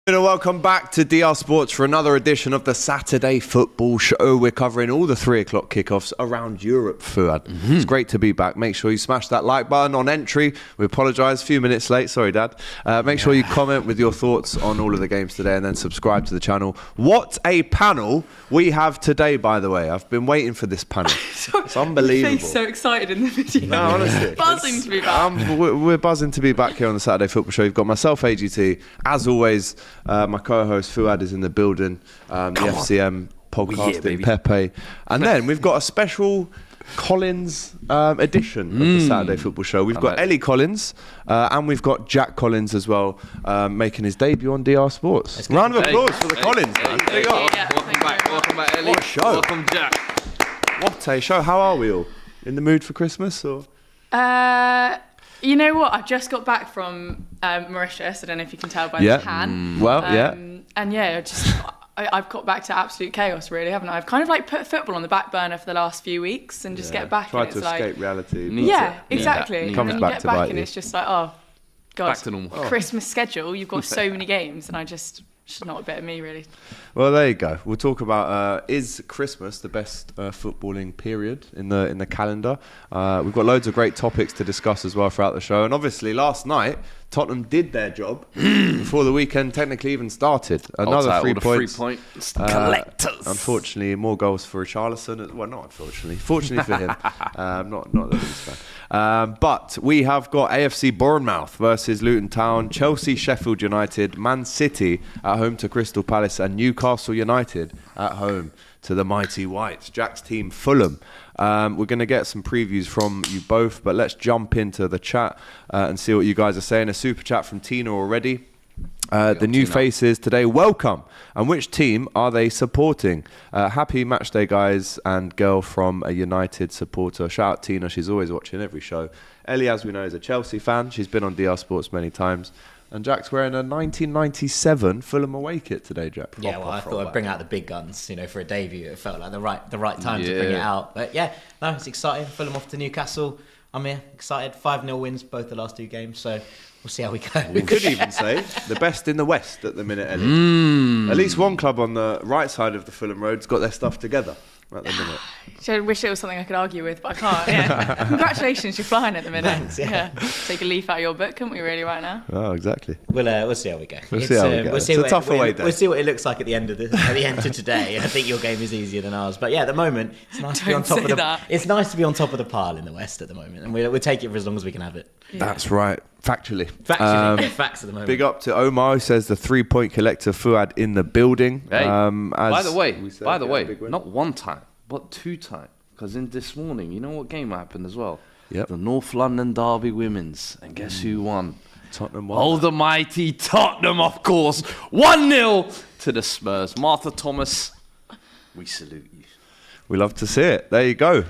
And welcome back to DR Sports for another edition of the Saturday Football Show. We're covering all the 3 o'clock kickoffs around Europe, Fuad. It's great to be back. Make sure you smash that like button on entry. We apologise, a few minutes late. Sorry, Dad. Make sure you comment with your thoughts on all of the games today and then subscribe to the channel. What a panel we have today, by the way. I've been waiting for this panel. It's unbelievable. You so excited in the video. No, honestly. Buzzing to be back. We're buzzing to be back here on the Saturday Football Show. You've got myself, AGT, as always. My co-host Fuad is in the building, the FCM podcasting, Pepe. And then we've got a special Collins edition of the Saturday Football Show. We've got Ellie Collins and we've got Jack Collins as well, making his debut on DR Sports. Round of applause for the Collins. Welcome back, Ellie. What a show. Welcome, Jack. What a show. How are we all? In the mood for Christmas? Or? You know what? I've just got back from Mauritius. I don't know if you can tell by the tan. And yeah, I've got back to absolute chaos, really, haven't I? I've kind of like put football on the back burner for the last few weeks and just get back. Try to escape reality. Yeah, exactly. And then you get back and you. it's just like, oh, God, Back to normal. Christmas schedule. You've got so many games, and it's not a bit of me, really. Well, there you go. We'll talk about is Christmas the best footballing period in the calendar? We've got loads of great topics to discuss as well throughout the show. And obviously, last night, Tottenham did their job before the weekend technically even started. Another 3 points. Collectors. Unfortunately, more goals for Richarlison. Well, not unfortunately. Fortunately for him. Not the least fan. But we have got AFC Bournemouth versus Luton Town, Chelsea, Sheffield United, Man City at home to Crystal Palace, and Newcastle United at home to the mighty Whites. Jack's team, Fulham. We're going to get some previews from you both, but let's jump into the chat and see what you guys are saying. A super chat from Tina already. The new faces today, welcome. And which team are they supporting? Happy match day, guys and girl from a United supporter. Shout out Tina, she's always watching every show. Ellie, as we know, is a Chelsea fan. She's been on DR Sports many times. And Jack's wearing a 1997 Fulham away kit today, Jack. Yeah, well, I thought I'd bring out the big guns, for a debut. It felt like the right time to bring it out. But yeah, no, it's exciting. Fulham off to Newcastle. I'm here, excited. 5-0 wins both the last 2 games, so we'll see how we go. We could even say the best in the West at the minute, Ellie. At least one club on the right side of the Fulham Road's got their stuff together at the minute. I wish it was something I could argue with, but I can't. Yeah. Congratulations, you're flying at the minute. Thanks, yeah. Take a leaf out of your book, couldn't we, really, right now? Oh, exactly. We'll see how we go. It's a tough away day. We'll see what it looks like at the end of today. I think your game is easier than ours, but yeah, at the moment it's nice to be on top of It's nice to be on top of the pile in the West at the moment, and we'll take it for as long as we can have it. Yeah. That's right. Factually. Facts at the moment. Big up to Omar, who says the 3-point collector Fuad in the building. Hey, by the way, not one time, but 2 times. Because in this morning, you know what game happened as well? Yep. The North London Derby Women's. And guess who won? Tottenham won. Oh, the mighty Tottenham, of course. 1-0 to the Spurs. Martha Thomas, we salute you. We love to see it. There you go.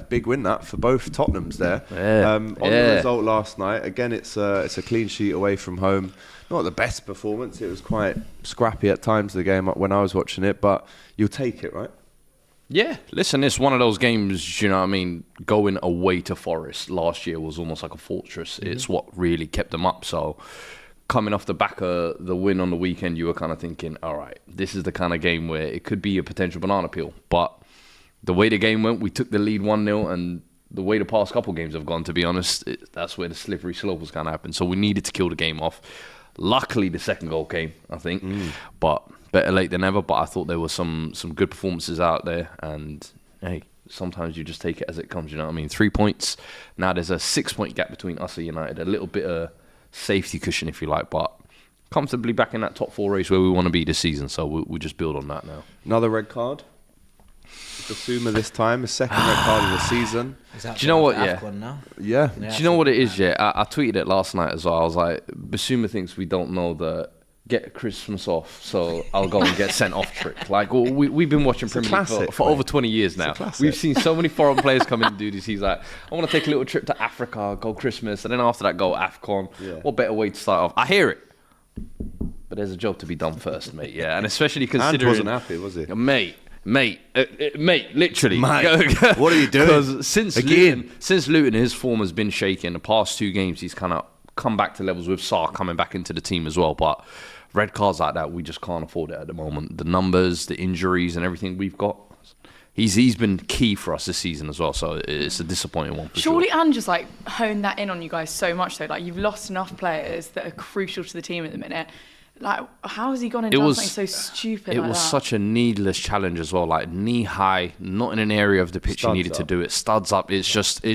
Big win that for both Tottenhams there. On the result last night, again, it's a clean sheet away from home. Not the best performance. It was quite scrappy at times, the game, when I was watching it. But you'll take it, right? Yeah, listen, it's one of those games, you know what I mean, going away to Forest last year was almost like a fortress. It's what really kept them up. So coming off the back of the win on the weekend, you were kind of thinking, all right, this is the kind of game where it could be a potential banana peel. But the way the game went, we took the lead 1-0, and the way the past couple games have gone, to be honest, that's where the slippery slope was kind of happening. So we needed to kill the game off. Luckily, the second goal came, I think, but better late than never. But I thought there were some good performances out there, and hey, sometimes you just take it as it comes. You know what I mean? 3 points. Now there's a 6-point gap between us and United, a little bit of safety cushion, if you like, but comfortably back in that top 4 race where we want to be this season. So we'll just build on that now. Another red card. Bissouma this time, a second red card of the season. Do you know what? Yeah. Do you know what it is? Yeah, I tweeted it last night as well. I was like, Bissouma thinks we don't know the get Christmas off, so I'll go and get sent off trick. Like, we've been watching Premier League for over 20 years now. We've seen so many foreign players come in and do this. He's like, I want to take a little trip to Africa, go Christmas, and then after that go AFCON. Yeah. What better way to start off? I hear it. But there's a job to be done first, mate. Yeah, and especially considering... And wasn't happy, was he? Mate, literally. Mate, what are you doing? Because since Luton, his form has been shaken. The past 2 games, he's kind of come back to levels with Sarr coming back into the team as well. But red cards like that, we just can't afford it at the moment. The numbers, the injuries, and everything we've got. He's been key for us this season as well, so it's a disappointing one for Surely sure. Ange just like honed that in on you guys so much though. Like you've lost enough players that are crucial to the team at the minute. Like, how has he gone and done something so stupid It like was that? such a needless challenge as well. Like knee high, not in an area of the pitch you needed to do it. Studs up. It's just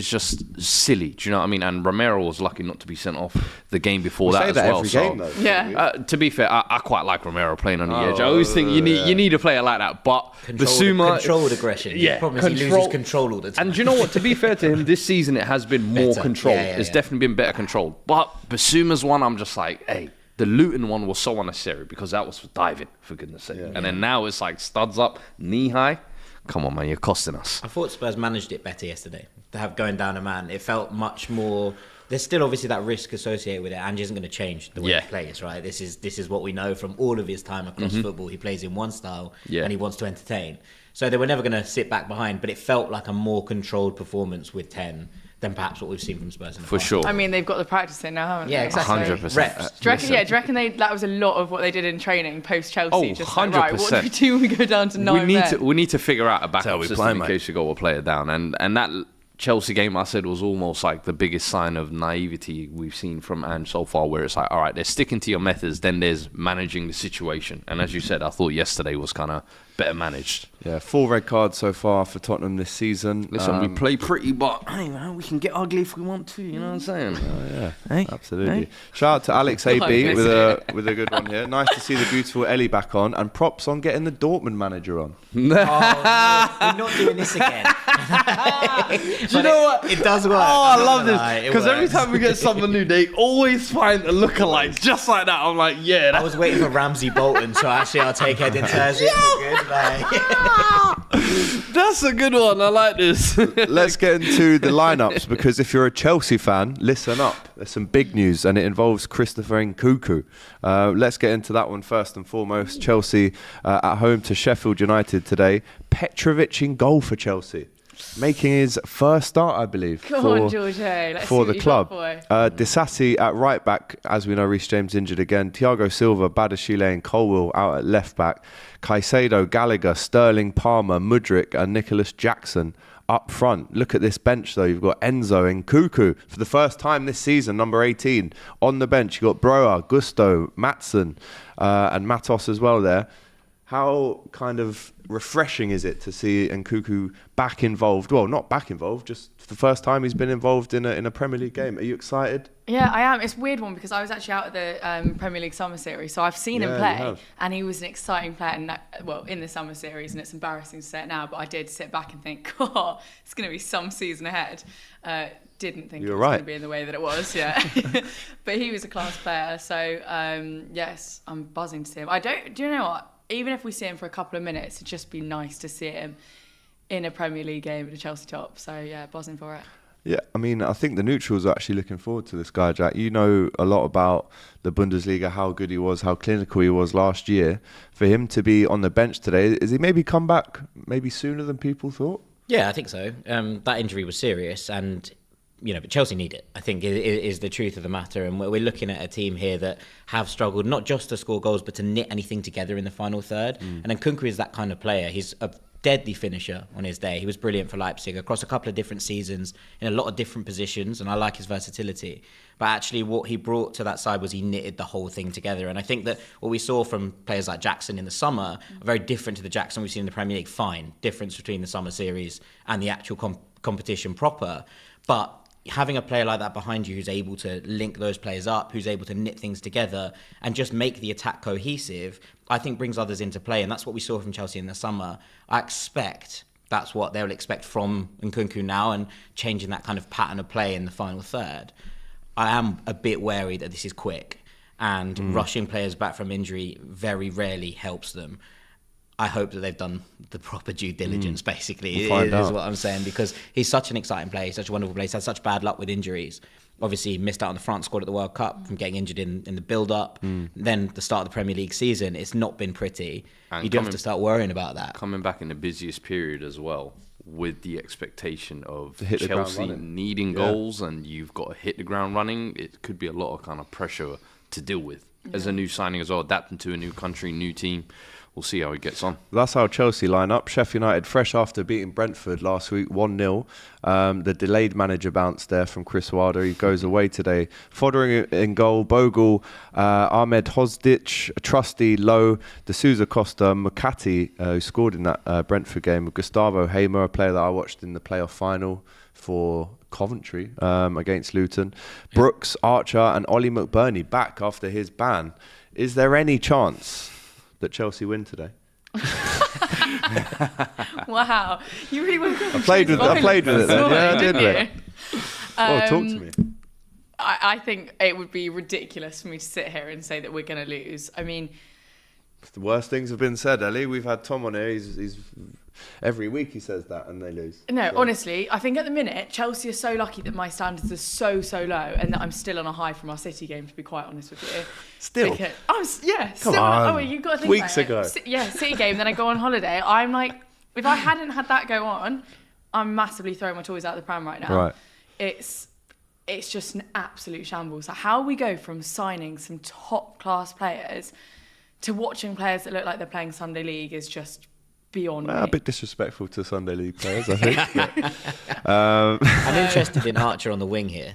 silly. Do you know what I mean? And Romero was lucky not to be sent off the game before that as well. Every game, though. Yeah. To be fair, I quite like Romero playing on the edge. I always think you need a player like that. But Bissouma, controlled aggression. Yeah, the problem is he loses control all the time. And do you know what? To be fair to him, this season it has been more controlled. It's definitely been better controlled. But Bissouma's one, I'm just like, hey. The Luton one was so unnecessary because that was for diving, for goodness sake. And then now it's like studs up, knee high. Come on, man, you're costing us. I thought Spurs managed it better yesterday. To have going down a man, it felt much more. There's still obviously that risk associated with it. Ange isn't going to change the way he plays, right? This is what we know from all of his time across football. He plays in one style and he wants to entertain. So they were never going to sit back behind, but it felt like a more controlled performance with 10 than perhaps what we've seen from Spurs in the past. Sure. I mean, they've got the practice in now, haven't they? Yeah, exactly. 100%. Reps. Do you reckon that was a lot of what they did in training post Chelsea? Oh, just 100%. Like, right, what do we do when we go down to 9 men? We need to figure out a backup we system play, in mate. case you got a player down. And that Chelsea game, I said, was almost like the biggest sign of naivety we've seen from Ange so far, where it's like, all right, they're sticking to your methods, then there's managing the situation. And as you said, I thought yesterday was kind of better managed. Yeah, 4 red cards so far for Tottenham this season. Listen, we play pretty, but hey, man, we can get ugly if we want to. You know what I'm saying? Yeah, Hey? absolutely. Hey? Shout out to Alex AB Nice. with a good one here. Nice to see the beautiful Ellie back on, and props on getting the Dortmund manager on. Oh, no, we're not doing this again. Do you know what? It does work. Oh, I I'm love not gonna this lie, it because every works. time we get someone new, they always find a lookalike just like that. I'm like, yeah, I that's was waiting for Ramsey Bolton, so actually I'll take Edin Terzic. We're good, like. That's a good one. I like this. Let's get into the lineups, because if you're a Chelsea fan, listen up. There's some big news, and it involves Christopher Nkunku. Let's get into that one first and foremost. Chelsea at home to Sheffield United today. Petrovic in goal for Chelsea, making his first start, I believe, Come on, George. Let's for see the what you club. got, boy. Disasi at right back, as we know, Reece James injured again. Thiago Silva, Badashile and Colwill out at left back. Caicedo, Gallagher, Sterling, Palmer, Mudryk and Nicholas Jackson up front. Look at this bench though. You've got Enzo and Nkunku for the first time this season, number 18. On the bench, you've got Broa, Gusto, Matson and Matos as well there. How kind of refreshing is it to see Nkunku back involved? Well, not back involved, just for the first time he's been involved in a Premier League game. Are you excited? Yeah, I am. It's a weird one because I was actually out at the Premier League Summer Series, so I've seen him play, and he was an exciting player in the Summer Series, and it's embarrassing to say it now, but I did sit back and think, oh, it's going to be some season ahead. Didn't think it was going to be in the way that it was, yeah. But he was a class player, so yes, I'm buzzing to see him. Do you know what? Even if we see him for a couple of minutes, it'd just be nice to see him in a Premier League game at a Chelsea top. So yeah, buzzing for it. Yeah, I mean, I think the neutrals are actually looking forward to this guy, Jack. You know a lot about the Bundesliga, how good he was, how clinical he was last year. For him to be on the bench today, is he maybe come back maybe sooner than people thought? Yeah, I think so. That injury was serious, and but Chelsea need it. I think is the truth of the matter, and we're looking at a team here that have struggled not just to score goals, but to knit anything together in the final third. And Nkunku is that kind of player. He's a deadly finisher on his day. He was brilliant for Leipzig across a couple of different seasons in a lot of different positions, and I like his versatility. But actually what he brought to that side was he knitted the whole thing together. And I think that what we saw from players like Jackson in the summer are very different to the Jackson we've seen in the Premier League. Fine, difference between the summer series and the actual competition proper. But having a player like that behind you who's able to link those players up, who's able to knit things together and just make the attack cohesive, I think brings others into play. And that's what we saw from Chelsea in the summer. I expect that's what they'll expect from Nkunku now, and changing that kind of pattern of play in the final third. I am a bit wary that this is quick, and rushing players back from injury very rarely helps them. I hope that they've done the proper due diligence, basically, is what I'm saying, because he's such an exciting player, he's such a wonderful player, he's had such bad luck with injuries. Obviously, he missed out on the France squad at the World Cup from getting injured in the build-up. Then the start of the Premier League season, it's not been pretty. And you do have to start worrying about that. Coming back in the busiest period as well, with the expectation of hit the Chelsea ground needing goals, and you've got to hit the ground running, it could be a lot of kind of pressure to deal with. as a new signing as well, adapting to a new country, new team. We'll see how he gets on. That's how Chelsea line up. Sheffield United, fresh after beating Brentford last week, 1-0. The delayed manager bounce there from Chris Wilder. He goes away today. Foddering in goal, Bogle, Ahmed Hosdic, Trusty, Lowe, D'Souza Costa, Mukati, who scored in that Brentford game, Gustavo Hamer, a player that I watched in the playoff final for Coventry against Luton. Yeah. Brooks, Archer and Ollie McBurney back after his ban. Is there any chance that Chelsea win today? Wow, you really went. I played with it then. Yeah, I did it. Talk to me. I think it would be ridiculous for me to sit here and say that we're going to lose. I mean, the worst things have been said, Ellie. We've had Tom on here. He's every week he says that and they lose. No, so. Honestly, I think at the minute Chelsea are so lucky that my standards are so low, and that I'm still on a high from our City game. To be quite honest with you, still. Come on. Oh, you've got to think weeks about ago. Yeah, City game. Then I go on holiday. I'm like, if I hadn't had that go on, I'm massively throwing my toys out of the pram right now. Right. It's just an absolute shambles. So how we go from signing some top class players to watching players that look like they're playing Sunday League is just beyond me. A bit disrespectful to Sunday League players, I think. I'm interested in Archer on the wing here.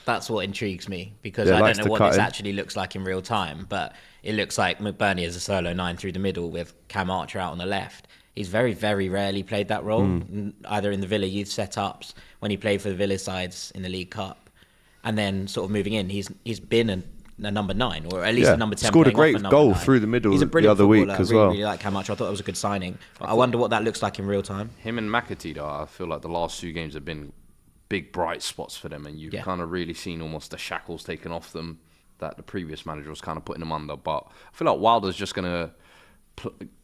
That's what intrigues me, because I don't know what this actually looks like in real time, but it looks like McBurney is a solo 9 through the middle with Cam Archer out on the left. He's very, very rarely played that role, either in the Villa youth setups, when he played for the Villa sides in the League Cup, and then sort of moving in. He's been a number 9, or at least a number 10. Scored a great goal through the middle the other week as well. I really like Cam Archer. I thought it was a good signing. I wonder what that looks like in real time. Him and McAtee, though, I feel like the last 2 games have been big bright spots for them, and you've kind of really seen almost the shackles taken off them that the previous manager was kind of putting them under. But I feel like Wilder's just going to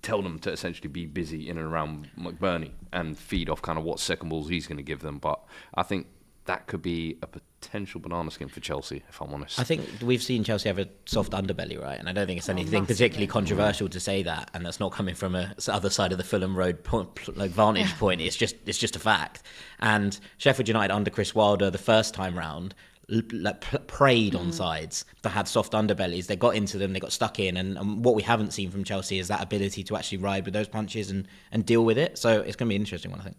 tell them to essentially be busy in and around McBurney and feed off kind of what second balls he's going to give them. But I think that could be a potential banana skin for Chelsea, if I'm honest. I think we've seen Chelsea have a soft underbelly, right? And I don't think it's anything particularly controversial to say that, and that's not coming from a other side of the Fulham Road vantage point. It's just a fact. And Sheffield United under Chris Wilder the first time round preyed on sides that had soft underbellies. They got into them, they got stuck in, and what we haven't seen from Chelsea is that ability to actually ride with those punches and deal with it. So it's going to be an interesting one, I think.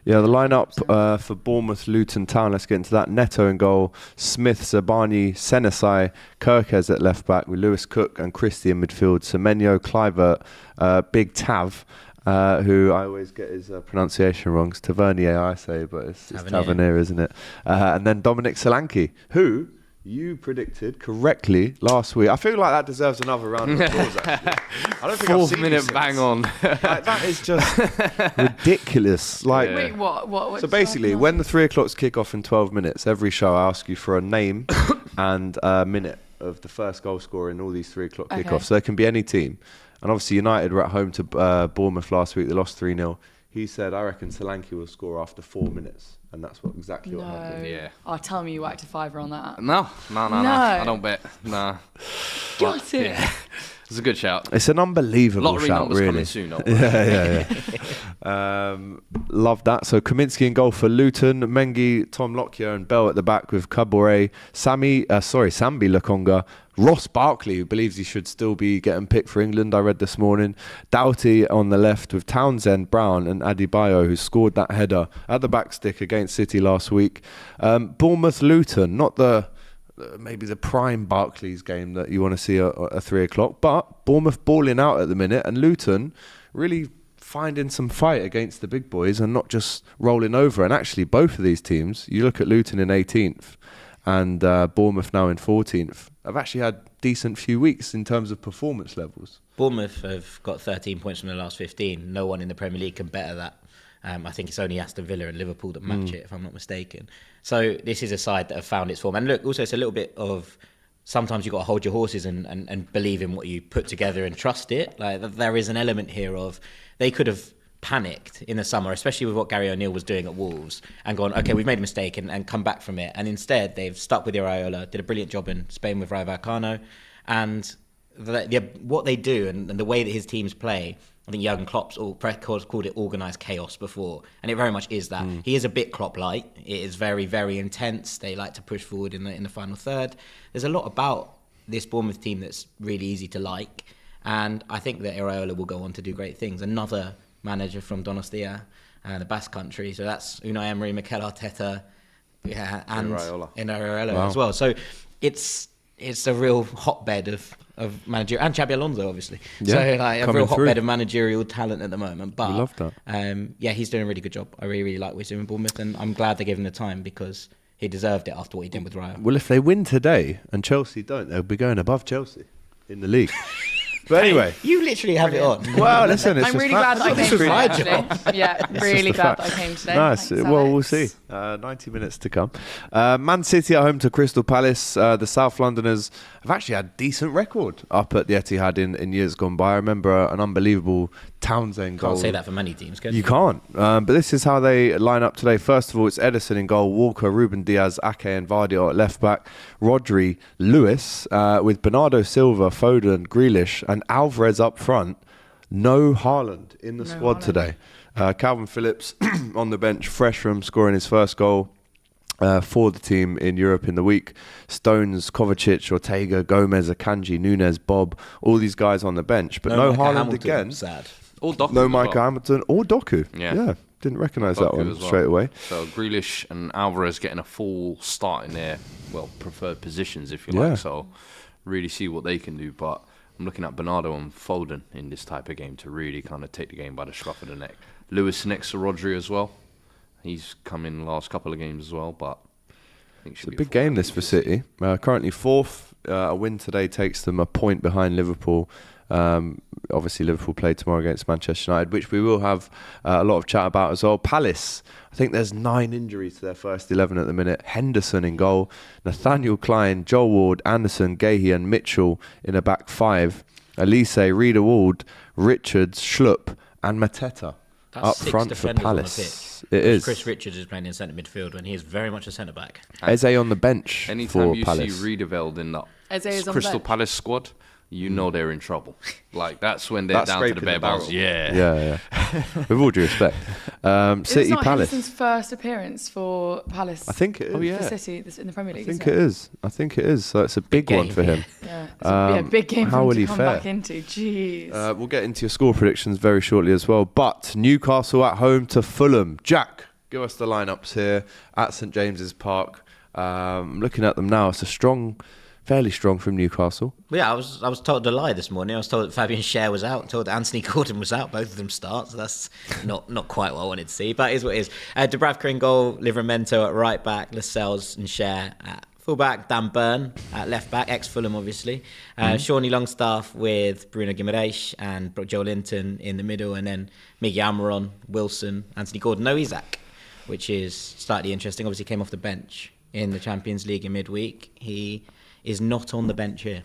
Yeah, the lineup for Bournemouth, Luton Town, let's get into that. Neto in goal, Smith, Zabani, Senesi, Kirkes at left back with Lewis Cook and Christie in midfield, Semenyo, Kluivert, Big Tav, who I always get his pronunciation wrong. It's Tavernier, I say, but it's Tavernier, isn't it? And then Dominic Solanke, who you predicted correctly last week. I feel like that deserves another round of applause, actually. I don't think I've seen 4th minute bang on. Like, that is just ridiculous. Like, wait, what? So basically, when the 3 o'clocks kick off in 12 minutes, every show I ask you for a name and a minute of the first goal scorer in all these 3 o'clock kickoffs. So there can be any team. And obviously United were at home to Bournemouth last week. They lost 3-0. He said, I reckon Solanke will score after 4 minutes. And that's exactly what happened. Yeah. Oh, tell me you whacked a fiver on that. No. I don't bet. No. Got it. Yeah. It's a good shout. It's an unbelievable Lottery shout, numbers really. coming soon. Love that. So Kaminsky in goal for Luton, Mengi, Tom Lockyer and Bell at the back with Kabore, Sambi Lokonga, Ross Barkley, who believes he should still be getting picked for England, I read this morning. Doughty on the left with Townsend, Brown and Adebayo, who scored that header at the back stick against City last week. Bournemouth Luton, not maybe the prime Barclays game that you want to see at 3 o'clock, but Bournemouth balling out at the minute and Luton really finding some fight against the big boys and not just rolling over. And actually both of these teams, you look at Luton in 18th and Bournemouth now in 14th, have actually had decent few weeks in terms of performance levels. Bournemouth have got 13 points from the last 15. No one in the Premier League can better that. I think it's only Aston Villa and Liverpool that match it, if I'm not mistaken. So this is a side that have found its form. And look, also it's a little bit of, sometimes you've got to hold your horses and believe in what you put together and trust it. Like, there is an element here of, they could have panicked in the summer, especially with what Gary O'Neill was doing at Wolves, and gone, okay, we've made a mistake and come back from it. And instead, they've stuck with Iraola, did a brilliant job in Spain with Rayo Vallecano. And what they do and the way that his teams play, I think Jurgen Klopp's called it organised chaos before, and it very much is that. He is a bit Klopp-like. It is very, very intense. They like to push forward in the final third. There's a lot about this Bournemouth team that's really easy to like. And I think that Iraola will go on to do great things. Another manager from Donostia, the Basque Country. So that's Unai Emery, Mikel Arteta, and Iraola as well. So it's a real hotbed of manager, and Xabi Alonso, obviously. So a real hotbed of managerial talent at the moment. But we love that. He's doing a really good job. I really, really like what he's doing in Bournemouth, and I'm glad they gave him the time because he deserved it after what he did with Raya. Well, if they win today and Chelsea don't, they'll be going above Chelsea in the league. But anyway, you literally have it on. Well, listen, I'm really glad that I came today. Actually. Yeah, really glad that I came today. Nice. Thanks, well, Alex. we'll see. 90 minutes to come. Man City at home to Crystal Palace. The South Londoners have actually had a decent record up at the Etihad in years gone by. I remember an unbelievable Townsend goal. Can't say that for many teams, can you? You can't. But this is how they line up today. First of all, it's Ederson in goal, Walker, Ruben Diaz, Ake and Vardy at left back, Rodri, Lewis, with Bernardo Silva, Foden, Grealish and Alvarez up front. No Haaland in the squad today. Calvin Phillips on the bench, fresh from scoring his first goal for the team in Europe in the week. Stones, Kovacic, Ortega, Gomez, Akanji, Nunes, Bob, all these guys on the bench. But no Haaland again. Sad. Or Doku No Micah Hamilton or Doku. Yeah. Didn't recognise Doku that one as well. straight away. So Grealish and Alvarez getting a full start in their, preferred positions, if you like. So really see what they can do. But I'm looking at Bernardo and Foden in this type of game to really kind of take the game by the scruff of the neck. Lewis next to Rodri as well. He's come in the last couple of games as well, but I think It's a big game this for City. Currently fourth. A win today takes them a point behind Liverpool. Obviously Liverpool play tomorrow against Manchester United, which we will have a lot of chat about as well. Palace, I think there's 9 injuries to their first 11 at the minute. Henderson in goal, Nathaniel Klein, Joel Ward, Anderson, Gahey and Mitchell in a back 5. Elise, Reeder Ward, Richards, Schlupp and Mateta up front for Palace. It is. Chris Richards is playing in centre midfield when he is very much a centre back. Eze on the bench Anytime for you Palace. see Riedeveld in that Eze is on Crystal bench. Palace squad, you know they're in trouble. Like, that's when they're down to the bare bones. Yeah. With all due respect. It's City not Palace. Henderson's first appearance for Palace. I think it is. For City in the Premier League. I think it is. So it's a big one for him. Yeah, it's a big game how for will him he to come fare? back into. Jeez. We'll get into your score predictions very shortly as well. But Newcastle at home to Fulham. Jack, give us the lineups here at St James's Park. I'm looking at them now. It's a fairly strong from Newcastle. Yeah, I was told a lie this morning. I was told that Fabian Schär was out, told that Anthony Gordon was out. Both of them start, so that's not quite what I wanted to see. But it is what it is. Dubravka in goal, Livramento at right back, Lascelles and Schär at full back, Dan Burn at left back, ex-Fulham obviously. Shawnee Longstaff with Bruno Guimaraes and Joe Linton in the middle, and then Miguel Almiron, Wilson, Anthony Gordon, no Isaac, which is slightly interesting. Obviously came off the bench in the Champions League in midweek. He is not on the bench here.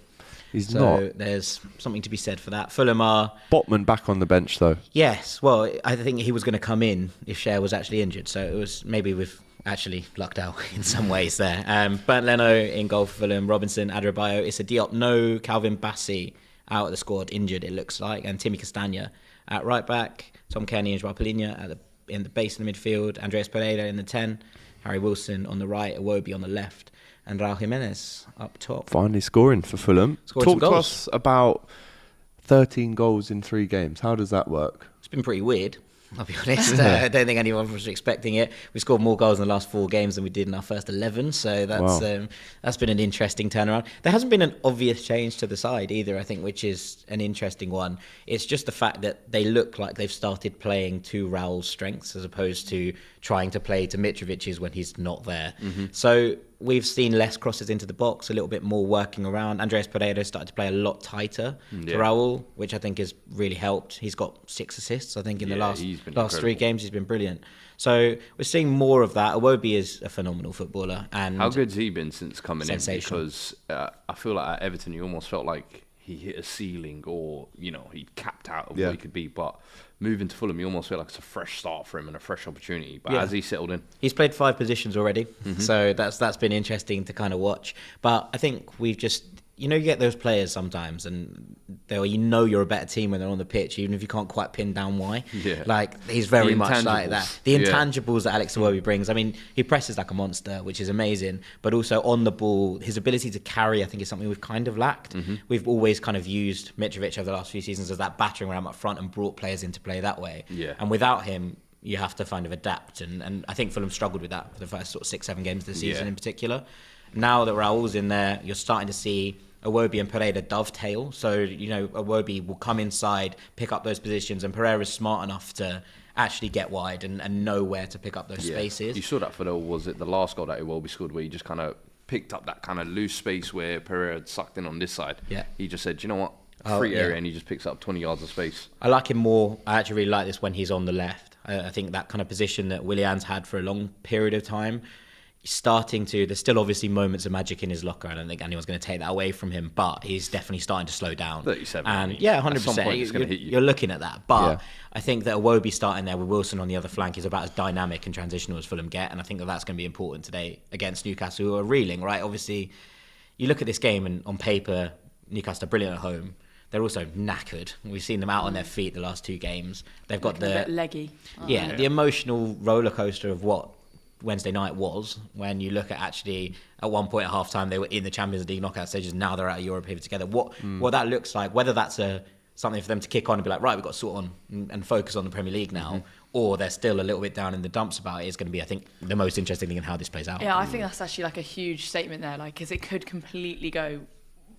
He's so not. There's something to be said for that. Fulham are... Botman back on the bench though. Yes, well, I think he was going to come in if Schär was actually injured. So it was maybe we've actually lucked out in some ways there. Bernd Leno in goal for Fulham, Robinson, Adebayo, Issa Diop, no Calvin Bassey out of the squad, injured it looks like, and Timmy Castagna at right back, Tom Kenny and Joao Palhinha in the base of the midfield, Andreas Pereira in the 10, Harry Wilson on the right, Iwobi on the left, and Raul Jimenez up top. Finally scoring for Fulham. Scored some Talk to goals. us about 13 goals in 3 games. How does that work? It's been pretty weird, I'll be honest. I don't think anyone was expecting it. We scored more goals in the last 4 games than we did in our first 11, so that's been an interesting turnaround. There hasn't been an obvious change to the side either, I think, which is an interesting one. It's just the fact that they look like they've started playing to Raul's strengths as opposed to trying to play to Mitrovic's when he's not there. So we've seen less crosses into the box, a little bit more working around. Andreas Pereira started to play a lot tighter to Raul, which I think has really helped. He's got 6 assists, I think, in the last 3 games. He's been brilliant. So we're seeing more of that. Iwobi is a phenomenal footballer. And how good's he been since coming in? Sensational. Because I feel like at Everton, you almost felt like he hit a ceiling or, he capped out of what he could be. But moving to Fulham, you almost feel like it's a fresh start for him and a fresh opportunity. But as he settled in? He's played 5 positions already. So that's been interesting to kind of watch. But I think we've just... you get those players sometimes, and you're a better team when they're on the pitch, even if you can't quite pin down why. Yeah. Like, he's very much like that. The intangibles that Alex Iwobi brings. I mean, he presses like a monster, which is amazing, but also on the ball, his ability to carry, I think, is something we've kind of lacked. We've always kind of used Mitrovic over the last few seasons as that battering ram up front and brought players into play that way. Yeah. And without him, you have to kind of adapt. And I think Fulham struggled with that for the first sort of 6-7 games of the season in particular. Now that Raul's in there, you're starting to see Iwobi and Pereira dovetail. So, Iwobi will come inside, pick up those positions, and Pereira's smart enough to actually get wide and know where to pick up those spaces. You saw that for was it the last goal that Iwobi scored, where he just kind of picked up that kind of loose space where Pereira had sucked in on this side. Yeah. He just said, you know what? Free area, and he just picks up 20 yards of space. I like him more. I actually really like this when he's on the left. I think that kind of position that Willian's had for a long period of time, there's still obviously moments of magic in his locker. I don't think anyone's going to take that away from him, but he's definitely starting to slow down. 37. And 100%. You're looking at that. But I think that Iwobi starting there with Wilson on the other flank is about as dynamic and transitional as Fulham get. And I think that's going to be important today against Newcastle, who are reeling, right? Obviously, you look at this game and on paper, Newcastle are brilliant at home. They're also knackered. We've seen them out on their feet the last 2 games. They've got a bit leggy. The emotional roller coaster of what Wednesday night was, when you look at actually at one point at half time they were in the Champions League knockout stages, now they're out of Europe here together. What that looks like, whether that's something for them to kick on and be like, right, we've got to sort on and focus on the Premier League now, or they're still a little bit down in the dumps about it, is going to be, I think, the most interesting thing in how this plays out. Yeah, I think that's actually like a huge statement there, like, because it could completely go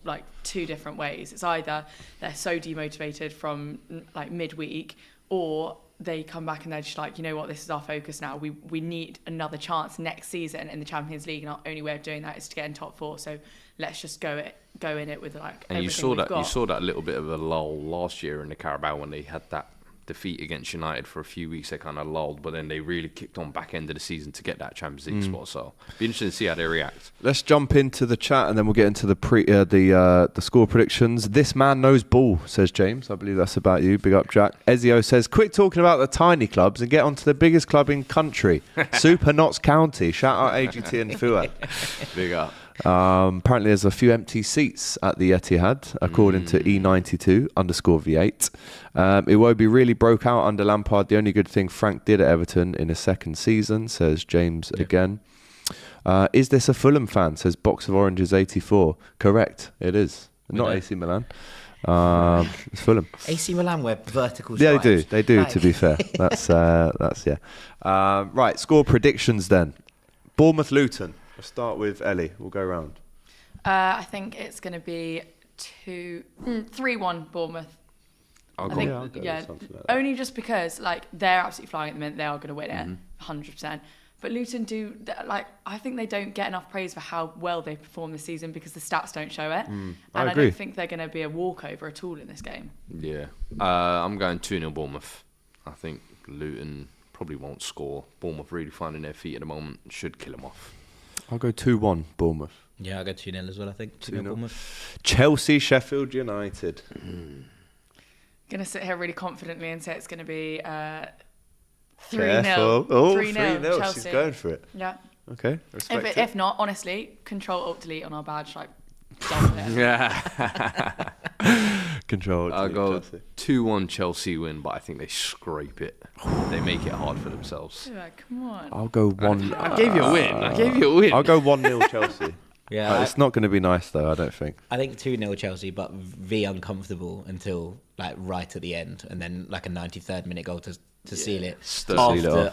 like 2 different ways. It's either they're so demotivated from like midweek, or they come back and they're just like, you know what, this is our focus now. We need another chance next season in the Champions League, and our only way of doing that is to get in top 4. So let's just go in it with like. And you saw that little bit of a lull last year in the Carabao when they had that defeat against United for a few weeks. They kind of lulled, but then they really kicked on back end of the season to get that Champions League spot. So be interesting to see how they react. Let's jump into the chat and then we'll get into the score predictions. This man knows ball, says James. I believe that's about you. Big up, Jack. Ezio says, quit talking about the tiny clubs and get onto the biggest club in country, Super Notts County. Shout out AGT and Fuad. Big up. Apparently there's a few empty seats at the Etihad, according to E92_V8. Iwobi really broke out under Lampard. The only good thing Frank did at Everton in his second season, says James again. Is this a Fulham fan, says Box of Oranges 84. Correct, it is. Not AC Milan. It's Fulham. AC Milan wear vertical stripes. Yeah, they do, to be fair. That's right, score predictions then. Bournemouth Luton. We'll start with Ellie. We'll go round. I think it's going to be 3-1 Bournemouth. I'll go something like that. Only just because like they're absolutely flying at the minute. They are going to win it, 100%. But Luton I think they don't get enough praise for how well they perform this season because the stats don't show it. And I don't think they're going to be a walkover at all in this game. Yeah. I'm going 2-0 Bournemouth. I think Luton probably won't score. Bournemouth really finding their feet at the moment. Should kill them off. I'll go 2-1 Bournemouth. Yeah, I'll go 2-0 as well, I think. 2-0 Bournemouth. Chelsea, Sheffield United. Going to sit here really confidently and say it's going to be 3-0. Oh, 3-0 Chelsea. She's going for it. Yeah. Okay, respect it. If not, honestly, Control-Alt-Delete on our badge, like, double it. Yeah. Control. I'll go 2-1 Chelsea win, but I think they scrape it. They make it hard for themselves. Yeah, come on. I'll go 1. I gave you a win. I'll go 1-0 Chelsea. Yeah, it's not going to be nice though. I don't think. I think 2-0 Chelsea, but uncomfortable until like right at the end, and then like a 93rd minute goal to seal it.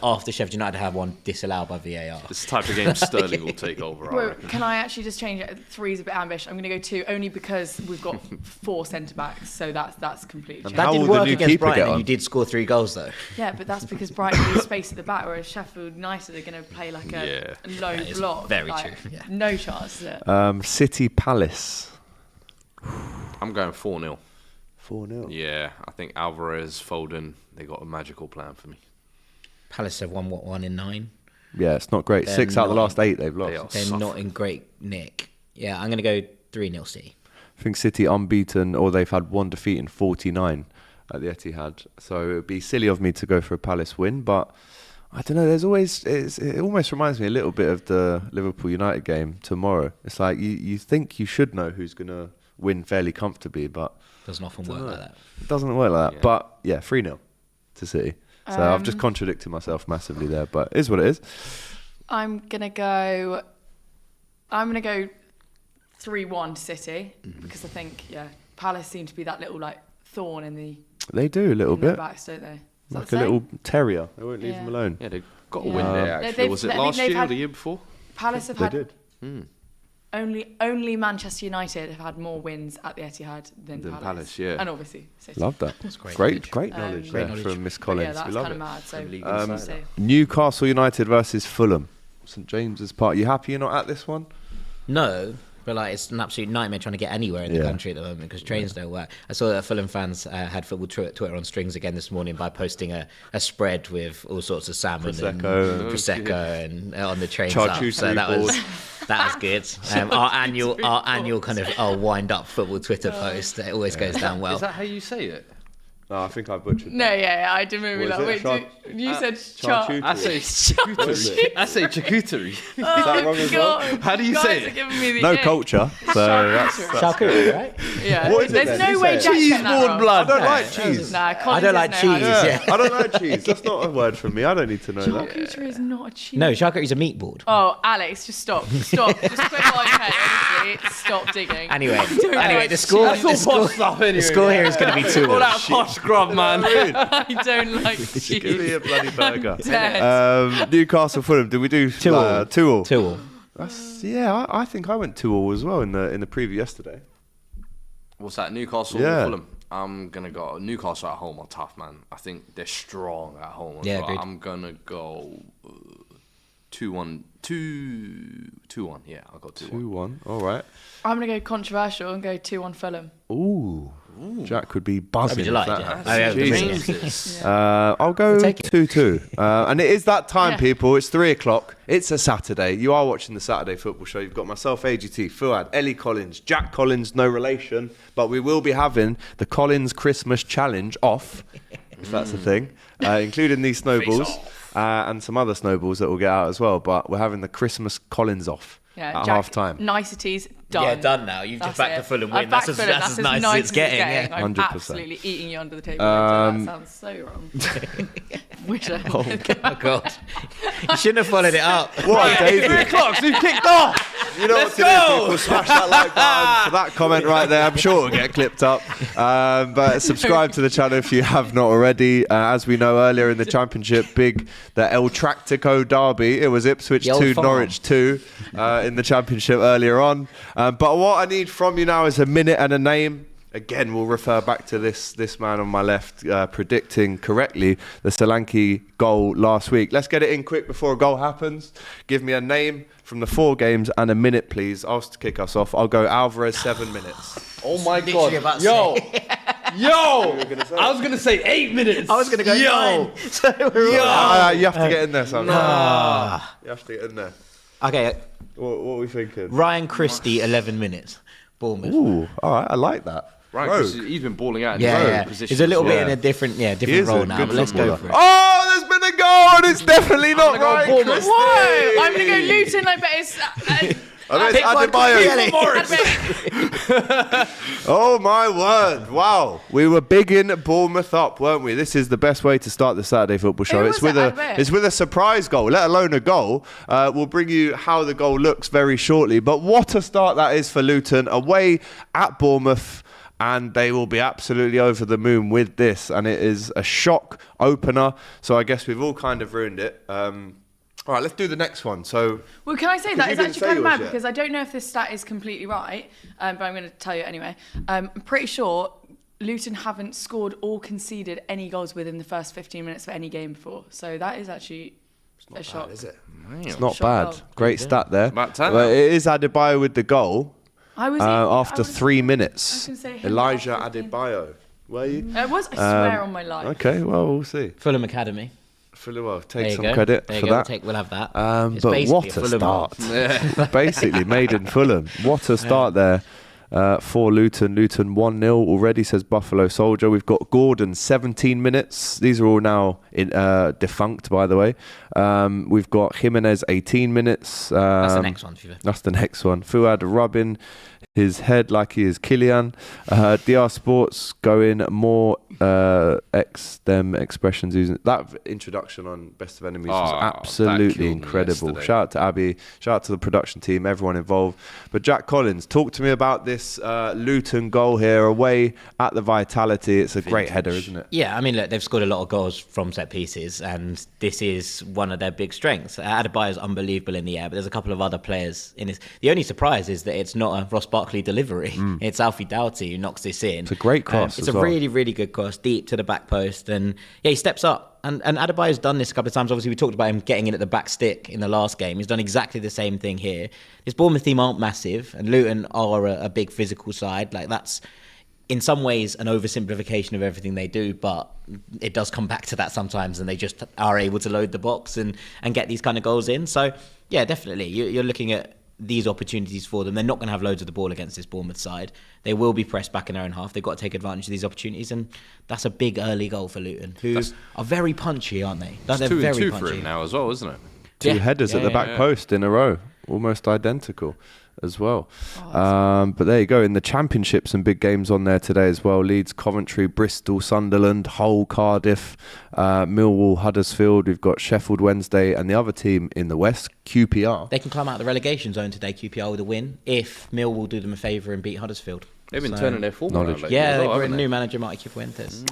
After Sheffield United have one disallowed by VAR. This type of game Sterling will take over. Well, can I actually just change it? 3 is a bit ambitious. I'm going to go 2 only because we've got 4 centre backs, so that's completely. That did work against Brighton, and you did score 3 goals though. Yeah, but that's because Brighton needs space at the back, whereas Sheffield United are going to play like a low block. Very true. Yeah. No chance. Is it? City Palace. I'm going 4-0. 4-0. Yeah, I think Alvarez, Foden, they got a magical plan for me. Palace have won 1 in 9. Yeah, it's not great. 6 out of the last 8 they've lost. They're not in great nick. Yeah, I'm going to go 3-0 City. I think City unbeaten, or they've had 1 defeat in 49 at the Etihad. So it would be silly of me to go for a Palace win, but I don't know. There's always it almost reminds me a little bit of the Liverpool United game tomorrow. It's like you think you should know who's gonna win fairly comfortably, but Doesn't often work like that. it doesn't work like that. But yeah, 3-0 to City. So I've just contradicted myself massively there, but it is what it is. I'm gonna go 3-1 to City because I think Palace seem to be that little like thorn in the They do a little in their bit, backs, don't they? Is like that a the little same? terrier. They won't leave Yeah. them alone. Yeah, they got a Yeah. win there, actually. Was it I think last they've year or had- the year before? Palace have They had did. only Manchester United have had more wins at the Etihad than Than Palace. Palace, yeah. And obviously City. Love that. That's great Great knowledge. knowledge Great there knowledge. from Miss But Collins. yeah, that's we love kind it. of mad. So League we'll Insider. see. Newcastle United versus Fulham. St James's Park. You happy you're not at this one? No, but like it's an absolute nightmare trying to get anywhere in the country at the moment because trains don't work. I saw that Fulham fans had football Twitter on strings again this morning by posting a spread with all sorts of salmon and prosecco and on the trains up. So that was good. Our annual kind of wind up football Twitter post. It always goes down well. Is that how you say it? No, I think I butchered. No, I did maybe What like is wait. it? You said charcuterie. I say charcuterie. I say charcuterie. Is that wrong as well? How do you Guys say are it? giving me the No ick. culture, so that's Charcuterie, right? Yeah. What is it There's then? no You way say Jack's Cheese getting that board wrong. blood. I don't like cheese. Nah, I Collins don't like doesn't know how to- cheese. Yeah. I don't like cheese. That's not a word for me. I don't need to know that. Charcuterie is not a cheese. No, charcuterie's a meat board. Oh, Alex, just stop. Just quit while you can. Honestly, stop digging. Anyway, don't like the score. That's all posh stuff anyway. The score here is going to be 2-1. All that posh scrub, man. I don't like cheese. Give me a bloody burger. Dead. Newcastle Fulham. Did we do 2-2. 2-2? 2-2. That's, I think I went 2-2 as well in the preview yesterday. What's that? Newcastle Yeah. or Fulham? I'm gonna go Newcastle at home are tough, man. I think they're strong at home. Yeah, well. agreed. I'm gonna go 2-1. 2-1. Yeah, I'll go 2-1. 2-1. All right. I'm going to go controversial and go 2-1 Fulham. Ooh. Jack would be buzzing. That'd be if delighted, that yeah. happened. I Jesus. have Jesus. I'll go I'll take it. 2-2. And it is that time, Yeah. people. It's 3:00. It's a Saturday. You are watching the Saturday Football Show. You've got myself, AGT, Fuad, Ellie Collins, Jack Collins, no relation. But we will be having the Collins Christmas Challenge off, if that's a thing, including these snowballs and some other snowballs that we'll get out as well. But we're having the Christmas Collins off at Jack, half time. Niceties, done. Yeah, done now. You've just backed the Fulham win. I've backed That's Fulham. as nice as it's getting. Yeah. I'm 100%. absolutely eating you under the table. That sounds so wrong. Wish I Oh God! You shouldn't have followed it up. What a debut. 3:00. We've kicked off. You know what to do, people. Smash that like button for that comment right there. I'm sure it'll get clipped up. But subscribe to the channel if you have not already. As we know earlier in the Championship, the El Tractico derby. It was Ipswich The old 2, farm. Norwich 2 in the Championship earlier on. But what I need from you now is a minute and a name. Again, we'll refer back to this man on my left predicting correctly the Solanke goal last week. Let's get it in quick before a goal happens. Give me a name from the 4 games and a minute, please. I'll kick us off. I'll go Alvarez, 7 minutes. Oh my Literally God. about to Yo. say. Yo. I was gonna say 8 minutes. I was going to go Yo. 9. So we're all- You have to get in there, Sam. You have to get in there. Okay, What are we thinking? Ryan Christie, 11 minutes. Bournemouth. Ooh, all right. I like that. Right, Rogue. 'cause he's been balling out in Yeah, his yeah. own position. He's a little as bit well. in a different He different is a role now. good But let's go footballer. for it. Oh, there's been a goal, and it's definitely not gonna go right. Bournemouth. Whoa! I'm going to go Luton. I bet it's... I Pick one, Adebayo. Ellie. Oh my word! Wow, we were bigging Bournemouth up, weren't we? This is the best way to start the Saturday Football Show. Who It's was with it? I bet. it's with a surprise goal, let alone a goal. We'll bring you how the goal looks very shortly. But what a start that is for Luton away at Bournemouth. And they will be absolutely over the moon with this. And it is a shock opener. So I guess we've all kind of ruined it. All right, let's do the next one. So, Well, can I say that you is didn't actually say kind of yours mad yet. because I don't know if this stat is completely right, but I'm going to tell you anyway. I'm pretty sure Luton haven't scored or conceded any goals within the first 15 minutes of any game before. So that is actually a shock. is it? Damn. It's not Shock bad. goal. Great stat there. About time. But it is Adebayo with the goal I was after 3 I minutes. was gonna say him Elijah after 15. Adebayo. Were you? It was, I swear on my life. Okay, well, we'll see. Fulham Academy. Well, There take you some go. credit There you for go. that. We'll have that. It's But basically what a Fulham start. Basically, made in Fulham. What a start there for Luton. Luton 1-0 already, says Buffalo Soldier. We've got Gordon, 17 minutes. These are all now defunct, by the way. We've got Jimenez, 18 minutes. That's the next one. That's the next one. Fuad Rubin, his head like he is Kylian. DR Sports going more them expressions using that introduction on Best of Enemies was absolutely incredible. Shout out to Abby, shout out to the production team, everyone involved. But Jack Collins, talk to me about this Luton goal here away at the Vitality. It's a great header, isn't it? Yeah, I mean, look, they've scored a lot of goals from set pieces, and this is one of their big strengths. Adebayo is unbelievable in the air, but there's a couple of other players in this. The only surprise is that it's not a Ross Barkley delivery. It's Alfie Doughty who knocks this in. It's a great cross. It's a really, really good cross, deep to the back post, and yeah, he steps up. And Adebayo's done this a couple of times. Obviously, we talked about him getting in at the back stick in the last game. He's done exactly the same thing here. This Bournemouth team aren't massive, and Luton are a big physical side. Like, that's in some ways an oversimplification of everything they do, but it does come back to that sometimes, and they just are able to load the box and get these kind of goals in. So yeah, definitely you're looking at these opportunities for them. They're not going to have loads of the ball against this Bournemouth side. They will be pressed back in their own half. They've got to take advantage of these opportunities, and that's a big early goal for Luton, who are very punchy, aren't they? That's 2-2 for him now as well, isn't it? Two headers at the back post in a row, almost identical as well. But there you go. In the Championship, some big games on there today as well. Leeds, Coventry, Bristol, Sunderland, Hull, Cardiff, Millwall, Huddersfield. We've got Sheffield Wednesday, and the other team in the West, QPR. They can climb out of the relegation zone today, QPR, with a win, if Millwall do them a favour and beat Huddersfield. They've been turning their form around. Yeah, they've got a new manager, Marty Cifuentes.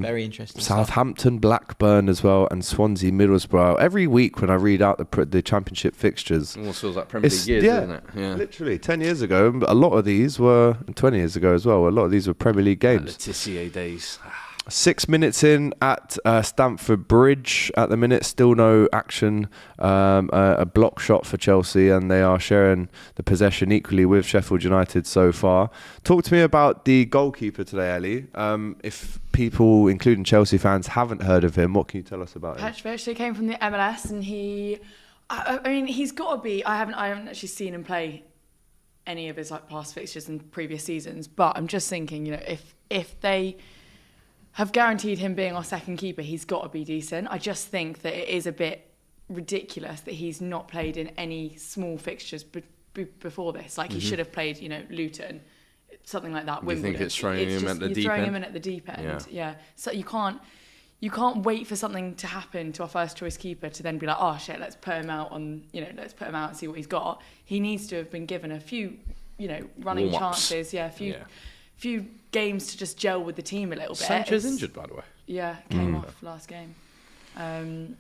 Very interesting. Southampton, Blackburn as well, and Swansea, Middlesbrough. Every week when I read out the Championship fixtures, it almost feels like Premier League years, doesn't it? Yeah, literally 10 years ago. A lot of these were 20 years ago as well. A lot of these were Premier League games. Letitia days. 6 minutes in at Stamford Bridge at the minute, still no action. A block shot for Chelsea, and they are sharing the possession equally with Sheffield United so far. Talk to me about the goalkeeper today, Ellie. If people, including Chelsea fans, haven't heard of him, what can you tell us about him? Petrovic, he came from the MLS, and I mean, he's got to be. I haven't actually seen him play any of his past fixtures in previous seasons, but I'm just thinking, if they have guaranteed him being our second keeper, he's got to be decent. I just think that it is a bit ridiculous that he's not played in any small fixtures before this. He should have played, Luton, something like that. Do you think it's throwing him at the deep end? Throwing him in at the deep end, yeah. So you can't wait for something to happen to our first choice keeper to then be like, oh shit, let's put him out and see what he's got. He needs to have been given a few, running chances, few games to just gel with the team a little bit. Sanchez injured, by the way. Yeah, came off last game. Do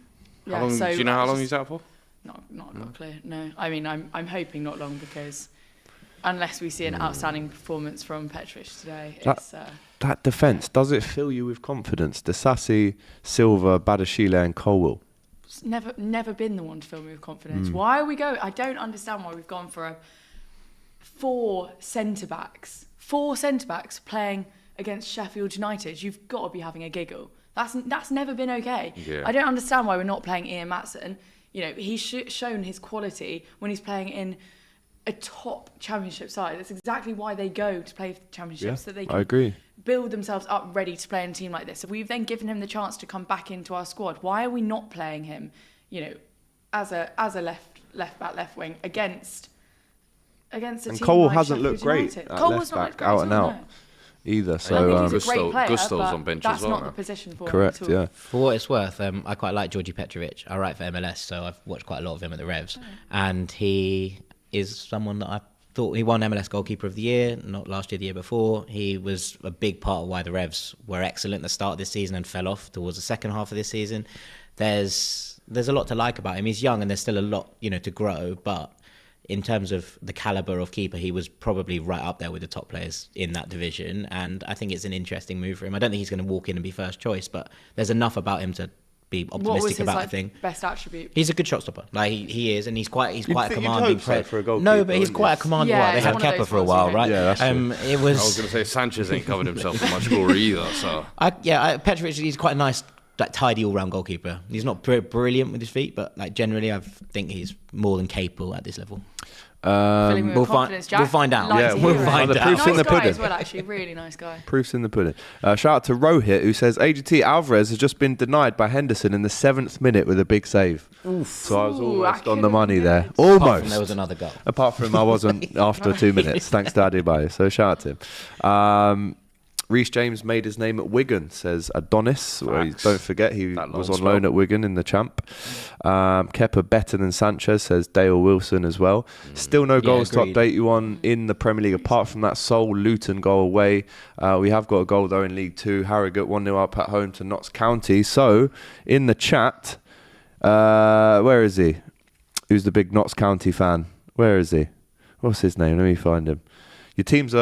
you know how long he's out for? Not clear. No, I mean I'm hoping not long, because unless we see an outstanding performance from Petrovic today, that defence, does it fill you with confidence? Disasi, Silva, Badashile, and Colwell. It's never been the one to fill me with confidence. Why are we going? I don't understand why we've gone for four centre backs playing against Sheffield United. You've got to be having a giggle. That's never been okay. Yeah. I don't understand why we're not playing Ian Maatson. He's shown his quality when he's playing in a top Championship side. That's exactly why they go to play for the Championship, so they can build themselves up ready to play in a team like this. So we've then given him the chance to come back into our squad. Why are we not playing him, as a left back, left wing against a team Colwell like hasn't Sheffield looked great United? at Colwell's left not back, out and out either. So he's a great player, Gusto's on bench that's as well not now. the position for correct, him at all. yeah. For what it's worth, I quite like Georgie Petrovic. I write for MLS, so I've watched quite a lot of him at the Revs, and he is someone that I thought he won MLS Goalkeeper of the Year, not last year, the year before. He was a big part of why the Revs were excellent at the start of this season and fell off towards the second half of this season. There's a lot to like about him. He's young and there's still a lot, to grow, but in terms of the calibre of keeper, he was probably right up there with the top players in that division, and I think it's an interesting move for him. I don't think he's going to walk in and be first choice, but there's enough about him to be optimistic about the thing. Best attribute? He's a good shot stopper. He is, and he's quite a commanding player for a goalkeeper. No, but he's quite a commanding. Yeah, they had Kepa for a while, right? Yeah, that's true. It was. I was going to say Sanchez ain't covered himself in much glory either. So Petrovic, he's quite a nice, tidy all-round goalkeeper. He's not brilliant with his feet, but generally, I think he's more than capable at this level. Filling me with We'll confidence, Jack. we'll find out. Like Yeah, to we'll hear it. find out. The proof's in the Nice guy pudding. as well, actually. Really nice guy. Proof's in the pudding. Shout out to Rohit, who says AGT Alvarez has just been denied by Henderson in the 7th minute with a big save. So I was almost on the money there. Apart from Almost. there was another goal. Apart from I wasn't after 2 minutes, thanks to Adebayo. So shout out to him. Reece James made his name at Wigan, says Adonis. Well, don't forget, he was on loan at Wigan in the Champ. Kepa better than Sanchez, says Dale Wilson as well. Still no goals to update you on in the Premier League, apart from that sole Luton goal away. We have got a goal, though, in League 2. Harrogate 1-0 up at home to Notts County. So, in the chat, where is he? Who's the big Notts County fan? Where is he? What's his name? Let me find him. Your team's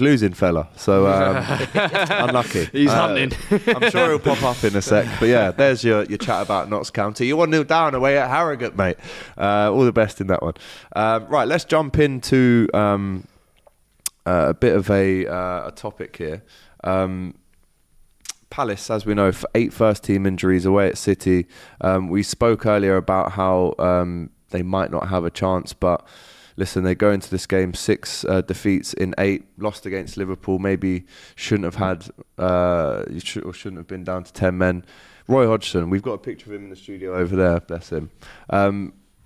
losing, fella. So unlucky. He's hunting. I'm sure he'll pop up in a sec. But yeah, there's your chat about Notts County. You're 1-0 down away at Harrogate, mate. All the best in that one. Right, let's jump into a bit of a topic here. Palace, as we know, 8 first-team injuries away at City. We spoke earlier about how they might not have a chance, but listen, they go into this game 6 defeats in 8, lost against Liverpool. Maybe shouldn't have had, shouldn't have been down to 10 men. Roy Hodgson, we've got a picture of him in the studio over there. Bless him.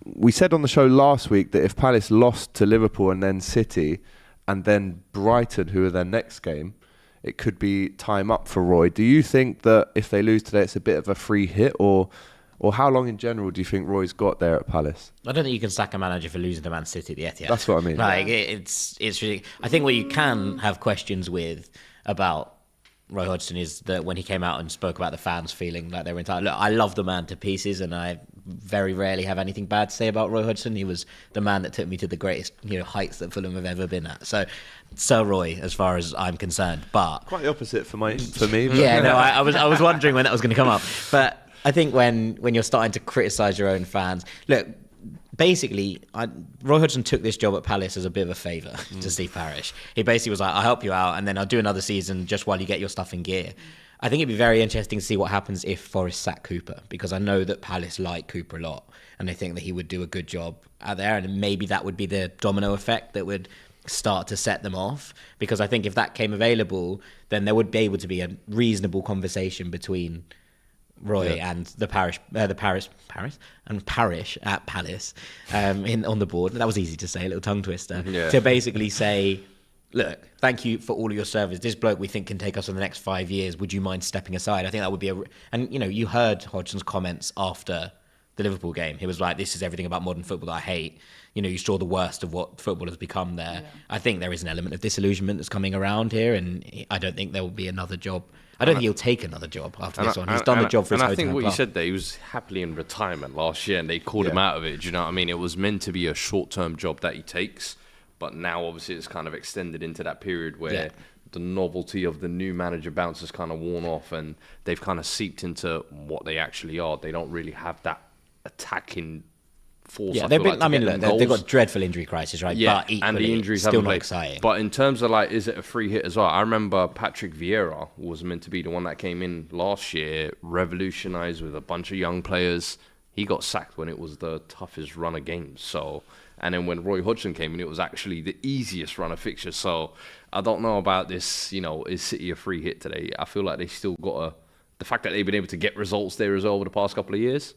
We said on the show last week that if Palace lost to Liverpool and then City, and then Brighton, who are their next game, it could be time up for Roy. Do you think that if they lose today, it's a bit of a free hit, or how long in general do you think Roy's got there at Palace? I don't think you can sack a manager for losing to Man City at the Etihad. That's what I mean. Like it's really. I think what you can have questions with about Roy Hodgson is that when he came out and spoke about the fans feeling like they were entitled. Look, I love the man to pieces, and I very rarely have anything bad to say about Roy Hodgson. He was the man that took me to the greatest, heights that Fulham have ever been at. So, Sir Roy, as far as I'm concerned, but quite the opposite for me. But yeah, no, I was wondering when that was going to come up, but. I think when you're starting to criticise your own fans, look, basically, Roy Hodgson took this job at Palace as a bit of a favour to Steve Parish. He basically was like, I'll help you out and then I'll do another season just while you get your stuff in gear. I think it'd be very interesting to see what happens if Forest sack Cooper, because I know that Palace like Cooper a lot and they think that he would do a good job out there, and maybe that would be the domino effect that would start to set them off, because I think if that came available, then there would be able to be a reasonable conversation between Roy and the Parish at Palace on the board. That was easy to say, a little tongue twister. To basically say, look, thank you for all of your service. This bloke we think can take us for the next 5 years. Would you mind stepping aside? I think that would be and you heard Hodgson's comments after the Liverpool game. He was like, this is everything about modern football that I hate. You saw the worst of what football has become there. Yeah. I think there is an element of disillusionment that's coming around here, and I don't think there will be another job. I don't think he'll take another job after this one. He's done the job for his whole time. And I think what you said there, he was happily in retirement last year, and they called him out of it. Do you know what I mean? It was meant to be a short-term job that he takes, but now obviously it's kind of extended into that period where the novelty of the new manager bounce has kind of worn off, and they've kind of seeped into what they actually are. They don't really have that attacking force. Yeah, they've got dreadful injury crisis, right? Yeah, but equally, and the injuries still haven't not played. Exciting. But in terms of is it a free hit as well? I remember Patrick Vieira was meant to be the one that came in last year, revolutionised with a bunch of young players. He got sacked when it was the toughest run of games. So, and then when Roy Hodgson came in, it was actually the easiest run of fixtures. So I don't know about this. Is City a free hit today? I feel like they still got the fact that they've been able to get results there as well over the past couple of years.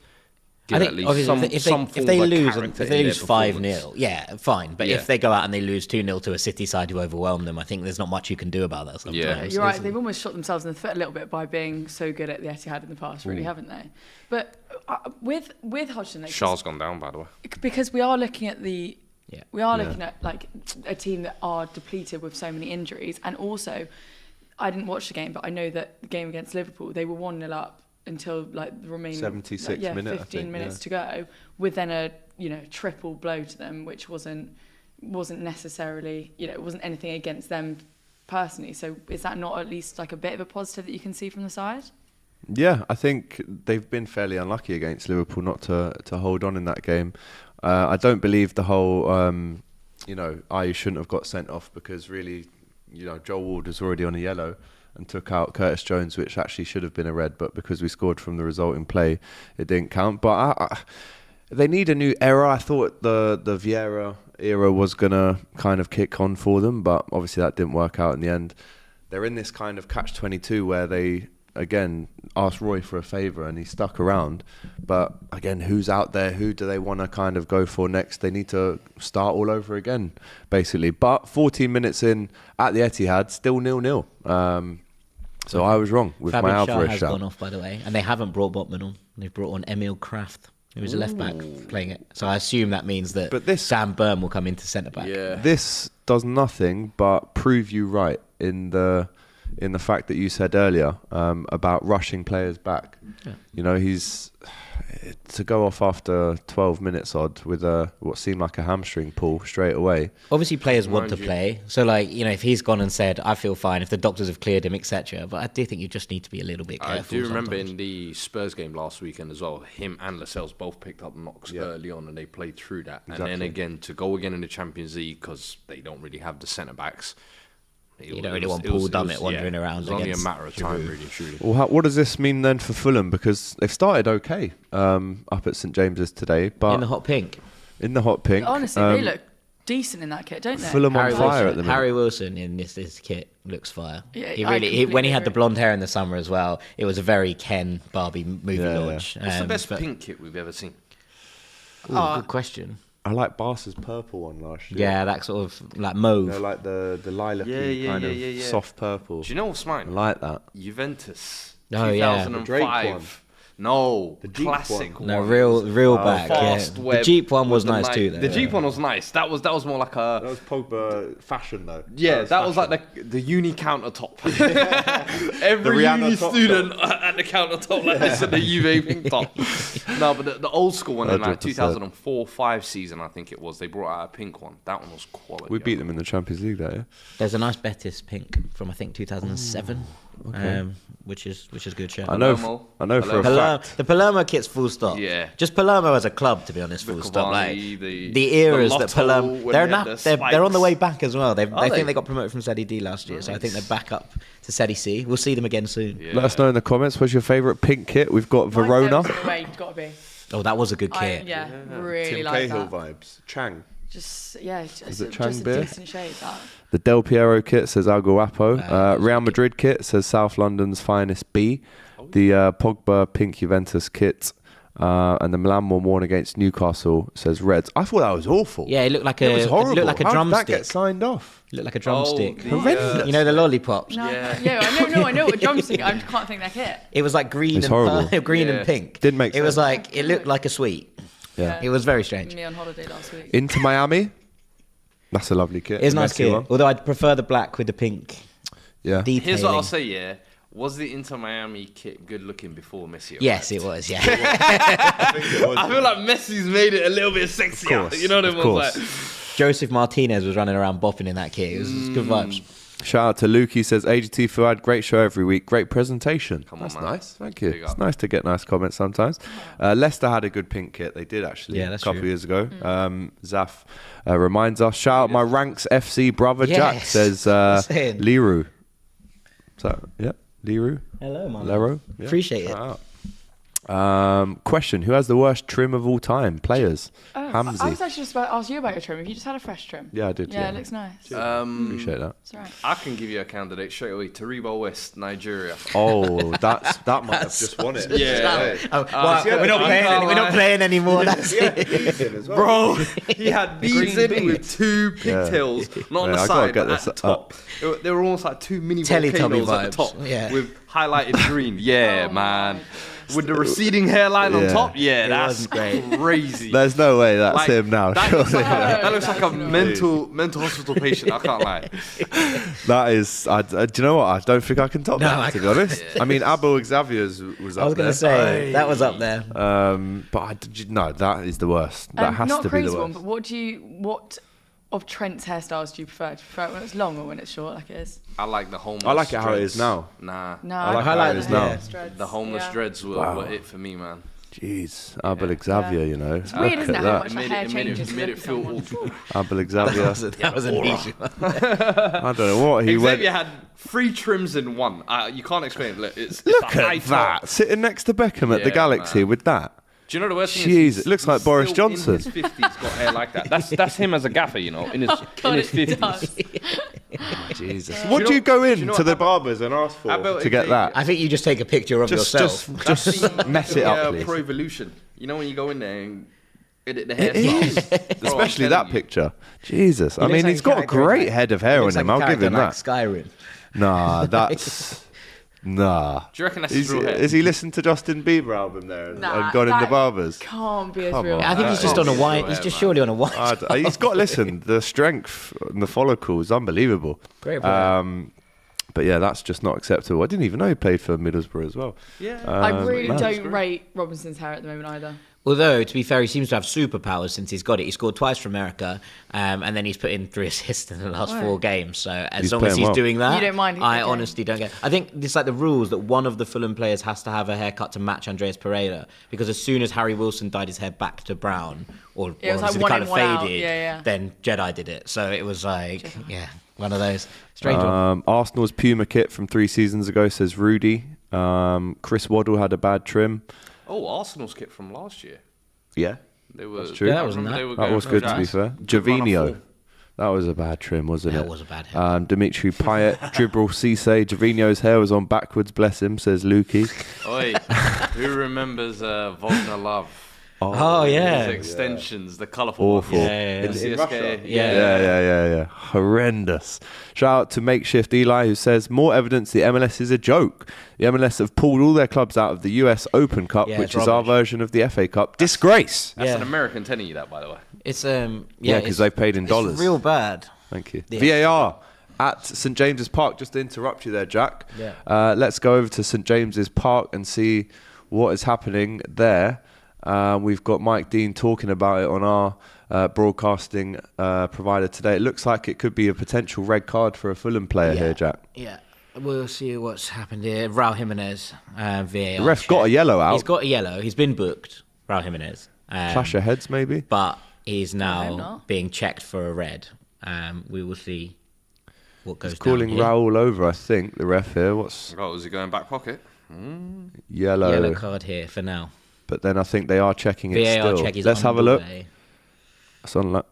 I think if they lose 5-0, yeah, fine. But if they go out and they lose 2-0 to a City side who overwhelm them, I think there's not much you can do about that sometimes. Yeah, you're right. They've almost shot themselves in the foot a little bit by being so good at the Etihad in the past, really, haven't they? But with Hodgson, Shah's gone down, by the way, because we are looking at looking at a team that are depleted with so many injuries, and also I didn't watch the game, but I know that the game against Liverpool, they were 1-0 up until the remaining 76 minutes, 15 minutes to go, with then a triple blow to them, which wasn't necessarily it wasn't anything against them personally. So is that not at least a bit of a positive that you can see from the side? Yeah, I think they've been fairly unlucky against Liverpool not to hold on in that game. I don't believe the whole you shouldn't have got sent off, because really Joel Ward was already on a yellow and took out Curtis Jones, which actually should have been a red, but because we scored from the result in play, it didn't count. But They need a new era. I thought the Vieira era was going to kind of kick on for them, but obviously that didn't work out in the end. They're in this kind of catch-22 where they, again, asked Roy for a favour and he stuck around. But again, who's out there? Who do they want to kind of go for next? They need to start all over again, basically. But 14 minutes in at the Etihad, still 0-0. So I was wrong with my Alvarez has shout. gone off, by the way. And they haven't brought Botman on. They've brought on Emil Kraft, who was a left-back playing it. So I assume that means that Sam Byrne will come into centre-back. Yeah. This does nothing but prove you right in the fact that you said earlier about rushing players back. Yeah. You know, he's to go off after 12 minutes odd with what seemed like a hamstring pull straight away. Obviously, players want to play. So, like, you know, if he's gone and said, I feel fine, if the doctors have cleared him, etc. But I do think you just need to be a little bit careful. I do remember in the Spurs game last weekend as well, him and Lascelles both picked up knocks early on and they played through that. Exactly. And then again, to go again in the Champions League, because they don't really have the centre-backs, you don't really want Paul Dummett wandering around. It's only a matter of time, really, truly. Well, what does this mean then for Fulham? Because they've started okay up at St James's today, but in the hot pink. Honestly, they look decent in that kit, don't they? Fulham on fire at the minute. Harry Wilson in this kit looks fire. Yeah, he when he had the blonde hair in the summer as well, it was a very Ken Barbie movie launch. Yeah. What's the best pink kit we've ever seen? Good question. I like Barca's purple one last year. Yeah, that sort of like mauve. You know, like the lilac-y kind of soft purple. Do you know what's mine? I like that. Juventus. Oh, 2005. The Drake one. No, the Jeep classic one. No, real back. Fast The Jeep one was nice too, though. The Jeep one was nice. That was more like a. That was Pogba fashion, though. Yeah, that was like the uni countertop. Every uni student at the countertop like this at the UV pink top. No, but the old school one in like 2004-05 season, I think it was. They brought out a pink one. That one was quality. We beat them in the Champions League there. Yeah? There's a nice Betis pink from I think 2007. Okay. Which is good show. I know for a fact. The Palermo kit's full stop. Yeah. Just Palermo as a club, to be honest, full stop. Like the eras that Palermo, they're on the way back as well. They think they got promoted from Serie D last year, so I think they're back up to Serie C. We'll see them again soon. Yeah. Let us know in the comments. What's your favourite pink kit? We've got Verona. Got to be. Oh, that was a good kit. Really Tim like Cahill that. vibes. Chang. Just Is it just Chang a decent shade. That. The Del Piero kit says Alguapo. Real Madrid kit says South London's finest B. The Pogba pink Juventus kit and the Milan one against Newcastle says Reds. I thought that was awful. Yeah, it looked like it was horrible. It looked like a How drumstick. did that get signed off? It looked like a drumstick. Horrendous. You know the lollipops. No. Yeah, I know what a drumstick. I can't think that kit. It was like green and pink. Didn't make sense. It was like it looked like a sweet. Yeah. It was very strange. Me on holiday last week. Into Miami. That's a lovely kit. It's a nice kit. Although I'd prefer the black with the pink. Yeah. Detailing. Here's what I'll say, yeah. Was the Inter Miami kit good looking before Messi arrived? Yes, it was, yeah. I feel like Messi's made it a little bit sexier. You know what I mean? Like, Joseph Martinez was running around bopping in that kit. It was good vibes. Shout out to Luke. He says, AGT Fuad, great show every week. Great presentation. That's nice. Thank you. It's nice to get nice comments sometimes. Leicester had a good pink kit. They did, actually, a couple of years ago. Zaf reminds us. Shout out my Ranks FC brother, Jack, says Leroux. So, yeah, Leroux. Hello, man. Leroux. Yeah. Appreciate it. Question: who has the worst trim of all time? Players. Hamzy. I was actually just about to ask you about your trim. Have you just had a fresh trim? Yeah, I did. Yeah, it looks nice. Appreciate that. It's all right. I can give you a candidate straight away. Taribo West, Nigeria. Oh, that might have just won it. Yeah. We're not playing anymore. That's it. Bro, he had beads in with two pigtails, not on the side, but at the top. They were almost like two mini volcanoes at the top with highlighted green. Yeah, man. With the receding hairline on top, that's crazy. There's no way that's him now. That looks like a mental hospital patient. I can't lie. That is. Do you know what? I don't think I can top that. To be honest, I mean, Abel Xavier's was up there. I was going to say that was up there. But no, that is the worst. That has to be the worst. One, but what of Trent's hairstyles do you prefer? Do you prefer it when it's long or when it's short, like it is? I like the homeless. I like it how it is now. Nah. I like how it is now. The homeless dreads were it for me, man. Jeez, Abel Xavier, you know. It's weird, isn't it? How much hair changes. It made it feel awful. Abel Xavier. That was a niche. I don't know what he went. Xavier had 3 trims in one. You can't explain it. Look at that. Sitting next to Beckham at the Galaxy with that. Do you know the worst thing? Jeez, it looks like Boris Johnson. In his 50s, got hair like that. That's him as a gaffer, in his 50s. Oh, Jesus. What do you go to the barbers and ask for to get that? I think you just take a picture of yourself. Just mess it up, please. Pro Evolution. You know when you go in there and edit the It hairstyle? is. Especially that picture. Jesus. I mean, he's got a great head of hair on him. I'll give him that. Skyrim. Nah, that's... Nah. Do you reckon that's his real hair? Is he listened to Justin Bieber album there and gone in the barbers? Can't be his Come real on. hair. I think he's just on a wine. He's just surely on a wine. He's got, listen, the strength and the follicle is unbelievable. Great player. But yeah, that's just not acceptable. I didn't even know he played for Middlesbrough as well. Yeah. I really don't rate Robinson's hair at the moment either. Although, to be fair, he seems to have superpowers since he's got it. He scored twice for America, and then he's put in 3 assists in the last 4 games. So as long as he's doing that, you don't mind. I honestly don't get. I think it's like the rules that one of the Fulham players has to have a haircut to match Andreas Pereira, because as soon as Harry Wilson dyed his hair back to brown, or it was like it one kind in, of one out. faded, Yeah. then Jedi did it. So it was like, one of those strange ones. Arsenal's Puma kit from 3 seasons ago, says Rudy. Chris Waddle had a bad trim. Oh, Arsenal's kit from last year. Yeah. That's true. Yeah, that wasn't That was good, to be fair. Javinho. That was a bad trim, wasn't it? That was a bad hair. Dimitri Payet, Dribbble Cisse. Javinho's hair was on backwards, bless him, says Lukey. Oi, who remembers Wagner Love? Oh, yeah. His extensions, the colourful Awful. ones. Yeah. In CSK. Yeah. Horrendous. Shout out to Makeshift Eli, who says, more evidence the MLS is a joke. The MLS have pulled all their clubs out of the US Open Cup, which is our version of the FA Cup. Disgrace. That's an American telling you that, by the way. It's because they paid in dollars. It's real bad. Thank you. Yeah. VAR at St James's Park. Just to interrupt you there, Jack. Yeah. Let's go over to St James's Park and see what is happening there. We've got Mike Dean talking about it on our broadcasting provider today. It looks like it could be a potential red card for a Fulham player here, Jack. Yeah. We'll see what's happened here. Raul Jimenez, VAR. The ref got a yellow out. He's got a yellow. He's been booked, Raul Jimenez. Clash of heads, maybe? But he's now being checked for a red. We will see what goes down. Calling Raul over, I think, the ref here. What's is he going back pocket? Yellow. Yellow card here for now. But then I think they are checking it VAR still. check is Let's have a look. It's on like...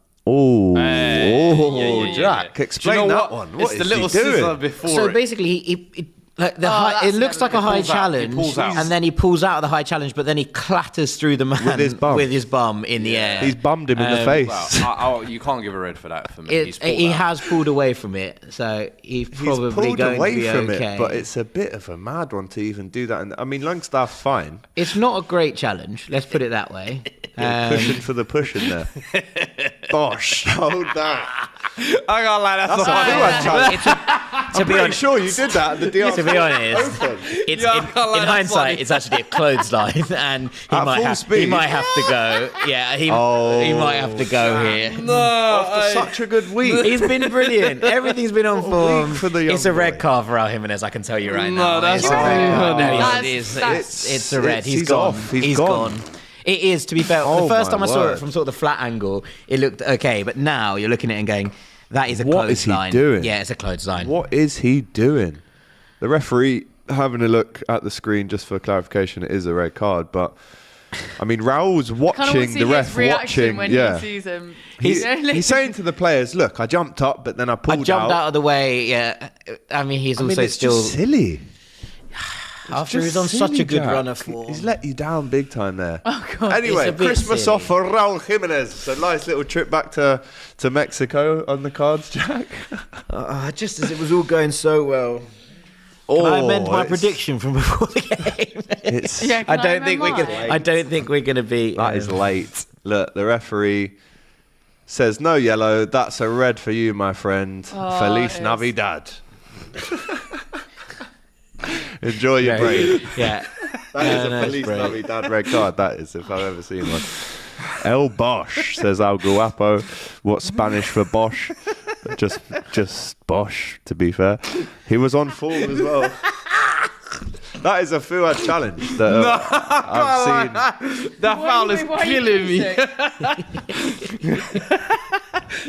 Jack, explain that one. What it's the is little he doing? scissor before So it. basically, he like it looks like a high challenge, and then he pulls out of the high challenge, but then he clatters through the man with his bum, in the air. He's bummed him in the face. You can't give a red for that for me. He has pulled away from it, so he's probably pulled going away to be from okay. it, but it's a bit of a mad one to even do that. And I mean, Longstaff's fine. It's not a great challenge. Let's put it that way. Pushing for the pushing there. Bosh, hold that. I can't lie, that's a challenge. To be honest, sure you did that at the DR. To be honest, it's in hindsight, it's actually a clothesline, and he might have to go. Yeah, he might have to go here. No, after such a good week. He's been brilliant. Everything's been on form. For the it's a red boy. card for Raul Jimenez, I can tell you right now. No, that's it's a red card. That's- It is. that's- It's a red. He's gone. off. He's gone. It is, to be fair. Oh The first time my I saw it word. from sort of the flat angle, it looked okay. But now you're looking at it and going, that is a What is he clothesline. doing? Yeah, it's a clothesline. What is he doing? The referee, having a look at the screen just for clarification, it is a red card, but I mean, Raul's watching the ref watching. When he sees him. He's saying to the players, "Look, I jumped up, but then I pulled I jumped out of the way. Yeah, I mean, he's also it's still just silly. after Just he's on such silly, a good Jack. run of form. He's let you down big time there. Oh, God. Anyway, It's a bit Christmas silly. off for Raul Jimenez. So nice little trip back to Mexico on the cards, Jack. Just as it was all going so well. Can I amend my prediction from before the game? It's Yeah, I can don't think we're amend gonna. mine? I don't think we're gonna be. that is late. Look, the referee says no yellow. That's a red for you, my friend. Oh, Feliz it is. Navidad. Enjoy your break. Yeah. That is No, a it's Feliz great. Navidad red card. That is, if I've ever seen one. El Bosch, says Al Guapo. What's Spanish for Bosch? Just Bosch, to be fair. He was on form as well. That is a Fuad challenge that I've seen. That foul is killing me.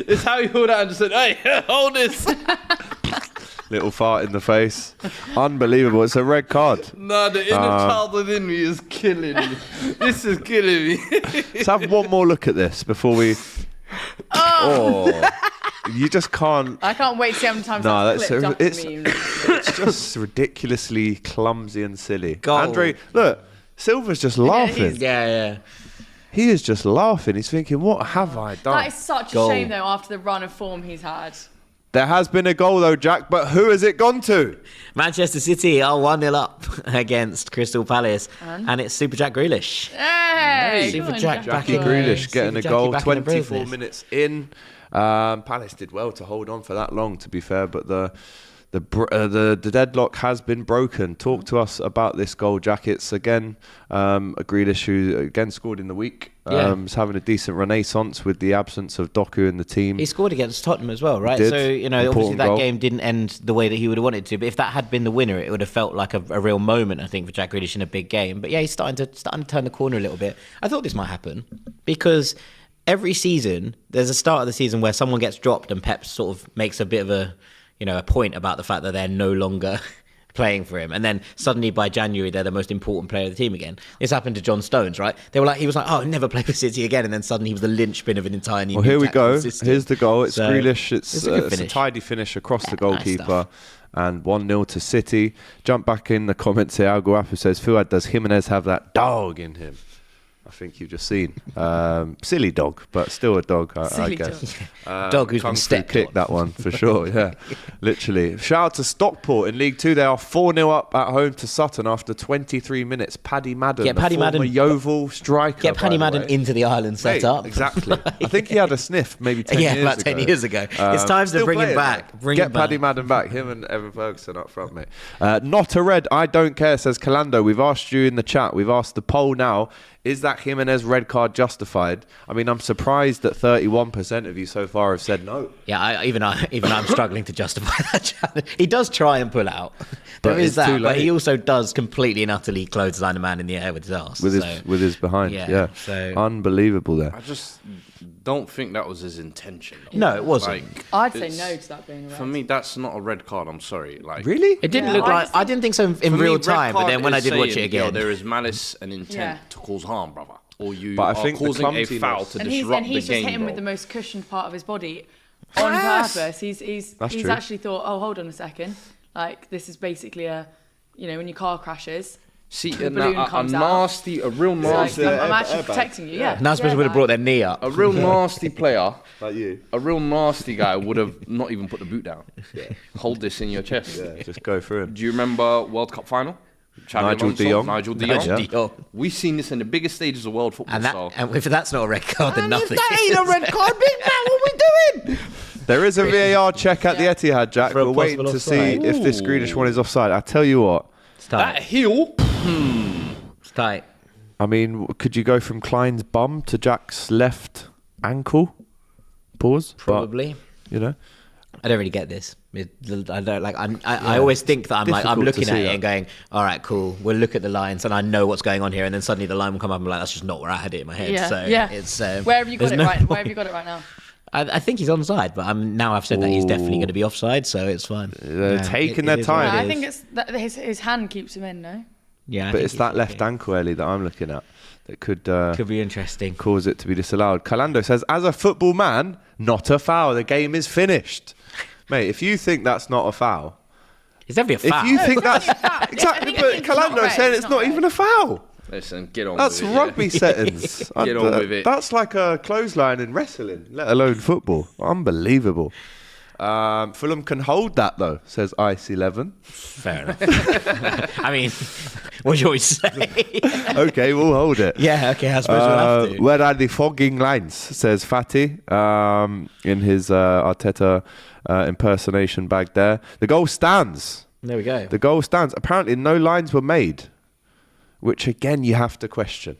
It's how he pulled out and just said, "Hey, hold this." Little fart in the face. Unbelievable. It's a red card. No, the inner child within me is killing me. This is killing me. Let's have one more look at this before we... Oh. You just can't... I can't wait to see how many times that's flipped up it's, me. it's just ridiculously clumsy and silly. Goal. Andre, look, Silva's just laughing. Yeah. He is just laughing. He's thinking, what have I done? That is such a shame, though, after the run of form he's had. There has been a goal, though, Jack, but who has it gone to? Manchester City are 1-0 up against Crystal Palace, and it's Super Jack Grealish. Hey! Super Come on, Jack back Jackie in. Grealish getting a Super goal, Jackie back in the 24 business. minutes in. Palace did well to hold on for that long, to be fair, but the deadlock has been broken. Talk to us about this goal, Jack. It's again a Grealish who again scored in the week. Is having a decent renaissance with the absence of Doku in the team. He scored against Tottenham as well, right? Did. So, Important obviously that goal. game didn't end the way that he would have wanted to. But if that had been the winner, it would have felt like a real moment, I think, for Jack Grealish in a big game. But yeah, he's starting to turn the corner a little bit. I thought this might happen because every season, there's a start of the season where someone gets dropped and Pep sort of makes a bit of a point about the fact that they're no longer playing for him, and then suddenly by January they're the most important player of the team again. This happened to John Stones, right? He was like, oh, never play for City again, and then suddenly he was the linchpin of an entire new. Well, here we tactical go. system. Here's the goal. It's So, Grealish. It's a good a finish. tidy finish across the Nice goalkeeper. stuff. And 1-0 to City. Jump back in the comments here. Al Guapo says, Fuad, does Jimenez have that dog in him? I think you've just seen. Silly dog, but still a dog, I Silly guess. Dog who's Kung been Fu stepped kick on. that one for sure. Yeah, literally. Shout out to Stockport in League Two. They are 4-0 up at home to Sutton after 23 minutes. Paddy Madden, Get Paddy the former Madden- Yeovil striker. Get Paddy by the Madden way. into the Ireland Mate, setup. exactly. I think he had a sniff maybe 10 years ago. about 10 years ago. It's time to Still bring him playing, back. mate. Bring Get him back. Paddy Madden back. Him and Evan Ferguson up front, mate. Not a red. I don't care, says Calando. We've asked you in the chat. We've asked the poll now. Is that Jimenez red card justified? I mean, I'm surprised that 31% of you so far have said no. Yeah, even I'm struggling to justify that challenge. He does try and pull out. But There is it's that, too but late. he also does completely and utterly clothesline a man in the air with his arse. With so. his behind. Yeah. so- Unbelievable there. I just don't think that was his intention. No, it wasn't. Like, I'd say it's- no to that being a red. For me, that's not a red card. I'm sorry. Like, Really? It didn't Yeah, look I like... just I didn't think so in for me, real red time, but card then when I is did watch it saying, again... yo, there is malice and intent Yeah. to cause harm, brother. Or you But I are think the causing a clumsiness- foul to and disrupt he's the just game, hitting with bro. the most cushioned part of his body on Yes. purpose. He's true. actually thought, oh, hold on a second. Like, this is basically when your car crashes. See, the a balloon real comes out. nasty, It's like, Yeah. I'm actually Airbag. protecting you. Yeah. Now I suppose we would have brought their knee up. a real nasty player, Like you. a real nasty guy would have not even put the boot down. Hold this in your chest. Yeah, just go through him. Do you remember World Cup final? Xabi Nigel Alonso, de Jong. Nigel de Nigel Jong. de Jong. We've seen this in the biggest stages of world football. And if that's not a red card, then nothing. That ain't a red card, big man. What we doing? There is a VAR check at the Etihad, Jack. For a We're waiting possible to see offside. if this Grealish one is offside. I tell you what. It's That tight. heel. It's tight. I mean, could you go from Klein's bum to Jack's left ankle? Pause. Probably. But, you know. I don't really get this. I don't like. I always think that I'm difficult to looking see at it that. and going, all right, cool. We'll look at the lines, and I know what's going on here. And then suddenly the line will come up, and I'm like, that's just not where I had it in my head. Yeah. So yeah. it's where have you got there's it no right? point. Where have you got it right now? I think he's onside, but now I've said that he's definitely Ooh. going to be offside, so it's fine. They're Yeah, taking it their is time. what No, it I is. think it's that his hand keeps him in. No. Yeah, I But think it's he's that left okay. ankle, Ellie, that I'm looking at that could Could be interesting. cause it to be disallowed. Calando says, as a football man, not a foul. The game is finished. Mate, if you think that's not a foul, It's definitely a foul. if you think that's... foul. Exactly, I but think it's not Calando's red, saying it's it's not not red. even a foul. Listen, get on That's with it. yeah. rugby settings. Get on with it. That's like a clothesline in wrestling, let alone football. Unbelievable. Fulham can hold that, though, says Ice11. Fair enough. I mean, what do you always say? Okay, we'll hold it. Yeah, okay, I suppose we'll have to. Where are the fogging lines, says Fatty in his Arteta impersonation bag there. The goal stands. There we go. The goal stands. Apparently no lines were made, which again you have to question.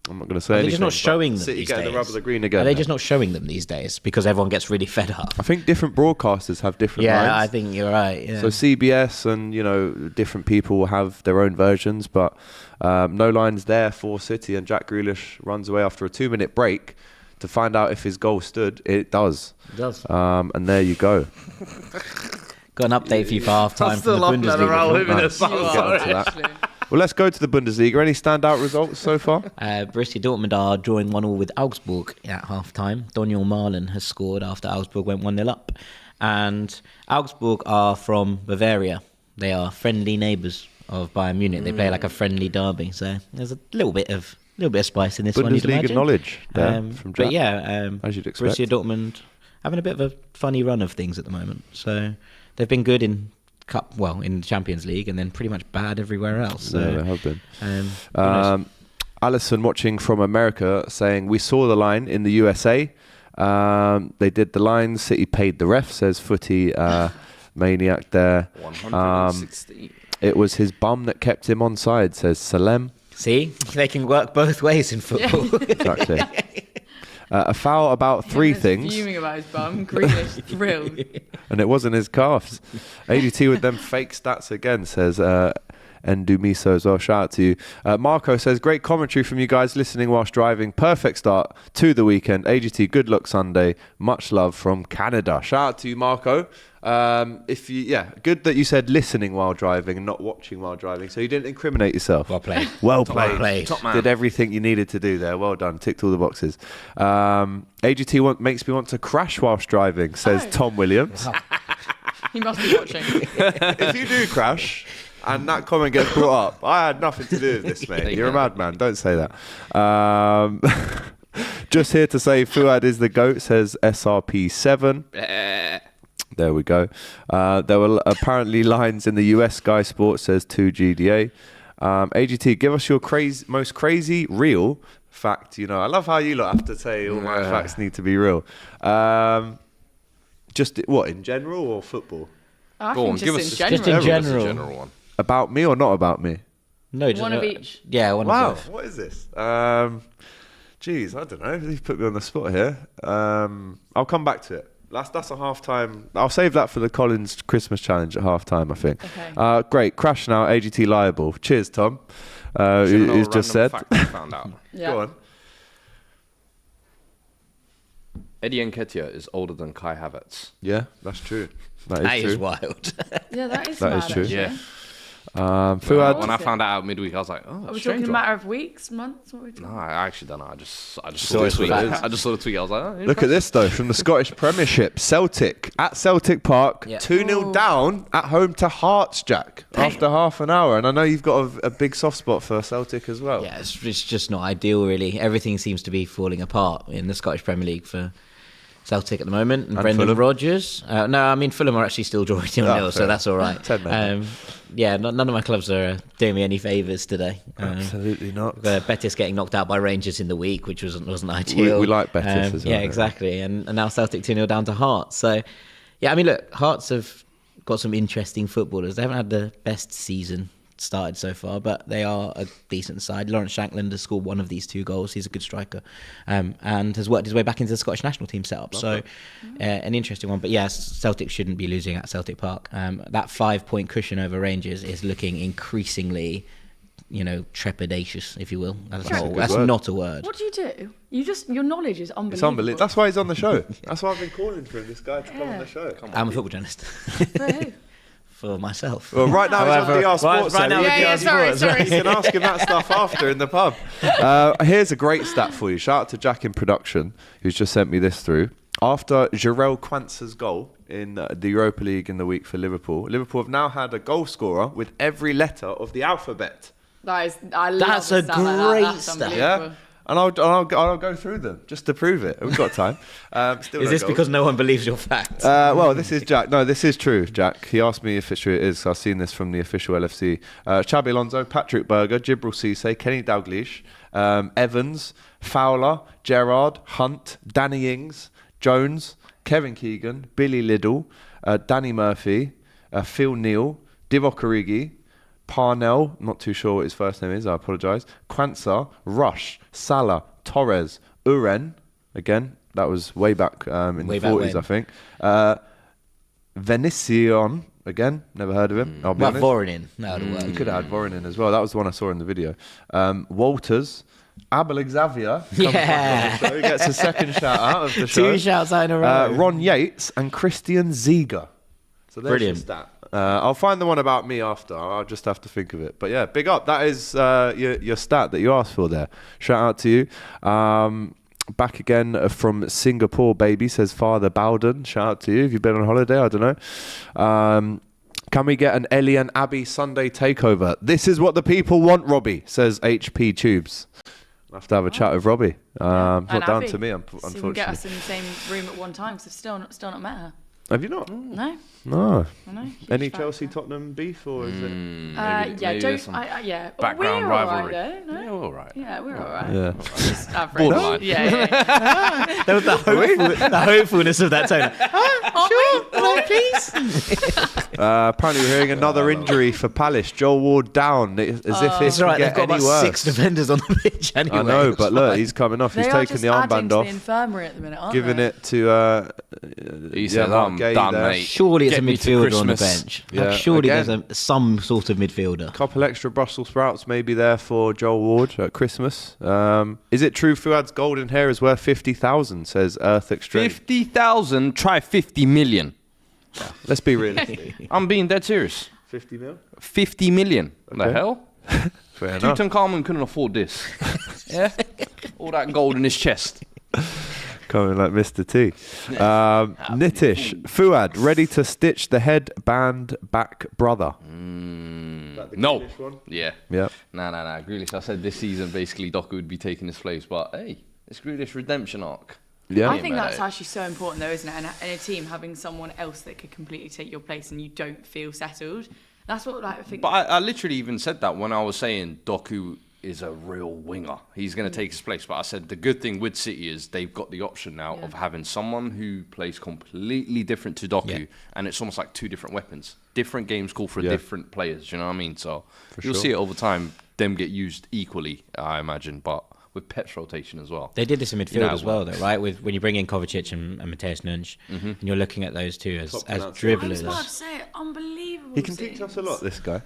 I'm not going to say Are they anything. just not but showing them City these getting days? the rub of the green again. Are they there. just not showing them these days because everyone gets really fed up? I think different broadcasters have different lines. Yeah, I think you're right. Yeah. So CBS and different people will have their own versions, but no lines there for City. And Jack Grealish runs away after a 2-minute break to find out if his goal stood. It does. It does. And there you go. Got an update for you for half-time from the Bundesliga. Well, let's go to the Bundesliga. Any standout results so far? Borussia Dortmund are drawing 1-1 with Augsburg at half-time. Daniel Marlin has scored after Augsburg went 1-0 up. And Augsburg are from Bavaria. They are friendly neighbours of Bayern Munich. They play like a friendly derby. So there's a little bit of spice in this one, you'd Bundesliga imagine. knowledge there from Jack. But yeah, as you'd expect. Borussia Dortmund having a bit of a funny run of things at the moment. So they've been good in in the Champions League, and then pretty much bad everywhere else. So, yeah, they have been. Alison watching from America saying, we saw the line in the USA. They did the line. City paid the ref, says Footy Maniac there. 116. It was his bum that kept him onside, says Salem. See, they can work both ways in football. Exactly. A foul about three things. Fuming about his bum. Grealish thrilled. And it wasn't his calves. AGT with them fake stats again, says Endumiso as well. Shout out to you. Marco says, great commentary from you guys listening whilst driving. Perfect start to the weekend. AGT, good luck Sunday. Much love from Canada. Shout out to you, Marco. Good that you said listening while driving and not watching while driving, so you didn't incriminate yourself. Well played. Well played. Top man. Did everything you needed to do there. Well done. Ticked all the boxes. AGT makes me want to crash whilst driving, says Tom Williams. He must be watching. If you do crash and that comment gets brought up, I had nothing to do with this, mate. You're a madman. Don't say that. Just here to say Fuad is the GOAT, says SRP7. There we go. There were apparently lines in the US Sky Sports, says 2GDA. AGT, give us your most crazy real fact. You know, I love how you lot have to say all my facts need to be real. Just what, in general or football? Go on, give us just in general. a general one. About me or not about me? No, just one of each. Yeah, one of both. What is this? Geez, I don't know. You've put me on the spot here. I'll come back to it. That's a half-time. I'll save that for the Collins Christmas challenge at half-time, I think. Okay. Great. Crash now, AGT liable. Cheers, Tom. Who's just said. Fact I found out. Yeah. Go on. Eddie Nketiah is older than Kai Havertz. Yeah, that's true. That That is is true. wild. Yeah, that is That mad, is true. actually. Yeah. Fuad, When I found that out midweek, I was like, oh, Are we strange talking a one. matter of weeks, months? What are we talking? No, I actually don't know. I just Saw saw the it tweet. with I just saw the tweet. I was like, oh, look at this though, from the Scottish Premiership. Celtic at Celtic Park, Yeah. 2-0 down at home to Hearts, Jack, after half an hour. And I know you've got a big soft spot for Celtic as well. Yeah, it's just not ideal, really. Everything seems to be falling apart in the Scottish Premier League for Celtic at the moment. And Brendan Fulham? Rodgers. No, I mean, Fulham are actually still drawing 0-0, so fair. that's all right. 10 men. Yeah, none of my clubs are doing me any favours today. Absolutely not. Betis getting knocked out by Rangers in the week, which wasn't ideal. We like Betis as well. Yeah, exactly. And now Celtic 2-0 down to Hearts. So, yeah, I mean, look, Hearts have got some interesting footballers. They haven't had the best season started so far, but they are a decent side. Lawrence Shankland has scored one of these 2 goals. He's a good striker, and has worked his way back into the Scottish national team setup. So an interesting one. But yes, Celtic shouldn't be losing at Celtic Park. That 5-point cushion over Rangers is looking increasingly, trepidatious, if you will. That's not a word. What do you do? Your knowledge is unbelievable. It's unbelievable. That's why he's on the show. That's why I've been calling for this guy to come on the show. I'm a football journalist. For who? For myself. Well, right now he's on DR Sports. right now Yeah, sorry. You can ask him that stuff after in the pub. Here's a great stat for you. Shout out to Jack in production, who's just sent me this through. After Jarell Quanz's goal in the Europa League in the week for Liverpool have now had a goal scorer with every letter of the alphabet. That's That's a great stat. Yeah. And I'll go through them just to prove it. We've got time. Still Is no this goals. because no one believes your fact? Well, this is Jack. No, this is true, Jack. He asked me if it's true. It is. So I've seen this from the official LFC. Xabi Alonso, Patrick Berger, Djibril Cisse, Kenny Dalglish, Evans, Fowler, Gerrard, Hunt, Danny Ings, Jones, Kevin Keegan, Billy Liddell, Danny Murphy, Phil Neal, Divock Origi, Parnell, not too sure what his first name is, I apologise. Quansah, Rush, Salah, Torres, Uren, again, that was way back in the 40s, I think. Venicion, again, never heard of him, I'll be honest. Voronin. That would work. You could have had Voronin as well. That was the one I saw in the video. Walters, Abel Xavier, he gets a second shout out of the show. 2 shouts out in a row. Ron Yates and Christian Ziege. So there's your stat. I'll find the one about me after. I'll just have to think of it. But yeah, big up. That is your stat that you asked for there. Shout out to you. Back again from Singapore, baby, says Father Bowden. Shout out to you. Have you been on holiday? I don't know. Can we get an Ellie and Abby Sunday takeover? This is what the people want, Robbie, says HP Tubes. I'll have to have a chat with Robbie. Not down Abby. to me, So unfortunately. you can get us in the same room at one time, because I've still not met her. Have you not? No. No. I know. Any Chelsea-Tottenham beef, or is it? Maybe there's some yeah. background we're rivalry. All right, though, no? Yeah, we're all right. Yeah, we're all right. Yeah. Just average. Borderline. Yeah. There was the hopefulness of that tone. Please. Apparently we're hearing another injury for Palace. Joel Ward down, as if it It's can right. They've get got any about worse. 6 defenders on the pitch anyway. I know, It's but look, fine. he's coming off. He's They are taking just the adding armband to off, the infirmary at the minute, aren't giving they? it to He said, Mark I'm Gay done, there. mate. Surely it's Get a me to midfielder on the Christmas. bench. Yeah, Like, surely again. there's some sort of midfielder. Couple extra Brussels sprouts maybe there for Joel Ward at Christmas. Is it true Fuad's golden hair is worth 50,000? Says Earth Extreme. 50,000, try 50 million. Let's be realistic. I'm being dead serious. 50 mil. 50 million. The Okay. hell? Fair enough. Tutankhamun couldn't afford this. Yeah? All that gold in his chest. Coming like Mr. T. Nitish, Fuad, ready to stitch the headband back, brother. No. Yeah. Yeah. Nah. Grealish, I said this season basically Doku would be taking his place, but hey, it's Grealish redemption arc. Yeah. I think that's actually so important, though, isn't it? And in a team, having someone else that could completely take your place and you don't feel settled. That's what I think. But I literally even said that when I was saying Doku is a real winger. He's going to take his place. But I said the good thing with City is they've got the option now of having someone who plays completely different to Doku, and it's almost like two different weapons. Different games call for different players, you know what I mean? So you'll see it over time, them get used equally, I imagine, but with Pep's rotation as well. They did this in midfield as well, well. though, right? With when you bring in Kovacic and Matthias Nunes, and you're looking at those two as I was dribblers. about to say, unbelievable. He can teach us a lot, this guy.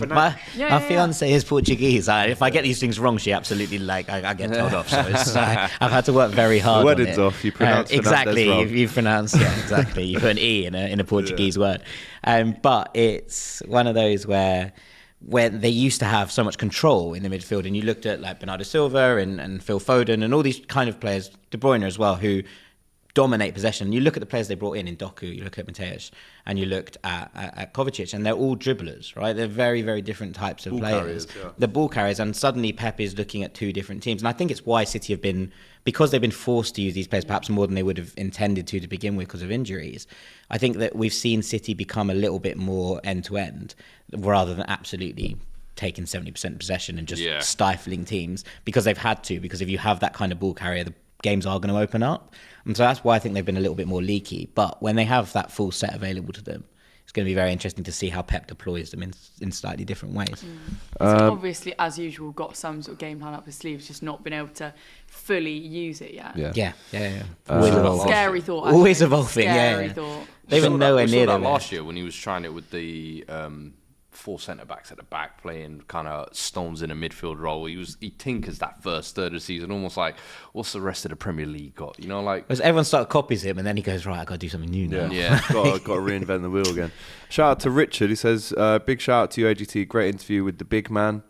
My fiance is Portuguese. If I get these things wrong, she absolutely I get told off. So I've had to work very hard. The wedding's on it. off. You pronounce exactly. wrong. You pronounce exactly. You put an e in a Portuguese word, but it's one of those where they used to have so much control in the midfield, and you looked at like Bernardo Silva and Phil Foden and all these kind of players, De Bruyne as well, who dominate possession. You look at the players they brought in Doku, you look at Mateus, and you looked at Kovacic, and they're all dribblers, right? They're very, very different types of Ball players. carriers, The ball carriers, and suddenly Pep is looking at two different teams. And I think it's why City have been, because they've been forced to use these players perhaps more than they would have intended to begin with because of injuries. I think that we've seen City become a little bit more end-to-end rather than absolutely taking 70% possession and just stifling teams, because they've had to, because if you have that kind of ball carrier, the games are going to open up. And so that's why I think they've been a little bit more leaky. But when they have that full set available to them, it's going to be very interesting to see how Pep deploys them in slightly different ways. So obviously, as usual, got some sort of game plan up his sleeves, just not been able to fully use it yet. Yeah. Always evolving. Scary thought. Always actually. evolving, Scary thought. They were nowhere We saw near that them last year when he was trying it with the 4 centre backs at the back, playing kind of Stones in a midfield role. He tinkers that first third of the season, almost like, what's the rest of the Premier League got? You know, like Because everyone started copies him, and then he goes, right, I got to do something new now. Yeah. got to reinvent the wheel again. Shout out to Richard. He says, big shout out to you, AGT. Great interview with the big man.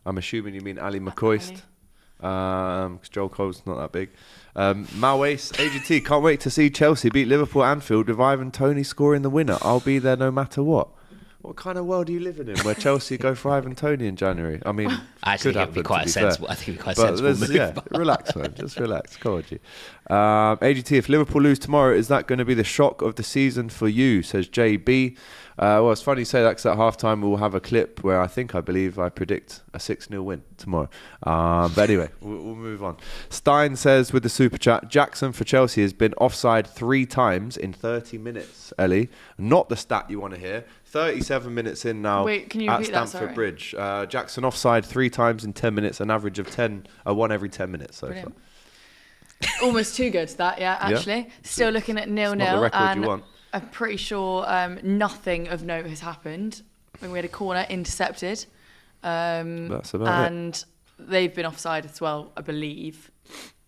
I'm assuming you mean Ali McCoist. Because Joel Cole's not that big. Malwace, AGT, can't wait to see Chelsea beat Liverpool Anfield with Ivan Toney scoring the winner. I'll be there no matter what. What kind of world are you living in where Chelsea go for Ivan Toney in January? I mean, I think it'd be quite sensible. I think it'd be quite sensible move. Yeah, relax, man. Just relax. Come on, G. AGT, if Liverpool lose tomorrow, is that going to be the shock of the season for you? Says JB. Well, it's funny you say that, because at halftime we'll have a clip where I believe I predict a 6-0 win tomorrow. But anyway, we'll move on. Stein says with the super chat, Jackson for Chelsea has been offside 3 times in 30 minutes, Ellie. Not the stat you want to hear. 37 minutes in now. Wait, can you at repeat that? Stamford Sorry. Bridge. Jackson offside 3 times in 10 minutes, an average of 1 every 10 minutes so far. Almost too good, that, actually. Still looking at 0-0. Not the record you want. I'm pretty sure nothing of note has happened. I think we had a corner intercepted. That's about and they've been offside as well, I believe.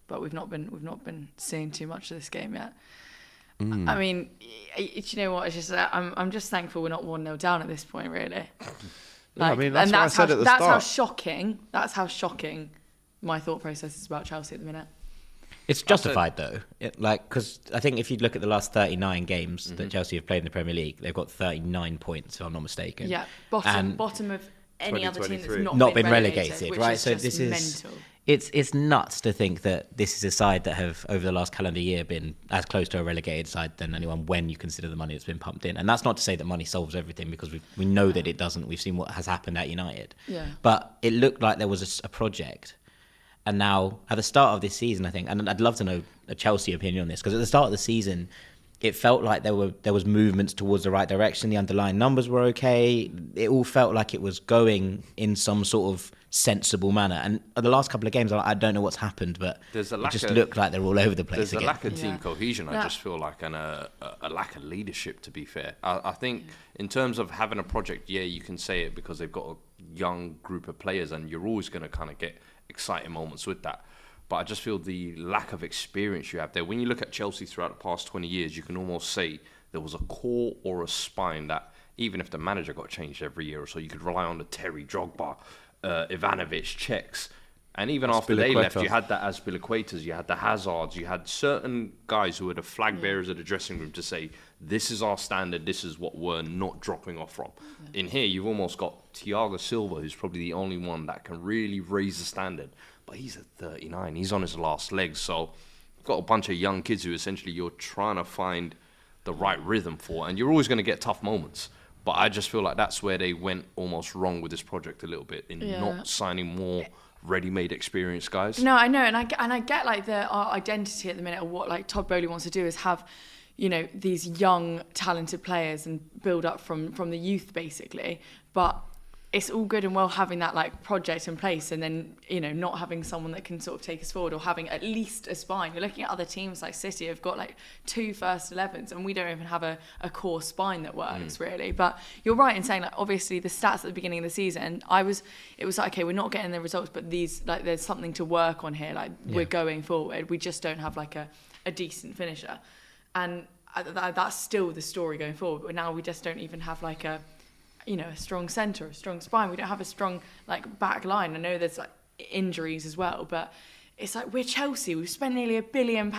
But we've not been seeing too much of this game yet. I mean, you know what? It's just I'm just thankful we're not 1-0 down at this point, really. I mean, that's what I said at the start. That's how shocking my thought process is about Chelsea at the minute. It's justified though, because I think if you look at the last 39 games that Chelsea have played in the Premier League, they've got 39 points, if I'm not mistaken. Yeah, bottom of any other team that's not been relegated, right? So this is mental. It's nuts to think that this is a side that have over the last calendar year been as close to a relegated side than anyone when you consider the money that's been pumped in. And that's not to say that money solves everything, because we know that it doesn't. We've seen what has happened at United. Yeah. But it looked like there was a project. And now, at the start of this season, I think, and I'd love to know a Chelsea opinion on this, because at the start of the season, it felt like there was movements towards the right direction. The underlying numbers were okay. It all felt like it was going in some sort of sensible manner. And the last couple of games, I don't know what's happened, but it just looked like they're all over the place again. There's a lack of team cohesion, I just feel like, and a lack of leadership, to be fair. I think in terms of having a project, you can say it because they've got a young group of players, and you're always going to kind of get exciting moments with that. But I just feel the lack of experience you have there. When you look at Chelsea throughout the past 20 years, you can almost say there was a core or a spine that, even if the manager got changed every year or so, you could rely on the Terry, Drogba, Ivanovic, Czechs. And even after they left, you had the Azpilicuetas, you had the Hazards, you had certain guys who were the flag bearers of the dressing room to say, this is our standard, this is what we're not dropping off from. In here, you've almost got Thiago Silva, who's probably the only one that can really raise the standard. But he's at 39, he's on his last legs. So you've got a bunch of young kids who essentially you're trying to find the right rhythm for. And you're always going to get tough moments. But I just feel like that's where they went almost wrong with this project a little bit, in not signing more ready-made experienced guys. No, I know, and I get like our identity at the minute, or what like Todd Bowley wants to do is have, you know, these young talented players and build up from the youth basically. But it's all good and well having that like project in place, and then, you know, not having someone that can sort of take us forward, or having at least a spine. You're looking at other teams like City have got like 2 first 11s, and we don't even have a core spine that works really. But you're right in saying, like, obviously the stats at the beginning of the season, it was like, okay, we're not getting the results, but these, like, there's something to work on here. Like, we're going forward. We just don't have like a decent finisher, and that's still the story going forward. But now we just don't even have like a strong centre, a strong spine. We don't have a strong like back line. I know there's like injuries as well, but it's like, we're Chelsea. We've spent nearly £1 billion.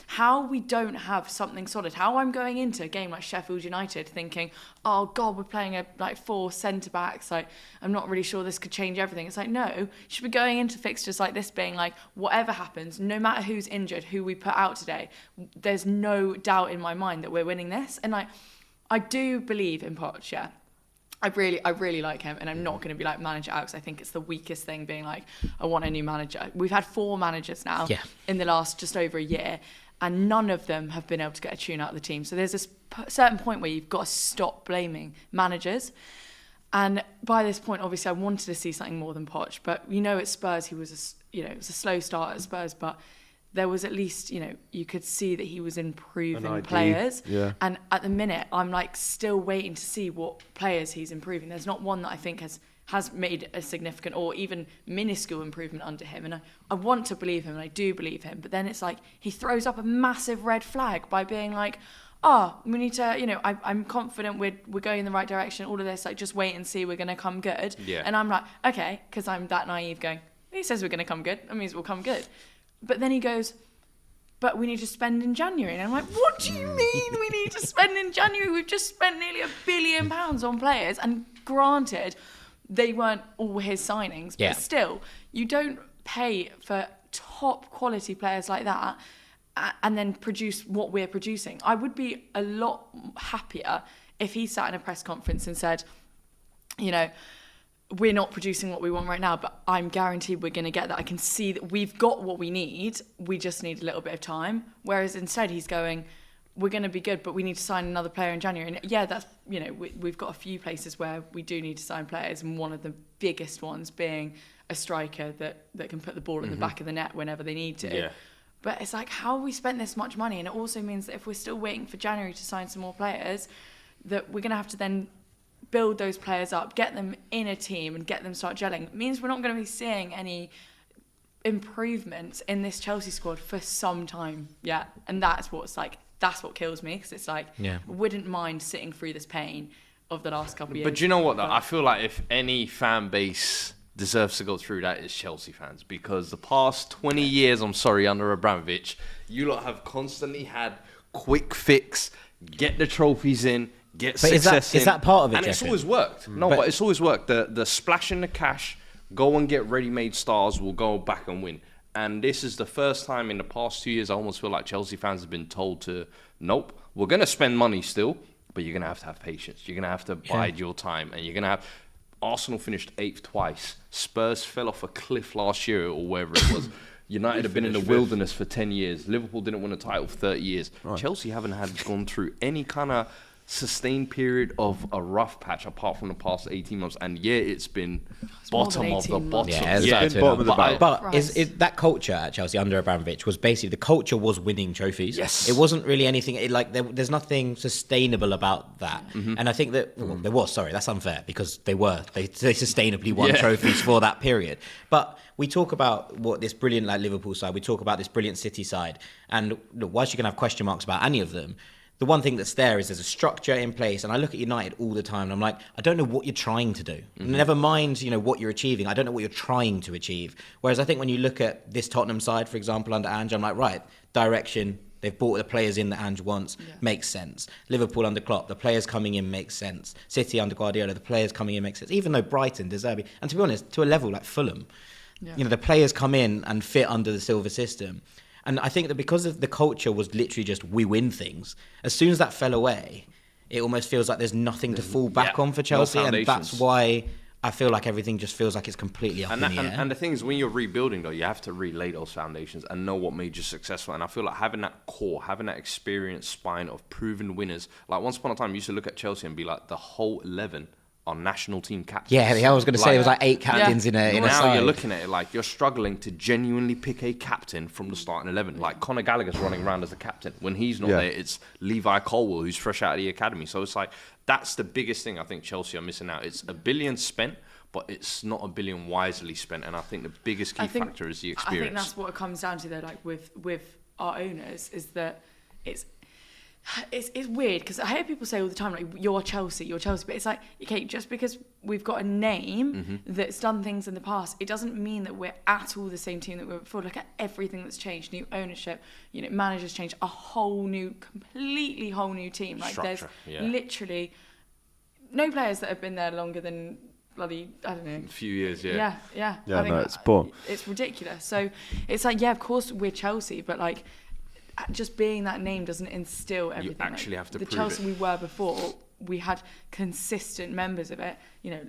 How we don't have something solid? How I'm going into a game like Sheffield United thinking, oh God, we're playing like 4 centre backs. Like, I'm not really sure this could change everything. It's like, no, you should be going into fixtures like this being like, whatever happens, no matter who's injured, who we put out today, there's no doubt in my mind that we're winning this. And like, I do believe in Poch, yeah. I really like him, and I'm not going to be like manager out, because I think it's the weakest thing being like, I want a new manager. We've had 4 managers now in the last just over a year, and none of them have been able to get a tune out of the team. So there's a certain point where you've got to stop blaming managers. And by this point, obviously, I wanted to see something more than Poch. But at Spurs, it was a slow start at Spurs, but there was at least, you could see that he was improving players. Yeah. And at the minute, I'm like still waiting to see what players he's improving. There's not one that I think has made a significant or even minuscule improvement under him. And I want to believe him, and I do believe him. But then it's like he throws up a massive red flag by being like, we need to, I'm confident we're going in the right direction. All of this, like, just wait and see, we're going to come good. Yeah. And I'm like, okay, because I'm that naive going, he says we're going to come good. That means we'll come good. But then he goes, but we need to spend in January. And I'm like, what do you mean we need to spend in January? We've just spent nearly £1 billion on players. And granted, they weren't all his signings. But still, you don't pay for top quality players like that and then produce what we're producing. I would be a lot happier if he sat in a press conference and said, we're not producing what we want right now, but I'm guaranteed we're going to get that. I can see that we've got what we need. We just need a little bit of time. Whereas instead he's going, we're going to be good, but we need to sign another player in January. And that's, we've got a few places where we do need to sign players. And one of the biggest ones being a striker that can put the ball at the back of the net whenever they need to. Yeah. But it's like, how have we spent this much money? And it also means that if we're still waiting for January to sign some more players, that we're going to have to then build those players up, get them in a team and get them start gelling. It means we're not going to be seeing any improvements in this Chelsea squad for some time yet. And that's what's like that's what kills me, because it's like, I wouldn't mind sitting through this pain of the last couple of years. But you know what, though? I feel like if any fan base deserves to go through that, it's Chelsea fans, because the past 20 years, I'm sorry, under Abramovich, you lot have constantly had quick fix, get the trophies in, get success in. Is that part of it, And Jeff? it's always worked. No, but it's always worked. The splash in the cash, go and get ready-made stars, will go back and win. And this is the first time in the past 2 years I almost feel like Chelsea fans have been told to, nope, we're going to spend money still, but you're going to have patience. You're going to have to bide your time. And you're going to have... Arsenal finished 8th twice. Spurs fell off a cliff last year or wherever it was. United have been in the wilderness for 10 years. Liverpool didn't win a title for 30 years. Right. Chelsea haven't gone through any kind of sustained period of a rough patch apart from the past 18 months. And it's been bottom of the bottom. Yeah, it's been bottom of the bottom. But is that culture at Chelsea under Abramovich was basically, the culture was winning trophies. Yes. It wasn't really anything, there's nothing sustainable about that. And I think that, there was, sorry, that's unfair, because they sustainably won trophies for that period. But we talk about what this brilliant Liverpool side, we talk about this brilliant City side, and look, whilst you can have question marks about any of them, the one thing that's there is there's a structure in place. And I look at United all the time and I'm like, I don't know what you're trying to do. Never mind, what you're achieving. I don't know what you're trying to achieve. Whereas I think when you look at this Tottenham side, for example, under Ange, I'm like, right, direction. They've brought the players in that Ange wants. Makes sense. Liverpool under Klopp, the players coming in makes sense. City under Guardiola, the players coming in makes sense. Even though Brighton, De Zerbi, and to be honest, to a level like Fulham, the players come in and fit under the Silva system. And I think that because of the culture was literally just we win things, as soon as that fell away, it almost feels like there's nothing to fall back on for Chelsea. And that's why I feel like everything just feels like it's completely up in the air. And the thing is, when you're rebuilding, though, you have to relay those foundations and know what made you successful. And I feel like having that core, having that experienced spine of proven winners, like once upon a time, you used to look at Chelsea and be like, the whole 11 are national team captains. Yeah, I was going to say there was like 8 captains in a side. Now you're looking at it like you're struggling to genuinely pick a captain from the starting 11. Like Conor Gallagher's running around as a captain. When he's not there, it's Levi Colwill, who's fresh out of the academy. So it's like, that's the biggest thing I think Chelsea are missing out. It's $1 billion spent, but it's not $1 billion wisely spent. And I think the biggest key factor is the experience. I think that's what it comes down to, though, like with our owners, is that it's weird, because I hear people say all the time, like, you're Chelsea, but it's like, okay, just because we've got a name that's done things in the past, it doesn't mean that we're at all the same team that we were before. Look at everything that's changed, new ownership, managers changed, completely whole new team. Like structure, there's literally no players that have been there longer than bloody, I don't know, a few years, yeah. It's poor. It's ridiculous. So it's like, of course we're Chelsea, but like, just being that name doesn't instill everything. You actually have to prove it. The Chelsea we were before, we had consistent members of it,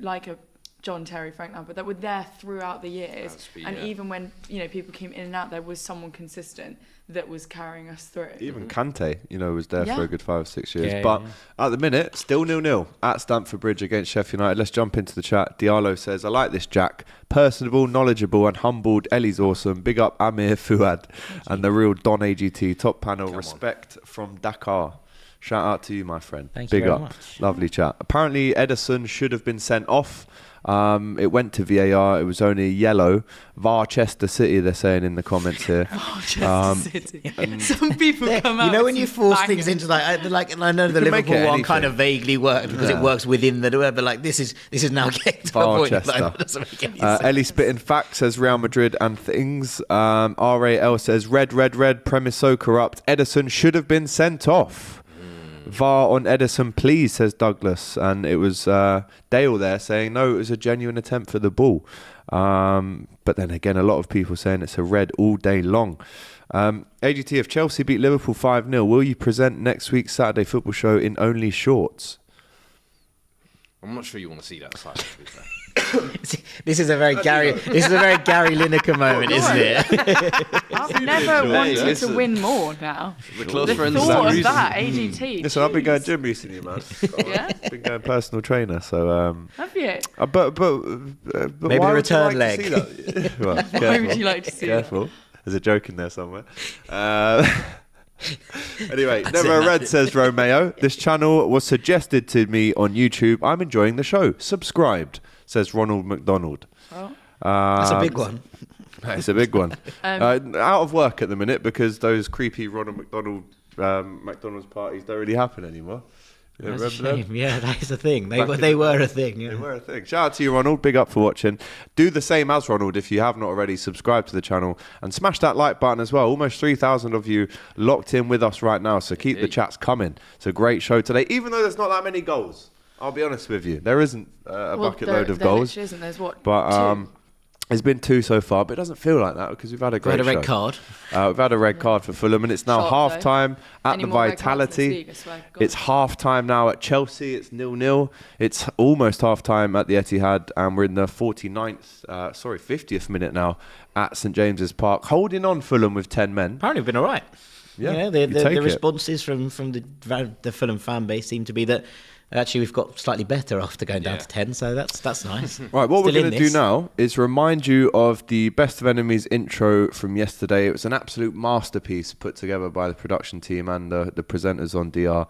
like a John Terry, Frank Lampard, that were there throughout the years. Even when, people came in and out, there was someone consistent that was carrying us through. Even Kante, was there for a good 5 or 6 years. But at the minute, still 0-0 at Stamford Bridge against Sheffield United. Let's jump into the chat. Diallo says, I like this Jack. Personable, knowledgeable and humbled. Ellie's awesome. Big up Amir, Fuad and the real Don AGT. Top panel. Respect from Dakar. Shout out to you, my friend. Thank you very much. Lovely chat. Apparently, Ederson should have been sent off. It went to VAR. It was only yellow. Varchester City, they're saying in the comments here. Varchester City. Some people come out. When you force things into and I know the Liverpool one kind of vaguely worked because it works within the but like this is now getting to a point that doesn't make any sense. Ellie spitting facts says Real Madrid and things. RAL says red. Premise so corrupt. Ederson should have been sent off. VAR on Ederson, please, says Douglas. And it was Dale there saying, no, it was a genuine attempt for the ball. But then again, a lot of people saying it's a red all day long. AGT, if Chelsea beat Liverpool 5-0, will you present next week's Saturday football show in only shorts? I'm not sure you want to see that side, to be fair. This is a very Gary Lineker moment, isn't it? I've never wanted to win more now. We're close the friends. Thought of that, AGT. Listen, I've been going gym recently, man. I've been going personal trainer, so... Have you? But maybe why return would you like leg. To see that? Well, why would you like to see that? There's a joke in there somewhere. Anyway, Never Red says Romeo. This channel was suggested to me on YouTube. I'm enjoying the show. Subscribed, says Ronald McDonald. That's a big one. It's a big one. Out of work at the minute because those creepy Ronald McDonald McDonald's parties don't really happen anymore. That's a shame. Yeah, that is a thing. They were a thing. Yeah. They were a thing. Shout out to you, Ronald. Big up for watching. Do the same as Ronald if you have not already. Subscribe to the channel and smash that like button as well. Almost 3,000 of you locked in with us right now, so keep the chats coming. It's a great show today, even though there's not that many goals. I'll be honest with you. There isn't a bucket load of goals. There isn't. There's what? But two? It's been 2 so far, but it doesn't feel like that because we've had a great show. Red card. We've had a red card for Fulham, and it's now half-time at the Vitality. It's half-time now at Chelsea. It's 0-0. It's almost half-time at the Etihad, and we're in the 50th minute now at St James's Park, holding on Fulham with 10 men. Apparently we've been all right. Yeah, the responses from the Fulham fan base seem to be that actually we've got slightly better after going down to 10, so that's nice. Right, what we're going to do now is remind you of the Best of Enemies intro from yesterday. It was an absolute masterpiece put together by the production team and the presenters on DR.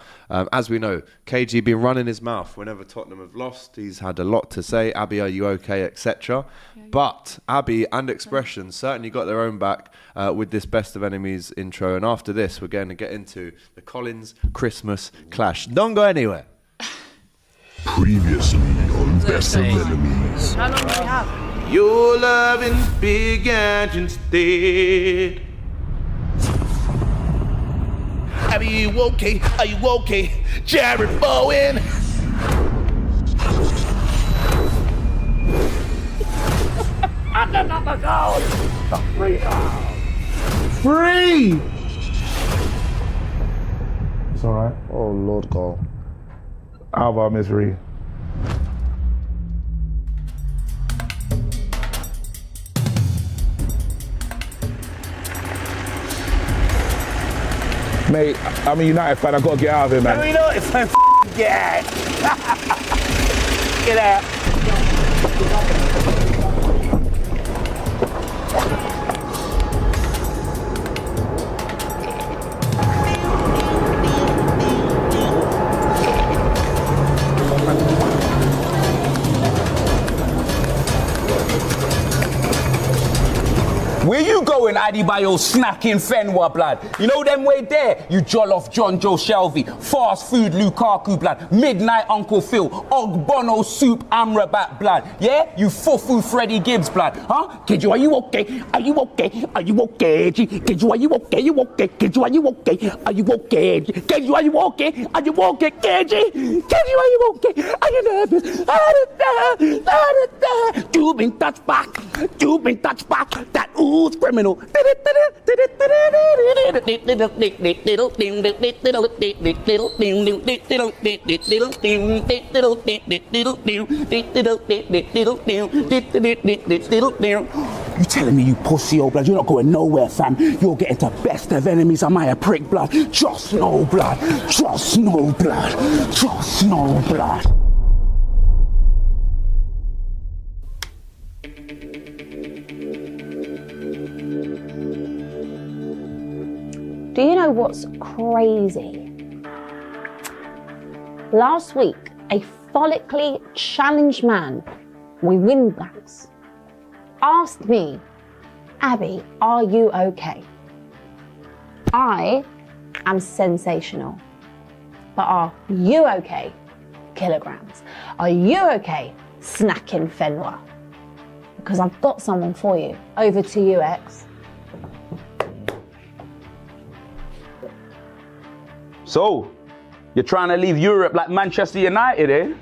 As we know, KG been running his mouth whenever Tottenham have lost. He's had a lot to say. Abby, are you okay, etc. But Abby and Expression certainly got their own back with this Best of Enemies intro. And after this, we're going to get into the Collins Christmas clash. Don't go anywhere. Previously on Best of Enemies. How long do we have? Your loving big and instead. Are you okay? Are you okay? Jared Bowen. Free! It's alright. Oh, Lord God. How about Miss Reed? Mate, I'm a United fan. I gotta get out of here, man. No, you know it's like get Get out. Where you going, Adebayo, snacking Fenwa, blood? You know them way there? You Jollof John Joe Shelby, fast food Lukaku, blood, midnight Uncle Phil, Ogbono soup Amrabat, blood. Yeah? You fufu Freddie Gibbs, blood. Huh? Keju, are you okay? Are you okay? Are you okay? Keju, are you okay? You okay? Keju, are you okay? Are you okay? Keju, are you okay? Are you okay? Keju, are you okay? Are you nervous? You've been touched back. You've been touched back. That ooze criminal. You telling me you pussy old blood? You're not going nowhere, fam. You're getting to Best of Enemies. Am I a prick, blood? Just no blood. Just no blood. Just no blood. Do you know what's crazy? Last week, a follically challenged man with windbags asked me, Abby, are you okay? I am sensational. But are you okay? Kilograms. Are you okay? Snacking Fenwa. Because I've got someone for you. Over to you, X. So, you're trying to leave Europe like Manchester United, eh?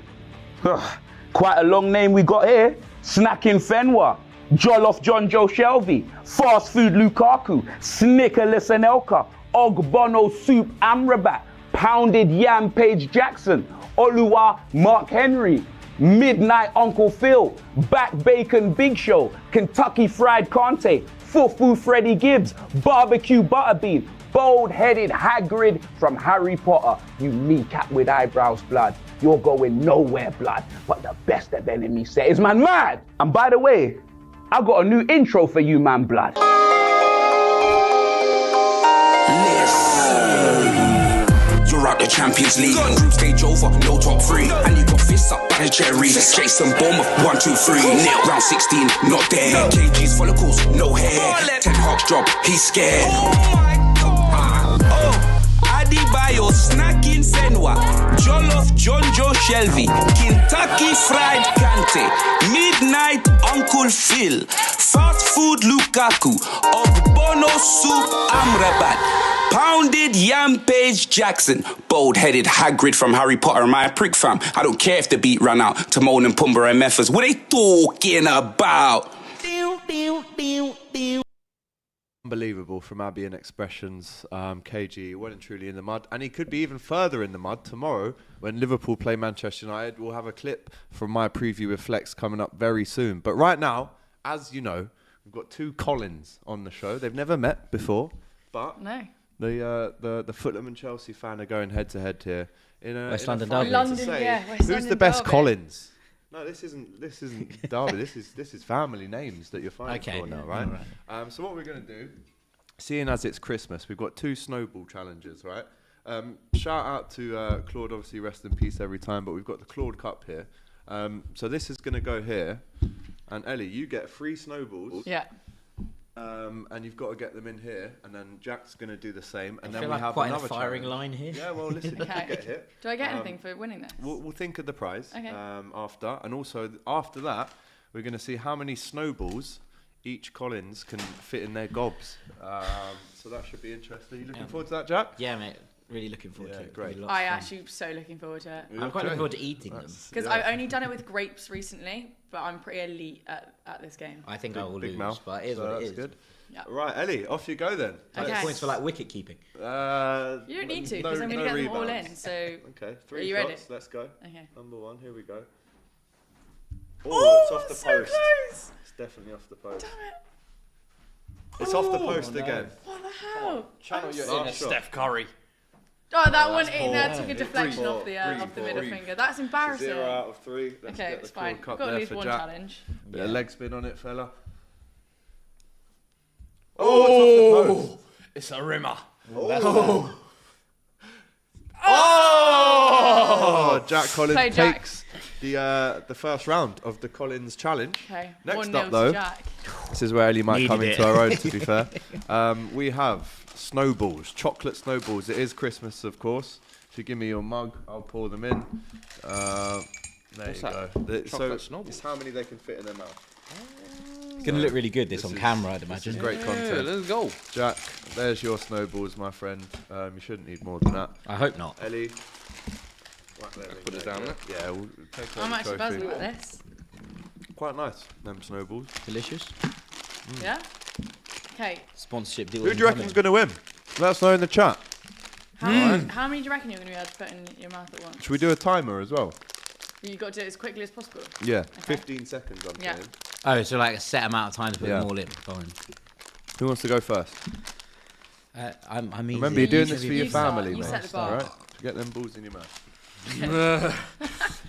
Ugh, quite a long name we got here. Snacking Fenwa, Jollof John Joe Shelby, Fast Food Lukaku, Snickerless Anelka, Ogbono Soup Amrabat, Pounded Yam Page Jackson, Oluwa Mark Henry, Midnight Uncle Phil, Back Bacon Big Show, Kentucky Fried Conte, Fufu Freddie Gibbs, Barbecue Butterbean, Bold-headed Hagrid from Harry Potter. You kneecap with eyebrows, blood. You're going nowhere, blood. But the Best of Enemies set is man mad. And by the way, I got a new intro for you, man, blood. You're out the Champions League. Group stage over, no top 3. And you got fists up by the cherries. Jason Bournemouth, 1, 2, 3. Nil. Round 16, not there. KG's follicles, no hair. Ten Hag's job, he's scared. Oh, I Adebayo, snacking Fenwa, Jollof John Joe Shelby, Kentucky Fried Kante, Midnight Uncle Phil, Fast Food Lukaku, Ogbono Soup Amrabat, Pounded Yampage Jackson, Bold-headed Hagrid from Harry Potter and my prick fam. I don't care if the beat ran out, Timon and Pumbaa and Memphis. What they talking about? Unbelievable from Abbey and Expressions. KG well and truly in the mud, and he could be even further in the mud tomorrow when Liverpool play Manchester United. We'll have a clip from my preview with Flex coming up very soon. But right now, as you know, we've got two Collins on the show. They've never met before, but the Fulham and Chelsea fan are going head to head here in a West London derby. Who's the best Collins? No, this isn't Derby. This is family names that you're fighting for now, right? So what we're going to do, seeing as it's Christmas, we've got two snowball challenges, right? Shout out to Claude, obviously rest in peace every time, but we've got the Claude Cup here. So this is going to go here, and Ellie, you get 3 snowballs. Yeah. And you've got to get them in here, and then Jack's going to do the same, and I then feel we like have quite another a firing challenge. line here. Yeah, well, listen, you get hit. Do I get anything for winning this? We'll think of the prize Okay. after, and also after that, we're going to see how many snowballs each Collins can fit in their gobs. So that should be interesting. You looking forward to that, Jack? Yeah, mate. Really looking forward to it. Great. I actually so looking forward to it. I'm quite looking forward to eating them. Because I've only done it with grapes recently, but I'm pretty elite at this game. I think I will lose, mouth. but it is what it is. Good. Yep. Right, Ellie, off you go then. Okay. Points for like wicket keeping. You don't need to, because I'm going to get them all in. So, okay, 3 are you shots. ready? Let's go. Okay. Number 1, here we go. Oh, it's off the so post. Close. It's definitely off the post. Damn it. It's off the post again. What the hell? Channel your Last inner shot. Steph Curry. Oh, that one poor. took a deflection off the middle finger. That's embarrassing. 0 out of 3. Let's Okay, get it's the fine. Claude Cup Got to there lose for one Jack. challenge. Bit of leg spin on it, fella. Oh, It's a rimmer. Jack Collins Play Jack. takes the first round of the Collins challenge. Okay. Next 1-0 up, though, to Jack. this is where Ellie might come Needed into it. her own, to be fair. We have snowballs, chocolate snowballs. It is Christmas, of course. If you give me your mug, I'll pour them in. There you go. Chocolate So snowballs. it's how many they can fit in their mouth. It's going to look really good, this on camera, I'd This imagine. is great Yeah, content. let's go. Jack, there's your snowballs, my friend. You shouldn't need more than that. I hope not. Ellie. Put it down there. Yeah, we'll take I'm the actually trophy. buzzing with this. Quite nice, them snowballs. Delicious. Yeah? Okay. Sponsorship deal. Who do you reckon's going to win? Let us know in the chat. How many do you reckon you're going to be able to put in your mouth at once? Should we do a timer as well? You've got to do it as quickly as possible. Yeah, 15 seconds I'm Yeah. saying. Oh, so like a set amount of time to put them all in. Fine. Who wants to go first? I'm easy. Remember, you're doing this for you your start, family, you mate. set the bar. Alright? Get them balls in your mouth.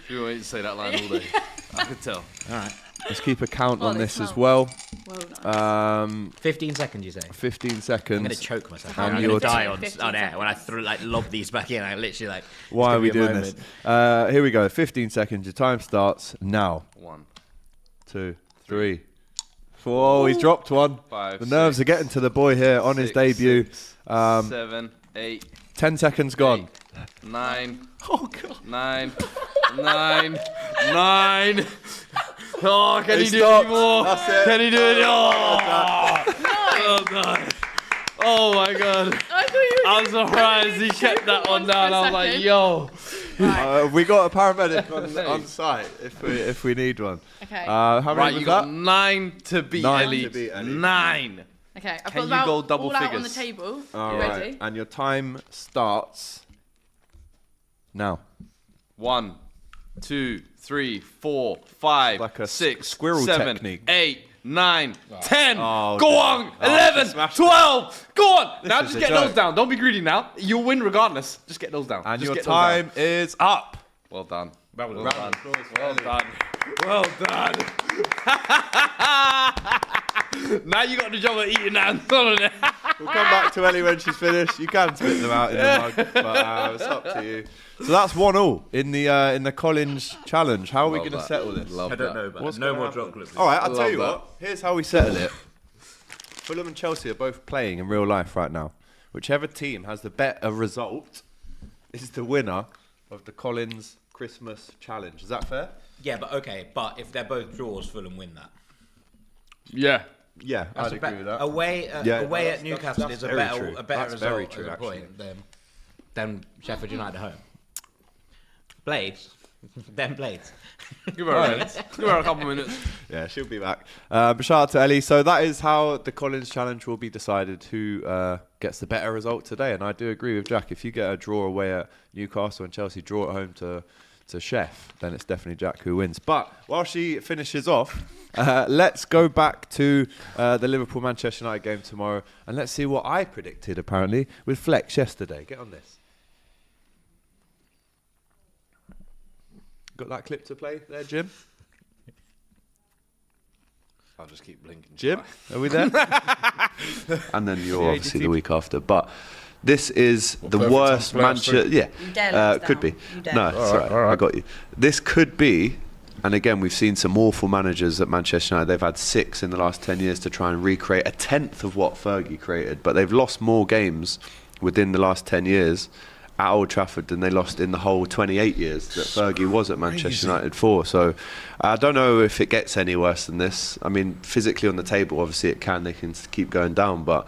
You wait to say that line all day. I could tell. All right. Let's keep a count Oh, on they this as smell. well. Well nice. 15 seconds, you say? 15 seconds. I'm going to choke myself. And I'm your going to die t- on 15 air when I lob these back in. I literally like. Why are we it's gonna doing be a this? moment. Here we go. 15 seconds. Your time starts now. 1, 2, 3, 4. Oh, he's dropped one. 5, The nerves are getting to the boy here on his debut. 7, 8, 10 seconds gone. 9. Oh, God. 9. 9. 9. Oh, can he do stopped. any more? That's it. Can he do it? Oh, well done. Oh my God. I thought you were I'm gonna surprised he kept that one down. I was like, yo. We got a paramedic on site if we need one. Okay. How many Right, was you got that? 9 to beat 9 Ellie. to beat Ellie. 9. Okay, I've Can got you go about double all out on the figures? table. All You right. ready? And your time starts now. 1, 2, 3, 4, 5, Like a 6, squirrel 7, technique. 8, 9, 10. Oh, Go damn. on. 11, smashed 12. Go on. Now is just a get joke. those down. Don't be greedy now. You'll win regardless. Just get those down. And just your get those down. time is up. Well done. Well Round of done. applause for Well Ellie. done. Well done. Now you got the job of eating that and throwing it. We'll come back to Ellie when she's finished. You can spit them out in the mug, but it's up to you. So that's 1-1 in the Collins challenge. How are we Love going to that. settle this? Love that. What's no gonna more happen? chocolate. All right, I'll tell Love you that. what. Here's how we settle it. Fulham and Chelsea are both playing in real life right now. whichever team has the better result is the winner of the Collins Christmas Challenge. Is that fair? Yeah, but if they're both draws, Fulham win that. Yeah. Yeah, I'd agree with that. Away at Newcastle is a better result true, at a point than Sheffield United at home. Blades. Them Blades. Give her a couple minutes. Yeah, she'll be back. Shout out to Ellie. So that is how the Collins Challenge will be decided, who gets the better result today. And I do agree with Jack. If you get a draw away at Newcastle and Chelsea draw at home to Chef, then it's definitely Jack who wins. But while she finishes off, let's go back to the Liverpool-Manchester United game tomorrow, and let's see what I predicted, apparently, with Flex yesterday. Get on this. Got that clip to play there, Jim? I'll just keep blinking. Jim, are we there? And then you're obviously the week after. But this is the worst Manchester. Yeah, could be. No, it's all right. I got you. This could be, and again, we've seen some awful managers at Manchester United. They've had 6 in the last 10 years to try and recreate a tenth of what Fergie created, but they've lost more games within the last 10 years at Old Trafford than they lost in the whole 28 years that Fergie was at Manchester United for. So I don't know if it gets any worse than this. I mean, physically on the table, obviously it can. They can keep going down, but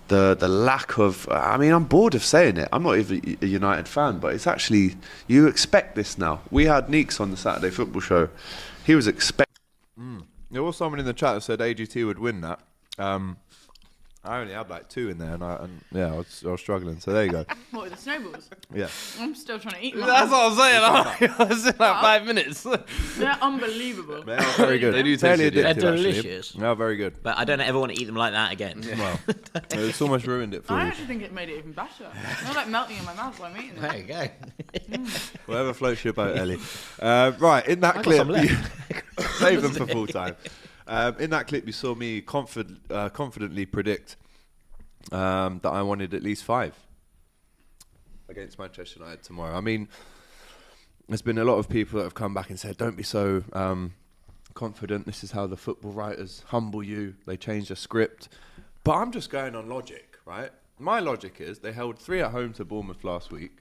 the lack of... I mean, I'm bored of saying it. I'm not even a United fan, but it's actually... You expect this now. We had Neeks on the Saturday Football Show. He was expecting... There was someone in the chat that said AGT would win that. I only had like 2 in there, and I was struggling. So there you go. What, with the snowballs? Yeah. I'm still trying to eat mine. That's what I'm saying. I was in like 5 minutes. They're unbelievable. They are very good. They do taste good. They're delicious. They are very good. But I don't ever want to eat them like that again. Well, it's almost ruined it for I you. actually think it made it even better. It's like melting in my mouth while I'm eating it. There you go. Whatever floats your boat, Ellie. Right, in that clip, save them for full time. In that clip, you saw me confidently predict that I wanted at least 5 against Manchester United tomorrow. I mean, there's been a lot of people that have come back and said, don't be so confident. This is how the football writers humble you. They change the script. But I'm just going on logic, right? My logic is they held 3 at home to Bournemouth last week.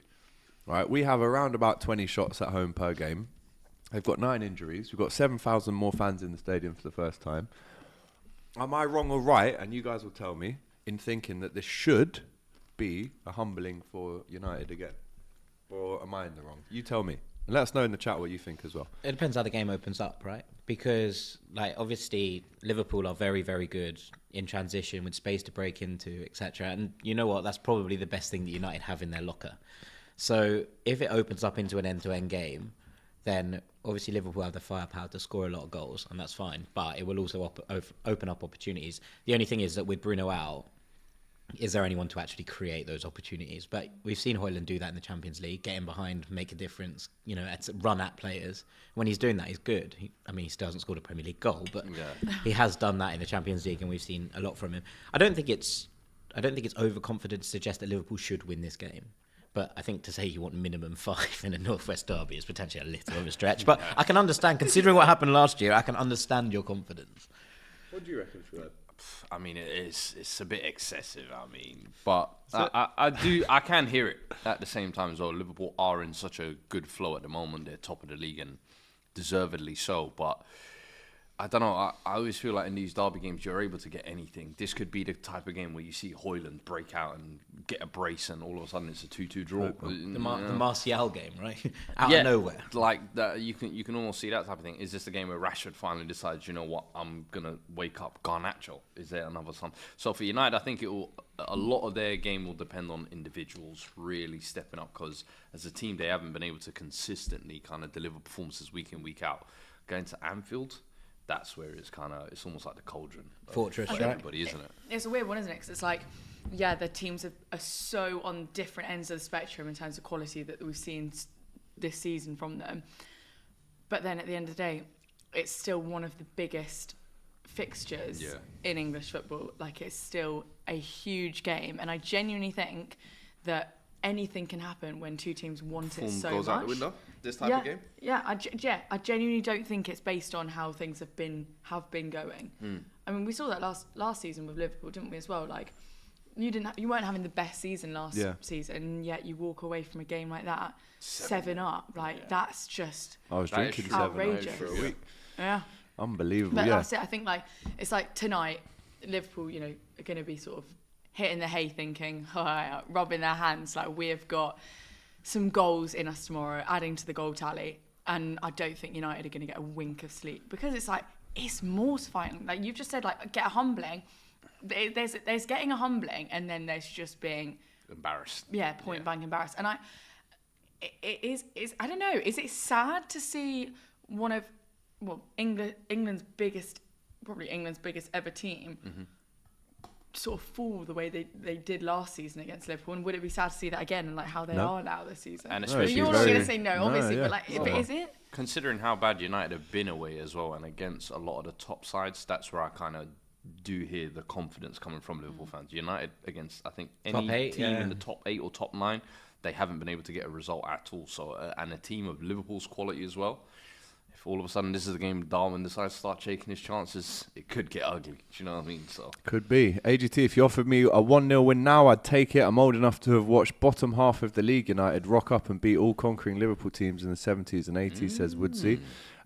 Right, we have around about 20 shots at home per game. They've got 9 injuries. We've got 7,000 more fans in the stadium for the first time. Am I wrong or right? And you guys will tell me, in thinking that this should be a humbling for United again? Or am I in the wrong? You tell me. And let us know in the chat what you think as well. It depends how the game opens up, right? Because, like, obviously, Liverpool are very, very good in transition with space to break into, etc. And you know what? That's probably the best thing that United have in their locker. So if it opens up into an end-to-end game, then obviously Liverpool have the firepower to score a lot of goals, and that's fine. But it will also open up opportunities. The only thing is that with Bruno out, is there anyone to actually create those opportunities? But we've seen Højlund do that in the Champions League, get in behind, make a difference, run at players. When he's doing that, he's good. He still hasn't scored a Premier League goal, but he has done that in the Champions League, and we've seen a lot from him. I don't think it's overconfident to suggest that Liverpool should win this game. But I think to say you want minimum 5 in a Northwest derby is potentially a little of a stretch. But I can understand, considering what happened last year, I can understand your confidence. What do you reckon, Fuad? I mean, it's a bit excessive. I mean, but I can hear it at the same time as well. Liverpool are in such a good flow at the moment; they're top of the league and deservedly so. But I don't know. I always feel like in these derby games, you're able to get anything. This could be the type of game where you see Højlund break out and get a brace, and all of a sudden it's a 2-2 draw. The Martial game, right? Out of nowhere. Like that, you can almost see that type of thing. Is this the game where Rashford finally decides, you know what, I'm gonna wake up Garnacho? Is there another son? So for United, I think a lot of their game will depend on individuals really stepping up, because as a team they haven't been able to consistently kind of deliver performances week in, week out. Going to Anfield, that's where it's almost like the cauldron. Fortress, for everybody, isn't it? It's a weird one, isn't it? Because it's like, the teams are so on different ends of the spectrum in terms of quality that we've seen this season from them. But then at the end of the day, it's still one of the biggest fixtures in English football. Like, it's still a huge game. And I genuinely think that anything can happen when two teams want it so much. Goes out the window, this type of game? Yeah, I genuinely don't think it's based on how things have been going. I mean, we saw that last season with Liverpool, didn't we, as well? Like, you weren't having the best season last season, and yet you walk away from a game like that, 7-up. Like that's just I was drinking 7 for a week. Yeah, unbelievable. But that's it. I think like it's like tonight, Liverpool, are going to be sort of hitting the hay, thinking, rubbing their hands like we have got some goals in us tomorrow, adding to the goal tally, and I don't think United are going to get a wink of sleep because it's like it's mortifying. Like you've just said, like get a humbling. There's getting a humbling, and then there's just being embarrassed. Yeah, point blank embarrassed. And it is I don't know. Is it sad to see one of England's biggest ever team sort of fall the way they did last season against Liverpool? And would it be sad to see that again and like how they are now this season? And especially you're not going to say no, obviously, but like, but is it? Considering how bad United have been away as well and against a lot of the top sides, that's where I kind of do hear the confidence coming from Liverpool fans. United against, I think, any team in the top 8 or top 9, they haven't been able to get a result at all. So, and a team of Liverpool's quality as well. If all of a sudden this is the game Darwin decides to start shaking his chances, it could get ugly. Do you know what I mean? So could be. AGT, if you offered me a 1-0 win now, I'd take it. I'm old enough to have watched bottom half of the league United rock up and beat all conquering Liverpool teams in the 70s and 80s, says Woodsy.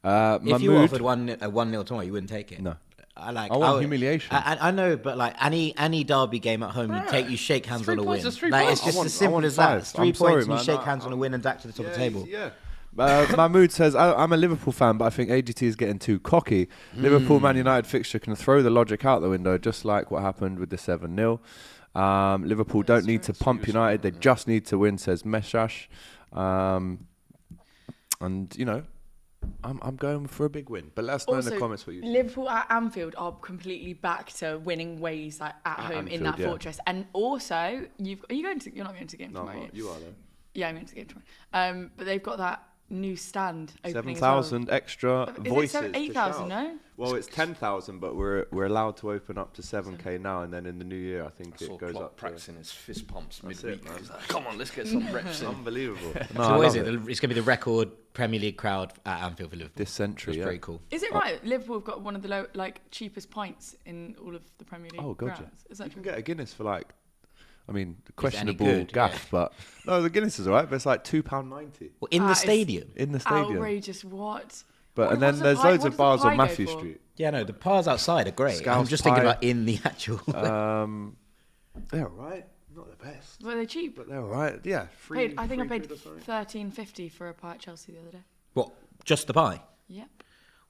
If you offered a 1-0 tomorrow, you wouldn't take it? No. I want humiliation. I know, but like any derby game at home, you shake hands on a win. It's just as simple as that. It's 3 points and you shake hands on a win and back to the top of the table. Yeah. Mahmood says, I'm a Liverpool fan, but I think AGT is getting too cocky. Liverpool Man United fixture can throw the logic out the window, just like what happened with the 7-0. Liverpool don't need to pump United, they just need to win, says Meshash. And, I'm going for a big win. But let us know in the comments what you think. Liverpool at Anfield are completely back to winning ways like at home Anfield, in that fortress. And also, you're not going to the game tomorrow. No, you are though. Yeah, I'm going to the game tomorrow. But they've got that new stand opening 7,000 extra voices. Is it 8,000? No. Well, it's 10,000, but we're allowed to open up to 7K now, and then in the new year, I think it goes up. Practicing his fist pumps midweek. Come on, let's get some reps in. Unbelievable. So what is it? It's going to be the record Premier League crowd at Anfield for Liverpool this century. That's pretty cool. Is it right? Liverpool have got one of the cheapest pints in all of the Premier League. Oh, gotcha. Is that you can get a Guinness for questionable gaff, but no, the Guinness is alright. But it's like £2.90. Well, in the stadium. In the stadium. Outrageous. What? But and then there's loads of bars on Matthew Street. Yeah, no, the bars outside are great. Scouse I'm just thinking about in the actual. They're alright. Not the best. Well, they're cheap. But they're alright. Yeah. I think I paid £13.50 for a pie at Chelsea the other day. What? Just the pie? Yep.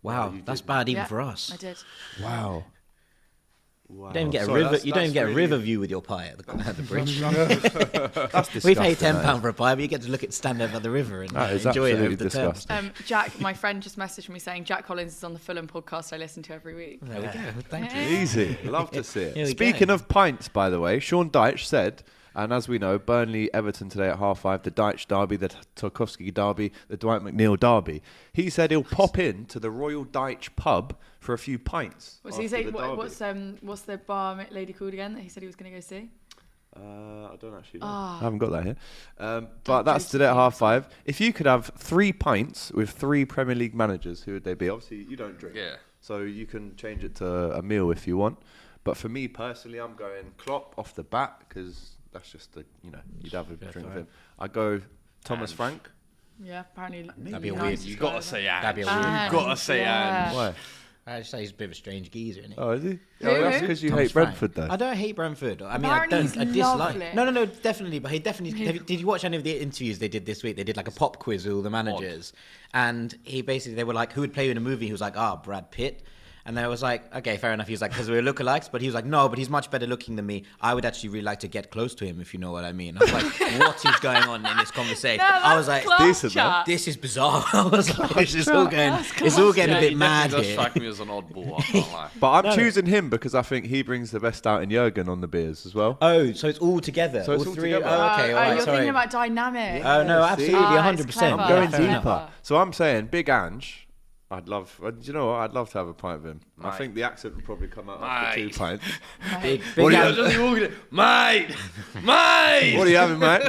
Wow, that's bad even for us. I did. Wow. You don't even get a river. You don't even get a river view with your pie at the bridge. That's disgusting. We pay £10 for a pie, but you get to stand over the river and enjoy it over the term. Jack, my friend, just messaged me saying Jack Collins is on the Fulham podcast I listen to every week. There we go. Thank you. Easy. Love to see it. Speaking of pints, by the way, Sean Dyche said. And as we know, Burnley-Everton today at 5:30, the Dyche derby, the Tarkowski derby, the Dwight McNeil derby. He said he'll pop in to the Royal Dyche pub for a few pints. What's he say? What's the bar lady called again that he said he was going to go see? I don't actually know. I haven't got that here. But that's today at 5:30. If you could have 3 pints with 3 Premier League managers, who would they be? Obviously, you don't drink. Yeah. So you can change it to a meal if you want. But for me personally, I'm going Klopp off the bat because... That's just you'd have a drink with him. I go Thomas Frank. Yeah, apparently. That'd be a weird. You gotta say Ange. That'd be a weird. You gotta say Ange. Why? I just say he's a bit of a strange geezer, isn't he? Oh, is he? Oh, that's because you hate Brentford, though. I don't hate Brentford. I mean, I dislike. Lovely. No, definitely. But he definitely. Did you watch any of the interviews they did this week? They did like a pop quiz with all the managers, and they were like, "Who would play you in a movie?" He was like, Brad Pitt. And I was like, okay, fair enough. He was like, because we're lookalikes. But he was like, no, but he's much better looking than me. I would actually really like to get close to him, if you know what I mean. I was like, what is going on in this conversation? No, I was like, this is bizarre. I was like, it's all getting a bit mad here. He does strike me as an oddball, I can't lie. But I'm choosing him because I think he brings the best out in Jurgen on the beers as well. Oh, so it's all together. So it's all 3. together. Oh, okay, all right, you're thinking about dynamic. Oh, no, absolutely, 100%. I'm going deeper. So I'm saying Big Ange. I'd love, do you know what? I'd love to have a pint with him. Mate. I think the accent would probably come out after 2 pints. Big Mate! Mate! What are you having, mate?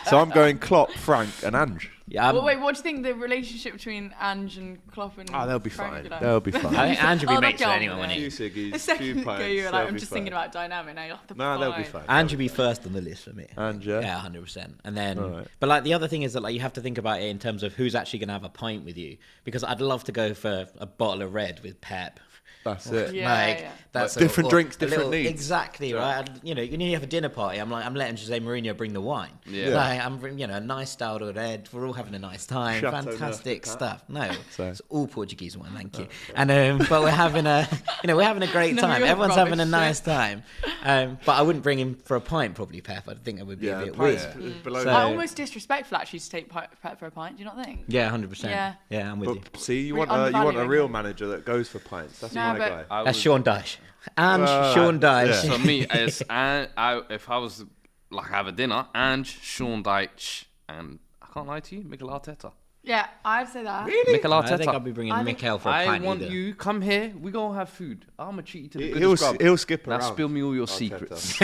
So I'm going Klopp, Frank, and Ange. Yeah. Well, wait, what do you think the relationship between Ange and Klopp and they'll be Frank fine. are like? They'll be fine. I think Ange will be mates with they'll anyone, won't Few he? ciggies, A few second ago, pints. you were like, they'll I'm be just fine. thinking about dynamic. Now you're like, No, they'll be fine. Ange will be first on the list for me. Ange, yeah? Yeah, 100%. And then, Alright. but like the other thing is that like you have to think about it in terms of who's actually going to have a pint with you. Because I'd love to go for a bottle of red with Pep. That's it. Yeah, Like yeah. that's Like, different drinks, a different needs. Exactly right. And, you know, you need to have a dinner party. I'm letting Jose Mourinho bring the wine. Yeah. Like, I'm a nice style of red. We're all having a nice time. Chateau Fantastic Neuf, stuff. No, Sorry. it's all Portuguese wine. Thank you. And but we're having a we're having a great No, time. you're Everyone's having a rubbish, nice time. But I wouldn't bring him for a pint, probably, Pep. I think it would be a bit pints weird. is below So- Like, almost disrespectful actually to take Pep for a pint. Do you not think? Yeah, 100%. Yeah. Yeah, I'm with you. But see, you Really want a unvaluing real him. manager that goes for pints. That's No, my but- guy. That's Sean Dyche. And Sean Dyche. yeah. For me, if I was like have a dinner, Ange, Sean Dyche, and I can't lie to you, Mikel Arteta. Yeah, I'd say that. Mikel I think I'll Arteta. be bringing I think- Mikel for a I pint want either. you come here. We gonna have food. I'm gonna treat you to the He'll goodest grub. he'll skip Now around. spill me all your Arteta. secrets.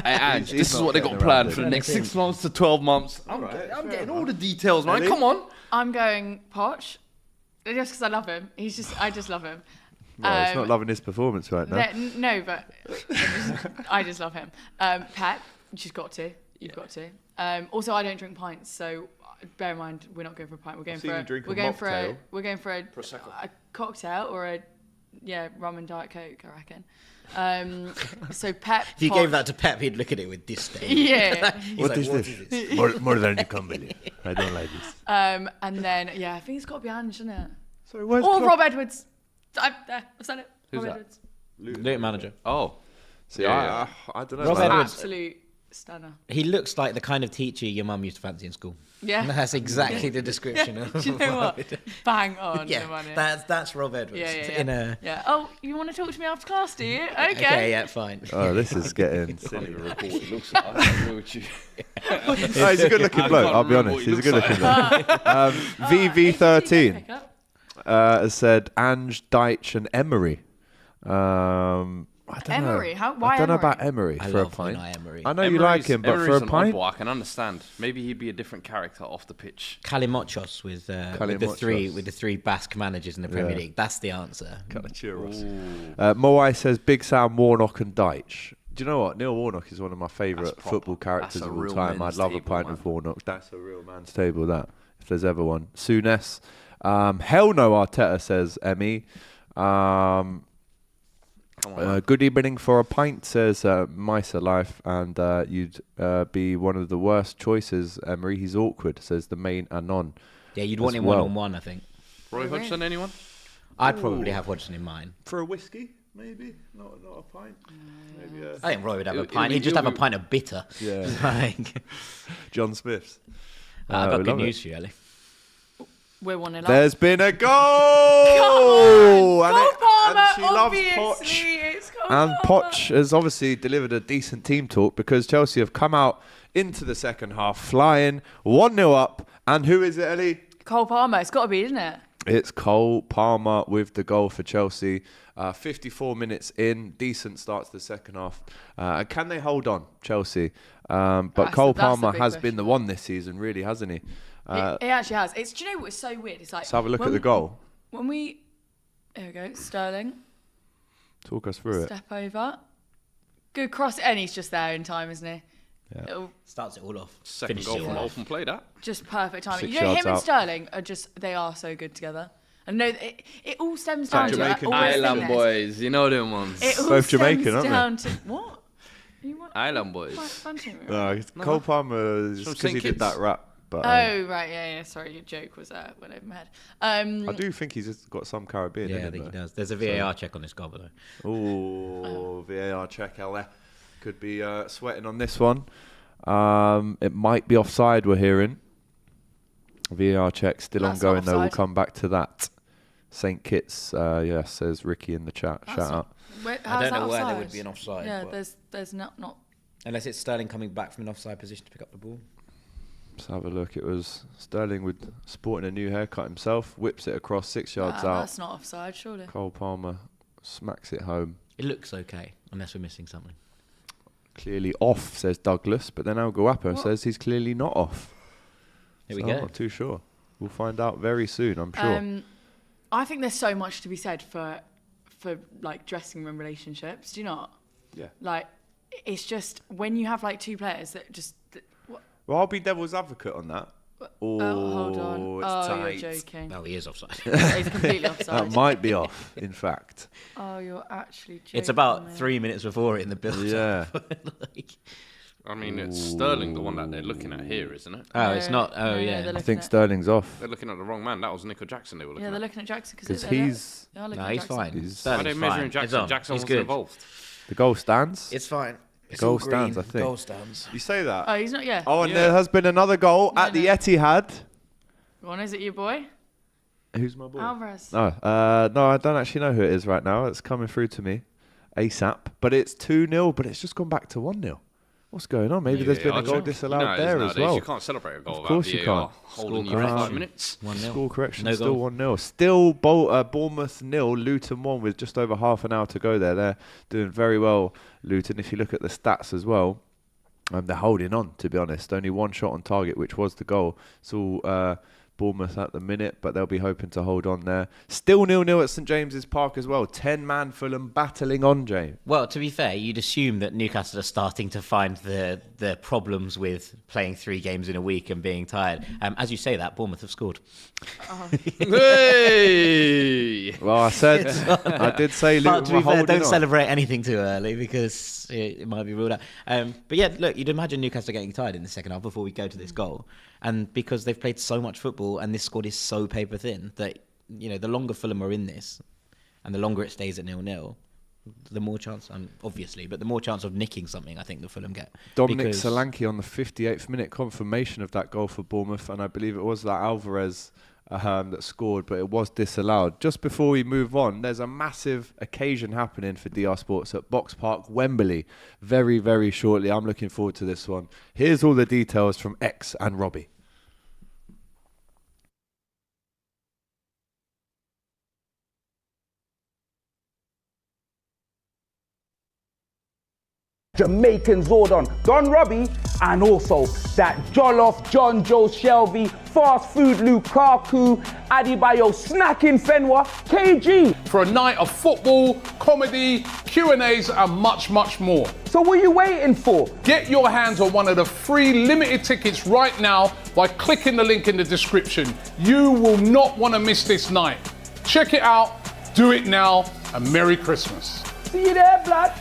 Hey, Ange, He's this is not what they got getting planned around for the it. next 6 months to 12 months. I'm fair getting all the details, man. Ellie? Come on. I'm going Poch, just because I love him. I just love him. Well, he's not loving his performance right now. No, but I just love him. Pep, you've got to. You've got to. Also, I don't drink pints, so bear in mind we're not going for a pint. We're going So for you drink a we're going for a mocktail? we're going for a cocktail or a rum and diet coke, I reckon. So Pep. If you Poch, gave that to Pep, he'd look at it with disdain. Yeah. He's What like, is this? More than you can believe. I don't like this. And then I think it's got to be Ange, isn't it? Sorry, where's Or Klopp? Rob Edwards. I've said it. Who's Rob that? Edwards. Luton manager. Oh, See, Yeah, I don't know. Rob man. Edwards. Absolute stunner. He looks like the kind of teacher your mum used to fancy in school. Yeah. That's exactly the description of Do you know Rob what? Edwards. Bang on the Yeah, money. that's Rob Edwards. Yeah. In a, Yeah. Oh, you want to talk to me after class, do you? Okay. okay, yeah, fine. Oh, this is getting silly. it looks like. I agree with you. Oh, he's a good-looking bloke. I'll be honest. He's a good-looking bloke. VV13 Pick up. has said Ange, Dyche, and Emery. I don't Emery? know. Why I don't know Emery? about Emery I for a love pint. Unai Emery. I know you like him, but Emery's for a an pint, oddball, I can understand. Maybe he'd be a different character off the pitch. Kalimochos with the three Basque managers in the Premier Yeah. League. That's the answer. kind of churros. Moai says Big Sam, Warnock, and Dyche. Do you know what? Neil Warnock is one of my favourite That's proper. football characters That's a of all real time. I'd men's love a table, pint man. of Warnock. That's a real man's table, that, if there's ever one. Souness. Hell no, Arteta, says Emmy. Good evening for a pint, says Mice Life, and you'd be one of the worst choices, Emery. He's awkward, says the main Anon. Yeah, you'd want As him well. one-on-one, I think. Roy Hodgson, anyone? I'd probably have Hodgson in mind. For a whiskey, maybe? Not a pint? Maybe I think Roy would have a It'll pint. be- He'd just have a it'll be- pint of bitter. Yeah. Like, John Smith's. I've we got good love it. news for you, Ellie. We're 1-0 up. There's been a goal! Cole Palmer, and she loves obviously. Poch. It's Cole And Palmer. Poch has obviously delivered a decent team talk because Chelsea have come out into the second half flying 1-0 up. And who is it, Ellie? Cole Palmer. It's got to be, isn't it? It's Cole Palmer with the goal for Chelsea. 54 minutes in, decent start to the second half. Can they hold on, Chelsea? But Cole that's the Palmer big has question. been the one this season, really, hasn't he? He actually has. Do you know what's so weird? It's like Let's have a look when- at the goal. When we, there we go, Sterling, Talk us through it. step over, good cross, and he's just there in time, isn't he? Yeah. It'll- Starts it all off. Second Finishes goal it from all off. open play, that. Just perfect timing. 6 You know, yards him and out. Sterling are they are so good together. And no, it all stems down to Jamaican I always think Island this. boys, you know them ones. It all Both stems Jamaican, aren't they? down to what? You want Island boys. fancy me? No, Cole Palmer, From because St. he did Kitts. that rap. But Oh right, yeah. Sorry, your joke was went over my head. I do think he's just got some Caribbean Yeah, in I him. think he though. does. There's a VAR check on this goal, though. Oh, VAR check, LF. Could be sweating on this one. It might be offside, we're hearing. VAR check still That's not ongoing, though. We'll offside. come back to that. St. Kitts, yes, says Ricky in the chat. Shout out. I don't know where there would be an offside. Yeah, but- there's not. Unless it's Sterling coming back from an offside position to pick up the ball. Let's have a look. It was Sterling with sporting a new haircut himself. Whips it across 6 yards out. That's not offside, surely. Cole Palmer smacks it home. It looks okay, unless we're missing something. Clearly off, says Douglas. But then El Guapo says he's clearly not off. Here we So go. I'm not too sure. We'll find out very soon, I'm sure. I think there's so much to be said for like dressing room relationships. Do you not? Yeah. Like, it's just when you have like two players that just. Well, I'll be devil's advocate on that. Oh, hold on. It's Oh, tight. you're joking. No, he is offside. He's completely offside. That might be off, in fact. Oh, you're actually joking. It's about me. 3 minutes before it in the build. Yeah. I mean, it's Sterling, the one that they're looking at here, isn't it? Oh, it's not. Oh, No, yeah. they're I looking think at- Sterling's off. They're looking at the wrong man. That was Nico Jackson they were looking Yeah, they're at. looking at Jackson Because because he's... they are looking No, at he's Jackson. fine. Why are they Sterling's measuring fine. Jackson? It's on. Jackson He's wasn't good. involved. The goal stands. It's fine. The goal stands, I think. Goal stands. You say that? Oh, he's not. Yeah. Oh, and Yeah. there has been another goal at the Etihad. Go on, is it your boy? Who's my boy? Alvarez. No, I don't actually know who it is right now. It's coming through to me ASAP. But it's 2-0, but it's just gone back to 1-0. What's going on? Maybe there's been a goal disallowed there as well. You can't celebrate a goal Of course without you VAR can't. holding you Score for 5 correction. minutes. 1-0. Score correction, No still goal. 1-0. Still Bournemouth 0, Luton 1 with just over half an hour to go there. They're doing very well, Luton. If you look at the stats as well, they're holding on, to be honest. Only one shot on target, which was the goal. It's all Bournemouth at the minute, but they'll be hoping to hold on there. Still 0-0 at St James's Park as well. 10-man Fulham battling on, James. Well, to be fair, you'd assume that Newcastle are starting to find the problems with playing 3 games in a week and being tired. As you say that, Bournemouth have scored. Hey! Well, I said, I did say Luton But to were be fair, holding don't on. celebrate anything too early because it might be ruled out. But yeah, look, you'd imagine Newcastle getting tired in the second half before we go to this goal. And because they've played so much football and this squad is so paper thin that, you know, the longer Fulham are in this and the longer it stays at 0-0, the more chance, obviously, but the more chance of nicking something I think the Fulham get. Dominic Because- Solanke on the 58th minute confirmation of that goal for Bournemouth, and I believe it was that Alvarez that scored, but it was disallowed. Just before we move on, there's a massive occasion happening for DR Sports at Box Park, Wembley, very, very shortly. I'm looking forward to this one. Here's all the details from X and Robbie. Jamaican Zordon, Don Robbie, and also that Jollof John Joe Shelby, fast food Lukaku, Adebayo snacking Fenwa, KG. For a night of football, comedy, Q&As and much, much more. So what are you waiting for? Get your hands on one of the free limited tickets right now by clicking the link in the description. You will not want to miss this night. Check it out, do it now, and Merry Christmas. See you there, blood.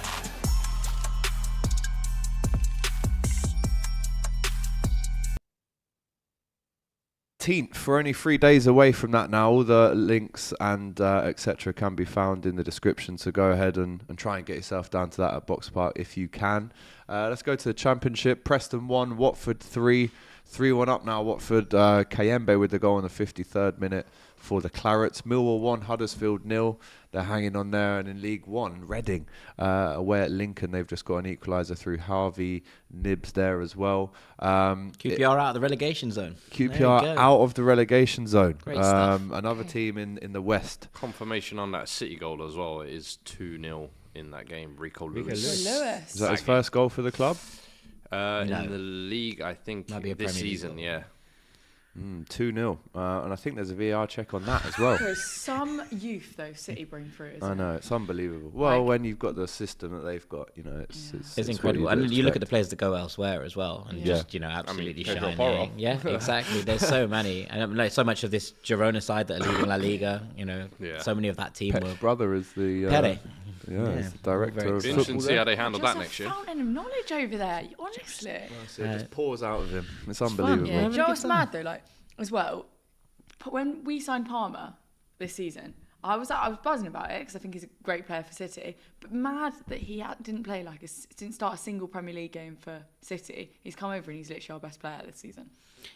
We're only 3 days away from that now. All the links and etc. can be found in the description, so go ahead and try and get yourself down to that at Box Park if you can. Let's go to the Championship. Preston 1, Watford 3. 3-1 up now. Watford, Kayembe with the goal in the 53rd minute for the Clarets. Millwall 1, Huddersfield 0. They're hanging on there. And in League 1, Reading away at Lincoln. They've just got an equaliser through Harvey Nibs there as well. QPR out of the relegation zone. QPR out of the relegation zone. Great stuff. Another team in the West. Confirmation on that City goal as well. It is 2-0 in that game. Rico Lewis. Is that his first goal for the club? In the league, I think Might be a this Premier League season, goal. yeah. 2-0. And I think there's a VAR check on that as well. There's some youth though City bring through. Isn't I know, it's unbelievable. Well, when you've got the system that they've got, you know, it's incredible. what And you look at expect. the players that go elsewhere as well, and Yeah. just, you know, absolutely Pedro shining. Porro. Yeah, exactly. There's so many, and like so much of this Girona side that are leading La Liga. You know, so many of that team were. brother is the Pere. is the director of Be interesting football to see there. how they handle Just that a next year. fountain of knowledge over there. Honestly, So it just pours out of him. It's Fun, unbelievable. yeah. Do you know what's mad though? Like as well, when we signed Palmer this season, I was buzzing about it because I think he's a great player for City. But mad that he didn't play didn't start a single Premier League game for City. He's come over and he's literally our best player this season.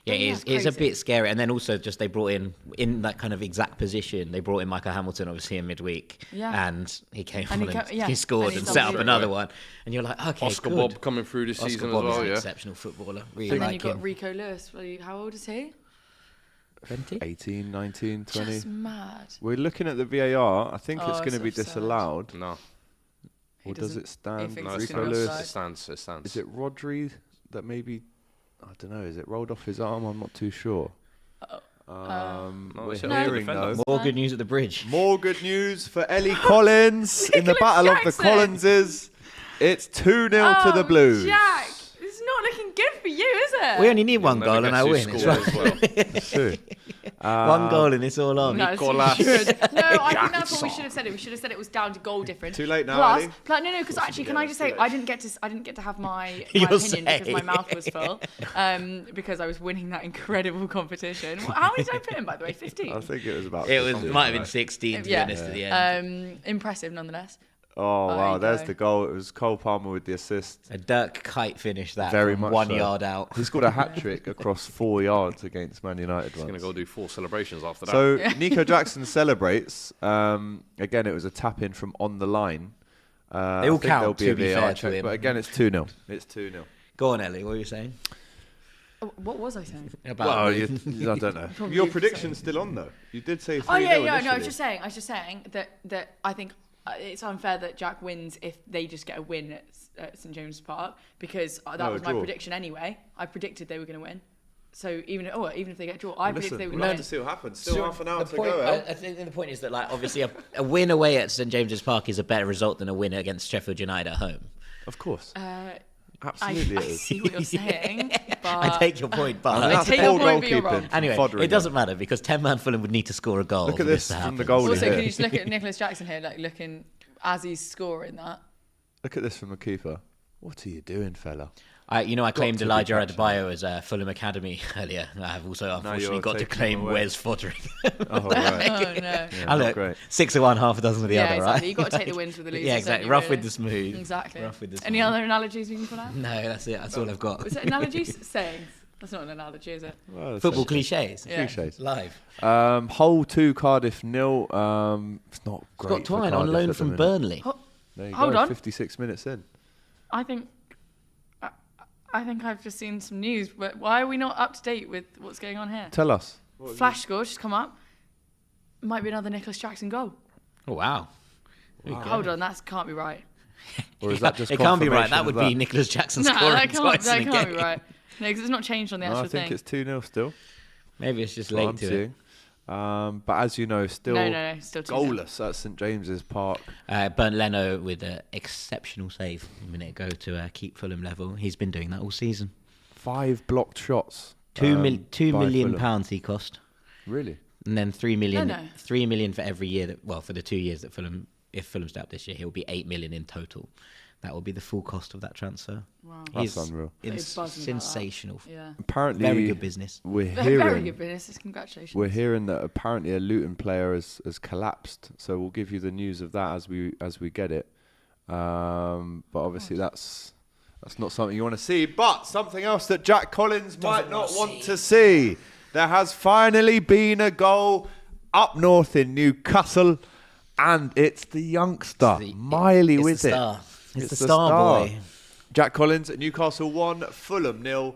Yeah, But it's a crazy. bit scary. And then also just they brought in that kind of exact position. They brought in Michael Hamilton obviously in midweek, Yeah. and he came And on he and ca- yeah, he scored and and he's set up unbelievable. another one. And you're like, okay, Oscar good. Bob coming through this Oscar season Bob as is well, an yeah. exceptional footballer. Really And then like you've got him. Rico Lewis. How old is he? 20? 18, 19, 20. Just mad. We're looking at the VAR. I think it's Oh, going to it's be offside. disallowed. No, Or does doesn't- it stand? he thinks no, it's it Rico gonna Lewis. offside. stands. It stands. Is it Rodri that maybe I don't know. Is it rolled off his arm? I'm not too sure. We're it's hearing though. More good news at the bridge. More good news for Ellie Collins in the battle of the Collinses. It's 2-0 to the Blues. Jack, it's not looking good for you, is it? We only need one goal and I win. It's right. as well. That's true. One goal and it's all on. No, I think that's what we should have said. We should have said it was down to goal difference. Too late now, Ellie. No, because actually, can I just say I didn't get to have my You'll opinion say. because my mouth was full, because I was winning that incredible competition. How many did I put in, by the way? 15. I think it was about. It was 15, might have been right? 16 to be honest at the end. Impressive nonetheless. Oh wow, There you there's go. the goal. It was Cole Palmer with the assist. A Dirk Kite finish that Very from much 1 so. yard out. He scored a hat trick across 4 yards against Man United. He's going to go do 4 celebrations after that. So Nico Jackson celebrates. Again, it was a tap in from on the line. They all I think count, there'll to be be a VAR fair to check, him. but again, it's 2-0. It's 2-0. Go on, Ellie. What were you saying? What was I saying? Well, I don't know. Probably Your you prediction's still on though. You did say 3-0 Oh yeah. No, initially. I was just saying that I think it's unfair that Jack wins if they just get a win at St James's Park, because that was my draw. prediction anyway. I predicted they were going to win. So even if they get a draw, I predicted they were we'll going have to to see win. what happens. Still half an hour to go. I think the point is that, like, obviously a win away at St James's Park is a better result than a win against Sheffield United at home. Of course. I Absolutely it is. see what you're saying, but I take your point, but And that's take your poor point, but you're wrong. goalkeeping. anyway, Foddering it doesn't matter because 10-man Fulham would need to score a goal. Look at for this to from the happen. goalie Also, here. can you just look at Nicholas Jackson here, like looking as he's scoring that? Look at this from the keeper. What are you doing, fella? I claimed to be Elijah catching Adebayo as Fulham Academy earlier. I have also unfortunately you're got to taking claim him away. Wes Foddering. Oh, right. Oh no. Yeah, And not look, great. 6 of one, half a dozen of the Yeah, other, exactly. right? You've got to take the wins with the losers. Yeah, don't exactly. you, Rough really? with the smooth. Exactly. Rough with the Any smooth. other analogies we can pull out? No, that's it. That's all I've got. Is it analogies? Sayings? That's not an analogy, is it? Well, it's Football like- cliches. Yeah. cliches. Live. Hull 2, Cardiff 0. It's not great. Scott for Twine on Cardiff loan at the from minute. Burnley. There you Hold go, on. 56 minutes in. I think I've just seen some news, but why are we not up to date with what's going on here? Tell us. Flash score just come up. Might be another Nicholas Jackson goal. Oh, wow. Hold on, that can't be right. Or is that just It can't be right. confirmation That of would that? be Nicholas Jackson No, scoring that twice can't in a be game. right. No, because it's not changed on the No, actual I think thing. it's 2-0 still. Maybe it's just That's what late I'm to it. seeing. But as you know, still No, still 2-0. goalless at St James's Park. Burnt Leno with an exceptional save a minute ago to keep Fulham level. He's been doing that all season. 5 blocked shots. Two by million Fulham. pounds he cost, Really? and then 3 million. No. 3 million for every year for the 2 years that Fulham. If Fulham stay up this year, he'll be 8 million in total. That will be the full cost of that transfer. Wow. That's unreal. It's buzzing about that. Sensational. Yeah. Apparently, Very good business. We're Very hearing good business. Congratulations. we're hearing that apparently a Luton player has collapsed. So we'll give you the news of that as we get it. But obviously that's not something you want to see. But something else that Jack Collins might not want to see. There has finally been a goal up north in Newcastle, and it's the youngster Miley It's with the it. star. It's the star boy. Jack Collins at Newcastle 1, Fulham 0.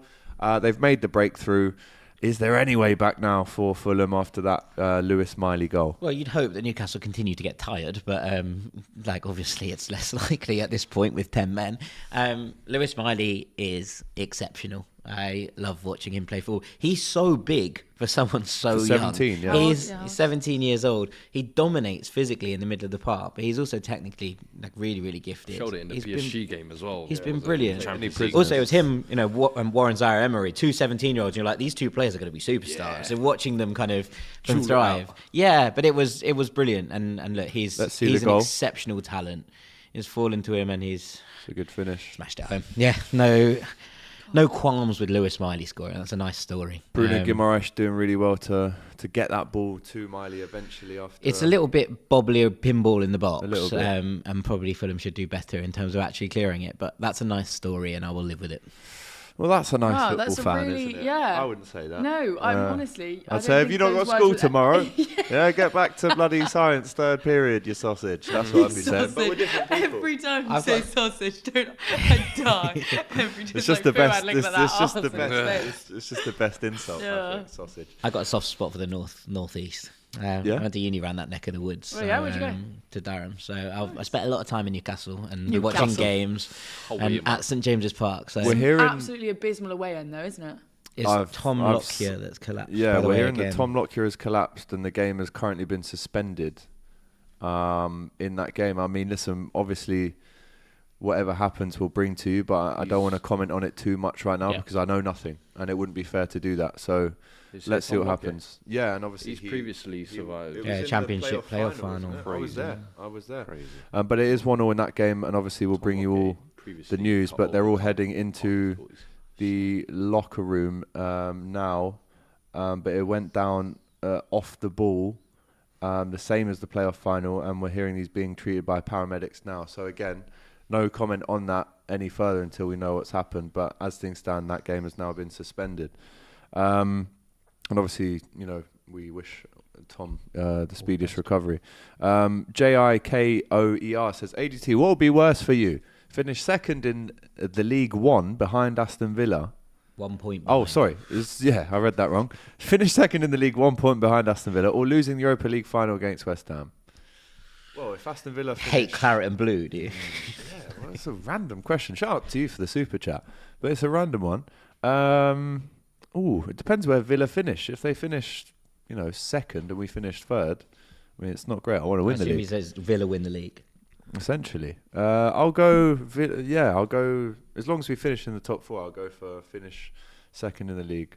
They've made the breakthrough. Is there any way back now for Fulham after that Lewis Miley goal? Well, you'd hope that Newcastle continue to get tired, but obviously it's less likely at this point with 10 men. Lewis Miley is exceptional. I love watching him play football. He's so big for someone so For young. 17, yeah. He's 17 years old. He dominates physically in the middle of the park, but he's also technically really, really gifted. Showed it in the PSG game as well. He's been Was it brilliant. Champions League? Also, it was him, and Warren Zaire-Emery, 2 17-year-olds. You're like, these two players are going to be superstars. Yeah. So watching them kind of Jewel thrive. out. Yeah, but it was brilliant. And look, he's Let's see the an goal. exceptional talent. It's fallen to him, and he's It's a good finish. smashed it home. Yeah, no qualms with Lewis Miley scoring. That's a nice story. Bruno Guimaraes doing really well to get that ball to Miley eventually after. It's a little bit bobbly pinball in the box, A little bit. and probably Fulham should do better in terms of actually clearing it. But that's a nice story, and I will live with it. Well, that's a nice Wow, football that's a fan, really- isn't it? yeah. I wouldn't say that. No, I'm honestly. I I'd don't say, have think you not those got words school would- tomorrow? Yeah, get back to bloody science, 3rd period, you sausage. That's what I'd be saying. But we're different people. Every time you I've say got- sausage, I die. Every time It's just the best. It's just the best insult. I Yeah. think, sausage. I got a soft spot for the northeast. I went to uni around that neck of the woods. So, where'd you go? To Durham. So I spent a lot of time in Newcastle and watching games at St James's Park. So we're hearing absolutely abysmal away end, though, isn't it? It's Tom Lockyer that's collapsed. Yeah, we're hearing that Tom Lockyer has collapsed and the game has currently been suspended in that game. I mean, listen, obviously, whatever happens we'll bring to you, but I don't want to comment on it too much right now because I know nothing and it wouldn't be fair to do that. So let's see what happens. Yeah, and obviously he's previously survived. Championship playoff final. I was there. But it is 1-1 in that game, and obviously we'll bring you all the news. But they're all heading into the locker room now. But it went down off the ball, the same as the playoff final, and we're hearing he's being treated by paramedics now. So again, no comment on that any further until we know what's happened. But as things stand, that game has now been suspended. And obviously, we wish Tom the speediest recovery. JIKOER says, AGT, what would be worse for you? Finish second in the League One behind Aston Villa. 1 point. Oh, sorry. I read that wrong. Finish second in the league, 1 point behind Aston Villa, or losing the Europa League final against West Ham. Well, if Aston Villa hate claret and blue, do you? Well, it's a random question. Shout out to you for the super chat, but it's a random one. It depends where Villa finish. If they finish, second and we finished third, I mean, it's not great. I want to win the league. He says Villa win the league. Essentially, I'll go. I'll go as long as we finish in the top 4. I'll go for finish second in the league.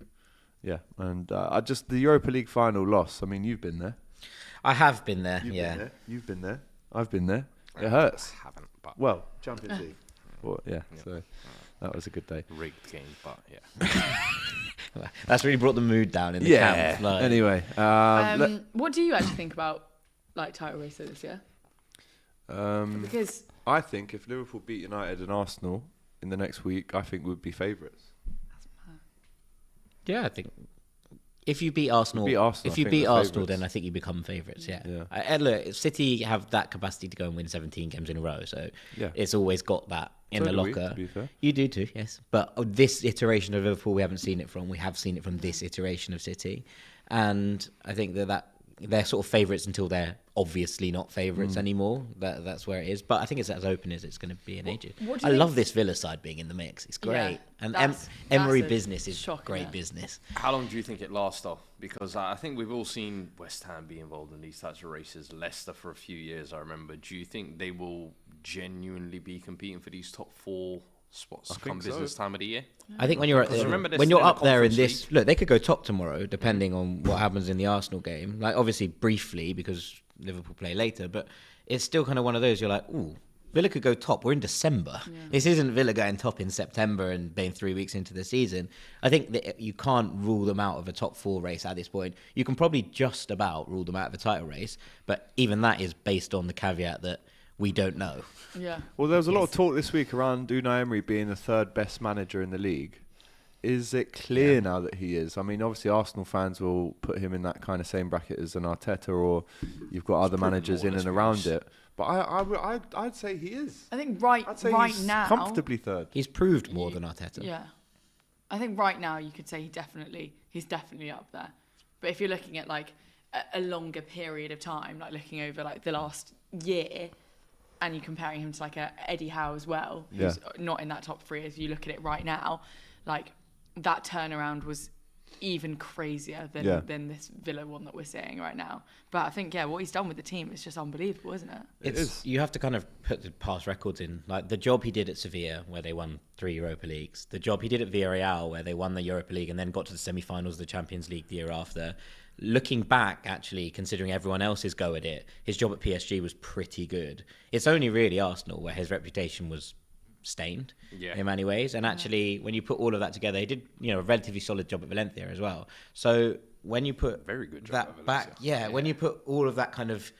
Yeah, and the Europa League final loss. I mean, you've been there. I have been there. You've been there. I've been there. It hurts. I haven't, but Champions League. Well, so that was a good day. Rigged game, but that's really brought the mood down in the camp. Like. Anyway, what do you actually think about title races this year? Because I think if Liverpool beat United and Arsenal in the next week, I think we'd be favourites. Yeah, I think if you beat Arsenal, then I think you become favourites. Yeah. Look, City have that capacity to go and win 17 games in a row, so it's always got that in the locker. To be fair. You do too, yes. But this iteration of Liverpool, we haven't seen it from. We have seen it from this iteration of City, and I think that they're sort of favourites until they're obviously not favourites anymore. That's where it is. But I think it's as open as it's going to be in ages. I love this Villa side being in the mix. It's great. And Emery business is great business. How long do you think it lasts, though? Because I think we've all seen West Ham be involved in these types of races. Leicester for a few years, I remember. Do you think they will genuinely be competing for these top 4 spots come business time of the year? I think when you're up there in this, look, they could go top tomorrow depending on what happens in the Arsenal game. Like obviously briefly because Liverpool play later, but it's still kind of one of those you're like, ooh, Villa could go top. We're in December. Yeah. This isn't Villa going top in September and being 3 weeks into the season. I think that you can't rule them out of a top 4 race at this point. You can probably just about rule them out of a title race, but even that is based on the caveat that we don't know. Yeah. Well, there was a lot of talk this week around Unai Emery being the 3rd best manager in the league. Is it clear now that he is? I mean, obviously Arsenal fans will put him in that kind of same bracket as an Arteta, or you've got other managers in and around it. But I'd say he is. I think right now comfortably 3rd. He's proved more than Arteta. Yeah. I think right now you could say he's definitely up there. But if you're looking at a longer period of time, looking over the last year, and you're comparing him to a Eddie Howe as well, who's not in that top 3 as you look at it right now, that turnaround was even crazier than this Villa one that we're seeing right now. But I think, what he's done with the team is just unbelievable, isn't it? It is. You have to kind of put the past records in. The job he did at Sevilla, where they won 3 Europa Leagues. The job he did at Villarreal, where they won the Europa League and then got to the semi-finals of the Champions League the year after. Looking back, actually, considering everyone else's go at it, his job at PSG was pretty good. It's only really Arsenal where his reputation was stained in many ways. And actually, when you put all of that together, he did a relatively solid job at Valencia as well. So when you put very good job that back, when you put all of that kind of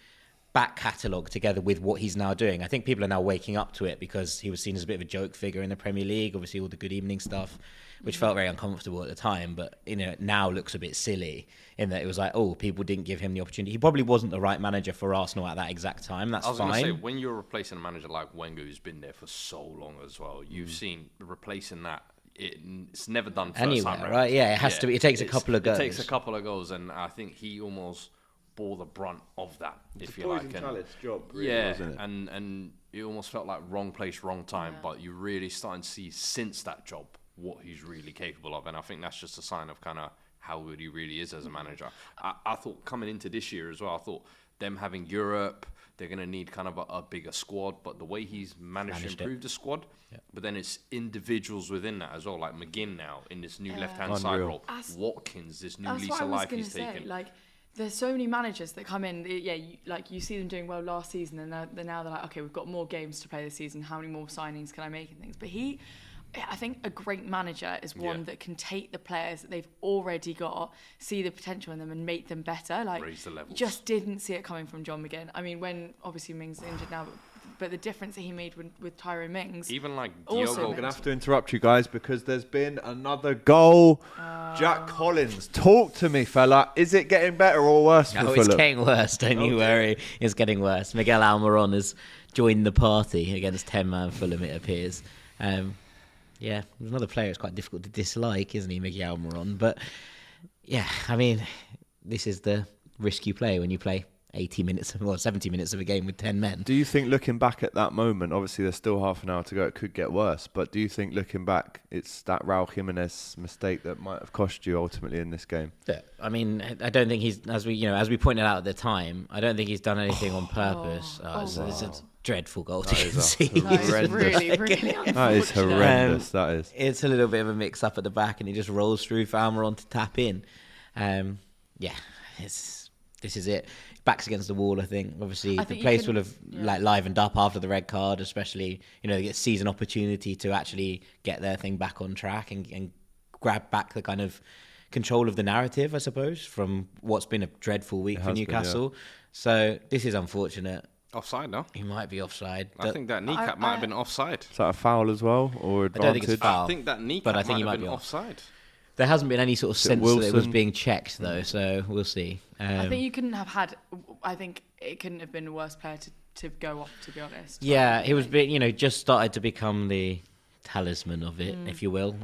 back catalogue together with what he's now doing, I think people are now waking up to it because he was seen as a bit of a joke figure in the Premier League. Obviously, all the good evening stuff, which felt very uncomfortable at the time, but now looks a bit silly in that it was people didn't give him the opportunity. He probably wasn't the right manager for Arsenal at that exact time. That's fine. I was going to say, when you're replacing a manager like Wenger, who's been there for so long as well, you've seen replacing that. It's never done first anywhere, time, right? Yeah, it has to be. It takes a couple of goes. It takes a couple of goals, and I think he almost bore the brunt of that, if you like. Job, really, wasn't it? and it almost felt like wrong place, wrong time. But you're really starting to see since that job what he's really capable of, and I think that's just a sign of kind of how good he really is as a manager. I thought coming into this year as well, I thought them having Europe, they're going to need kind of a bigger squad, but the way he's managed to improve the squad, but then it's individuals within that as well, like McGinn now in this new left-hand side role, Watkins, this new lease of life he's taken. Like, there's so many managers that come in, you see them doing well last season, and now they're like, okay, we've got more games to play this season, how many more signings can I make and things? But I think a great manager is one that can take the players that they've already got, see the potential in them and make them better. Like, raise the levels. Just didn't see it coming from John McGinn. I mean, when obviously Mings is injured now, but the difference that he made with Tyrone Mings. Even like Diogo. I'm going to have to interrupt you guys because there's been another goal. Jack Collins, talk to me, fella. Is it getting better or worse for Fulham? It's getting worse, don't you worry. It's getting worse. Miguel Almiron has joined the party against 10-man Fulham, it appears. Yeah, another player it's quite difficult to dislike, isn't he, Miguel Almiron? But, yeah, I mean, this is the risk you play when you play 70 minutes of a game with 10 men. Do you think, looking back at that moment, obviously there's still half an hour to go, it could get worse, but do you think, looking back, it's that Raul Jimenez mistake that might have cost you ultimately in this game? Yeah, I mean, I don't think he's, as we pointed out at the time, I don't think he's done anything on purpose. It's a dreadful goal to concede. Really, really That is horrendous, that is. It's a little bit of a mix-up at the back, and he just rolls through for Almiron to tap in. This is it. Backs against the wall, I think. Obviously, the place will have livened up after the red card, especially, they get season opportunity to actually get their thing back on track and grab back the kind of control of the narrative, I suppose, from what's been a dreadful week for Newcastle. So this is unfortunate. Offside, no? He might be offside. I think that kneecap might have been offside. Is that a foul as well, or advantage? I don't think it's foul. I think that kneecap might have been offside. There hasn't been any sort of sense that it was being checked, though, so we'll see. I think you couldn't have had... I think it couldn't have been a worse player to go off, to be honest. Yeah, he was, just started to become the talisman of it, if you will.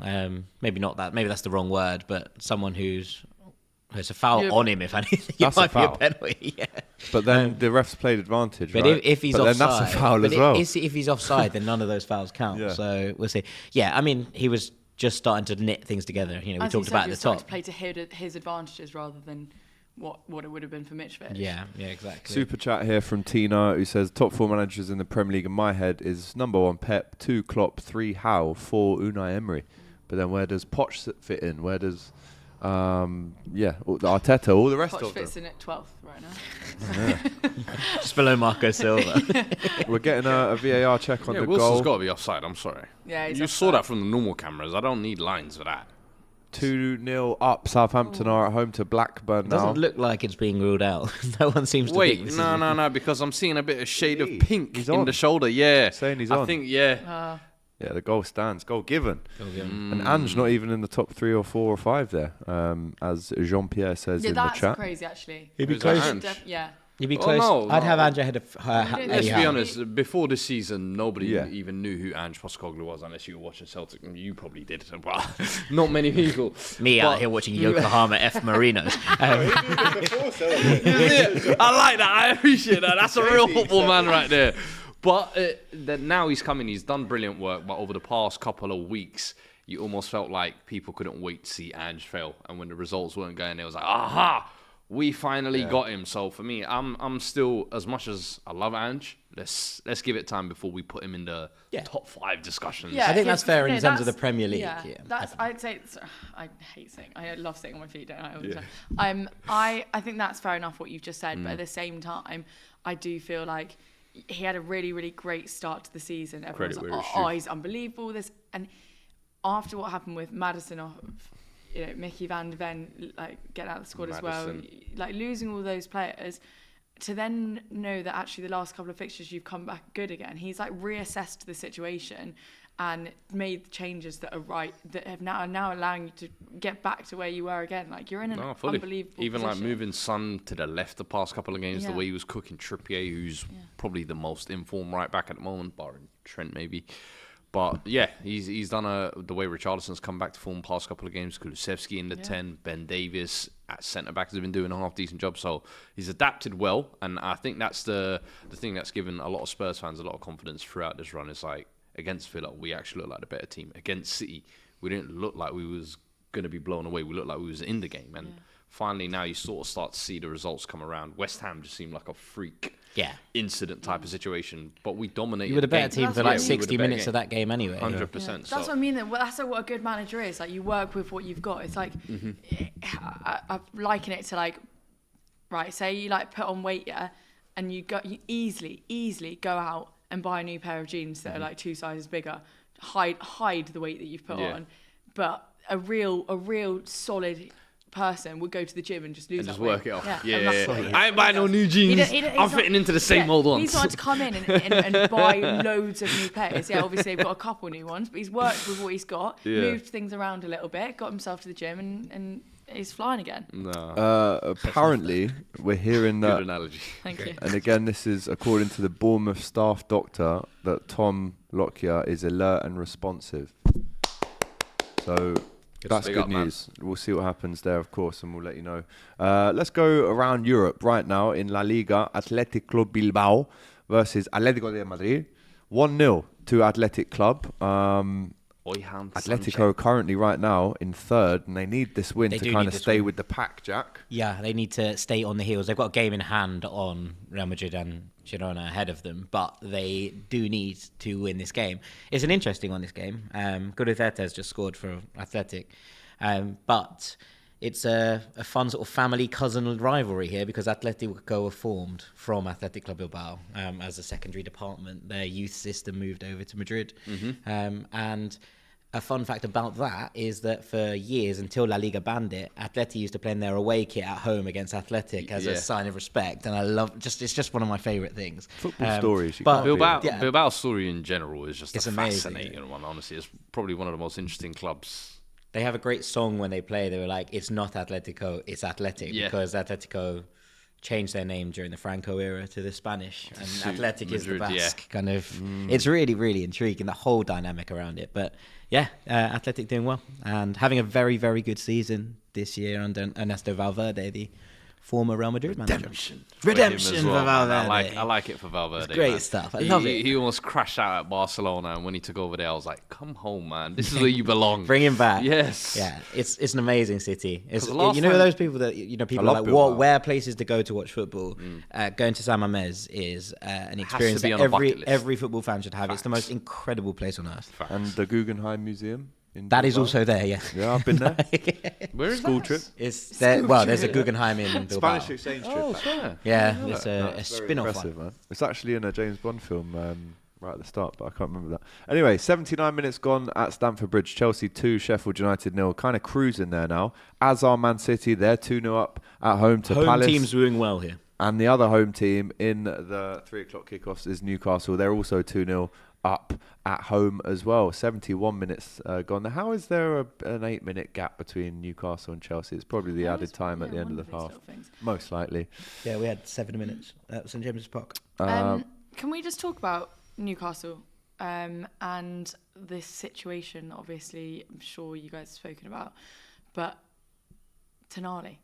Maybe not that. Maybe that's the wrong word, but someone who's... There's a foul on him, if anything. That's it might a foul. be a penalty, yeah. But then the refs played advantage, but right? if he's but offside... then that's a foul as well. If he's offside, then none of those fouls count. Yeah. So we'll see. Yeah, I mean, he was just starting to knit things together. We talked about at the top. To play to his advantages rather than what it would have been for Mitrovic. Yeah, exactly. Super chat here from Tina, who says, top 4 managers in the Premier League in my head is number 1 Pep, 2 Klopp, 3 Howe, 4 Unai Emery. But then where does Poch fit in? Where does... Arteta, all the rest Poch of them. fits in at 12th right now. Just below Marco Silva. We're getting a VAR check on the Wilson's goal. got to be offside, I'm sorry. Yeah, you saw that from the normal cameras. I don't need lines for that. 2-0 up. Southampton are at home to Blackburn now. It doesn't look like it's being ruled out. No one seems to think this is... No, because I'm seeing a bit of shade of pink in the shoulder. Yeah. Saying he's on. I think, yeah. Yeah, the goal stands. Goal given. And Ange not even in the top 3 or 4 or 5 there, as Jean-Pierre says in the chat. Yeah, that's crazy, actually. He'd be close. He'd be close. No, I'd have Ange ahead of Let's be honest, before this season, nobody even knew who Ange Postecoglou was unless you were watching Celtic. You probably did. Well, not many people. Out here watching Yokohama F. Marinos. I like that. I appreciate that. That's a real football man right there. But now he's coming. He's done brilliant work. But over the past couple of weeks, you almost felt like people couldn't wait to see Ange fail. And when the results weren't going, it was like, aha, we finally got him. So for me, I'm still, as much as I love Ange, let's give it time before we put him in the top 5 discussions. Yeah, I think that's fair in terms of the Premier League. Yeah, I'd say I hate saying. I love sitting on my feet, don't I? All the time. I think that's fair enough what you've just said, but at the same time, I do feel like he had a really, really great start to the season. Everyone's like, he's unbelievable. And after what happened with Maddison off, Mickey van de Ven getting out of the squad as well, losing all those players, to then know that actually the last couple of fixtures you've come back good again. He's reassessed the situation and made changes that are right, that are now allowing you to get back to where you were again. You're in an unbelievable even position. Moving Son to the left the past couple of games, the way he was cooking Trippier, who's probably the most informed right back at the moment, barring Trent maybe. But yeah, he's done the way Richarlison's come back to form past couple of games. Kulusevski in the 10, Ben Davies, at centre-back has been doing a half-decent job. So he's adapted well, and I think that's the thing that's given a lot of Spurs fans a lot of confidence throughout this run. It's like, against Villa, we actually look like the better team. Against City, we didn't look like we was going to be blown away. We looked like we was in the game. And finally now you sort of start to see the results come around. West Ham just seemed like a freak incident type of situation. But we dominated. You were the better game. team for like 60 minutes of that game anyway. 100%. That's what I mean. That's what a good manager is. Like, you work with what you've got. It's like, I liken it to like, right, say you like put on weight, and you easily go out and buy a new pair of jeans that are like 2 sizes bigger, hide the weight that you've put on. But a real solid person would go to the gym and just lose and that just weight. work it off. I ain't buying no new jeans. I'm fitting into the same old ones. He's not to come in and buy loads of new pairs. Yeah, obviously they've got a couple new ones, but he's worked with what he's got, moved things around a little bit, got himself to the gym, and he's flying again. No. Apparently, we're hearing that. Good analogy. Thank you. And again, this is according to the Bournemouth staff doctor, that Tom Lockyer is alert and responsive. So that's good news. We'll see what happens there, of course, and we'll let you know. Let's go around Europe right now in La Liga. Athletic Club Bilbao versus Atletico de Madrid. 1-0 to Athletic Club. Atletico currently right now in third, and they need this win to kind of stay with the pack, Jack. Yeah, they need to stay on the heels. They've got a game in hand on Real Madrid and Girona ahead of them, but they do need to win this game. It's an interesting one, this game. Guruzeta has just scored for Athletic, but it's a fun sort of family cousin rivalry here because Atletico were formed from Athletic Club Bilbao as a secondary department. Their youth system moved over to Madrid, and a fun fact about that is that for years, until La Liga banned it, Atleti used to play in their away kit at home against Athletic as a sign of respect, and I love it's just one of my favourite things. Football stories. But Bilbao's story in general is just a fascinating one. Honestly, it's probably one of the most interesting clubs. They have a great song when they play. They were like, "It's not Atletico, it's Athletic," because Atletico changed their name during the Franco era to the Spanish, and Athletic Madrid, is the Basque kind of. It's really, really intriguing, the whole dynamic around it. But Athletic doing well and having a very, very good season this year under Ernesto Valverde, the former Real Madrid manager. Redemption for Valverde. I like it for Valverde. It's great stuff. I love it. He almost crashed out at Barcelona, and when he took over there, I was like, "Come home, man. This is where you belong. Bring him back." Yes. Yeah, it's an amazing city. It's those people that people are like where places to go to watch football. Going to San Mamés is an experience that every football fan should have. It's the most incredible place on earth. And the Guggenheim Museum. That is also there, yeah. Yeah, I've been there. Where is school trip? It's there. Well, there's a Guggenheim in Bilbao. Spanish exchange trip. Oh, sure. Yeah, it's a spin-off one. Man. It's actually in a James Bond film right at the start, but I can't remember that. Anyway, 79 minutes gone at Stamford Bridge. Chelsea 2, Sheffield United 0. Kind of cruising there now. As are Man City. They're 2-0 up at home to Palace. Home team's doing well here. And the other home team in the 3 o'clock kickoffs is Newcastle. They're also 2-0 up at home as well. 71 minutes gone. Now, how is there an 8-minute gap between Newcastle and Chelsea? It's probably the added time at the end of the half. Most likely. Yeah, we had 7 minutes at St James's Park. Can we just talk about Newcastle and this situation? Obviously, I'm sure you guys have spoken about, but Tonali.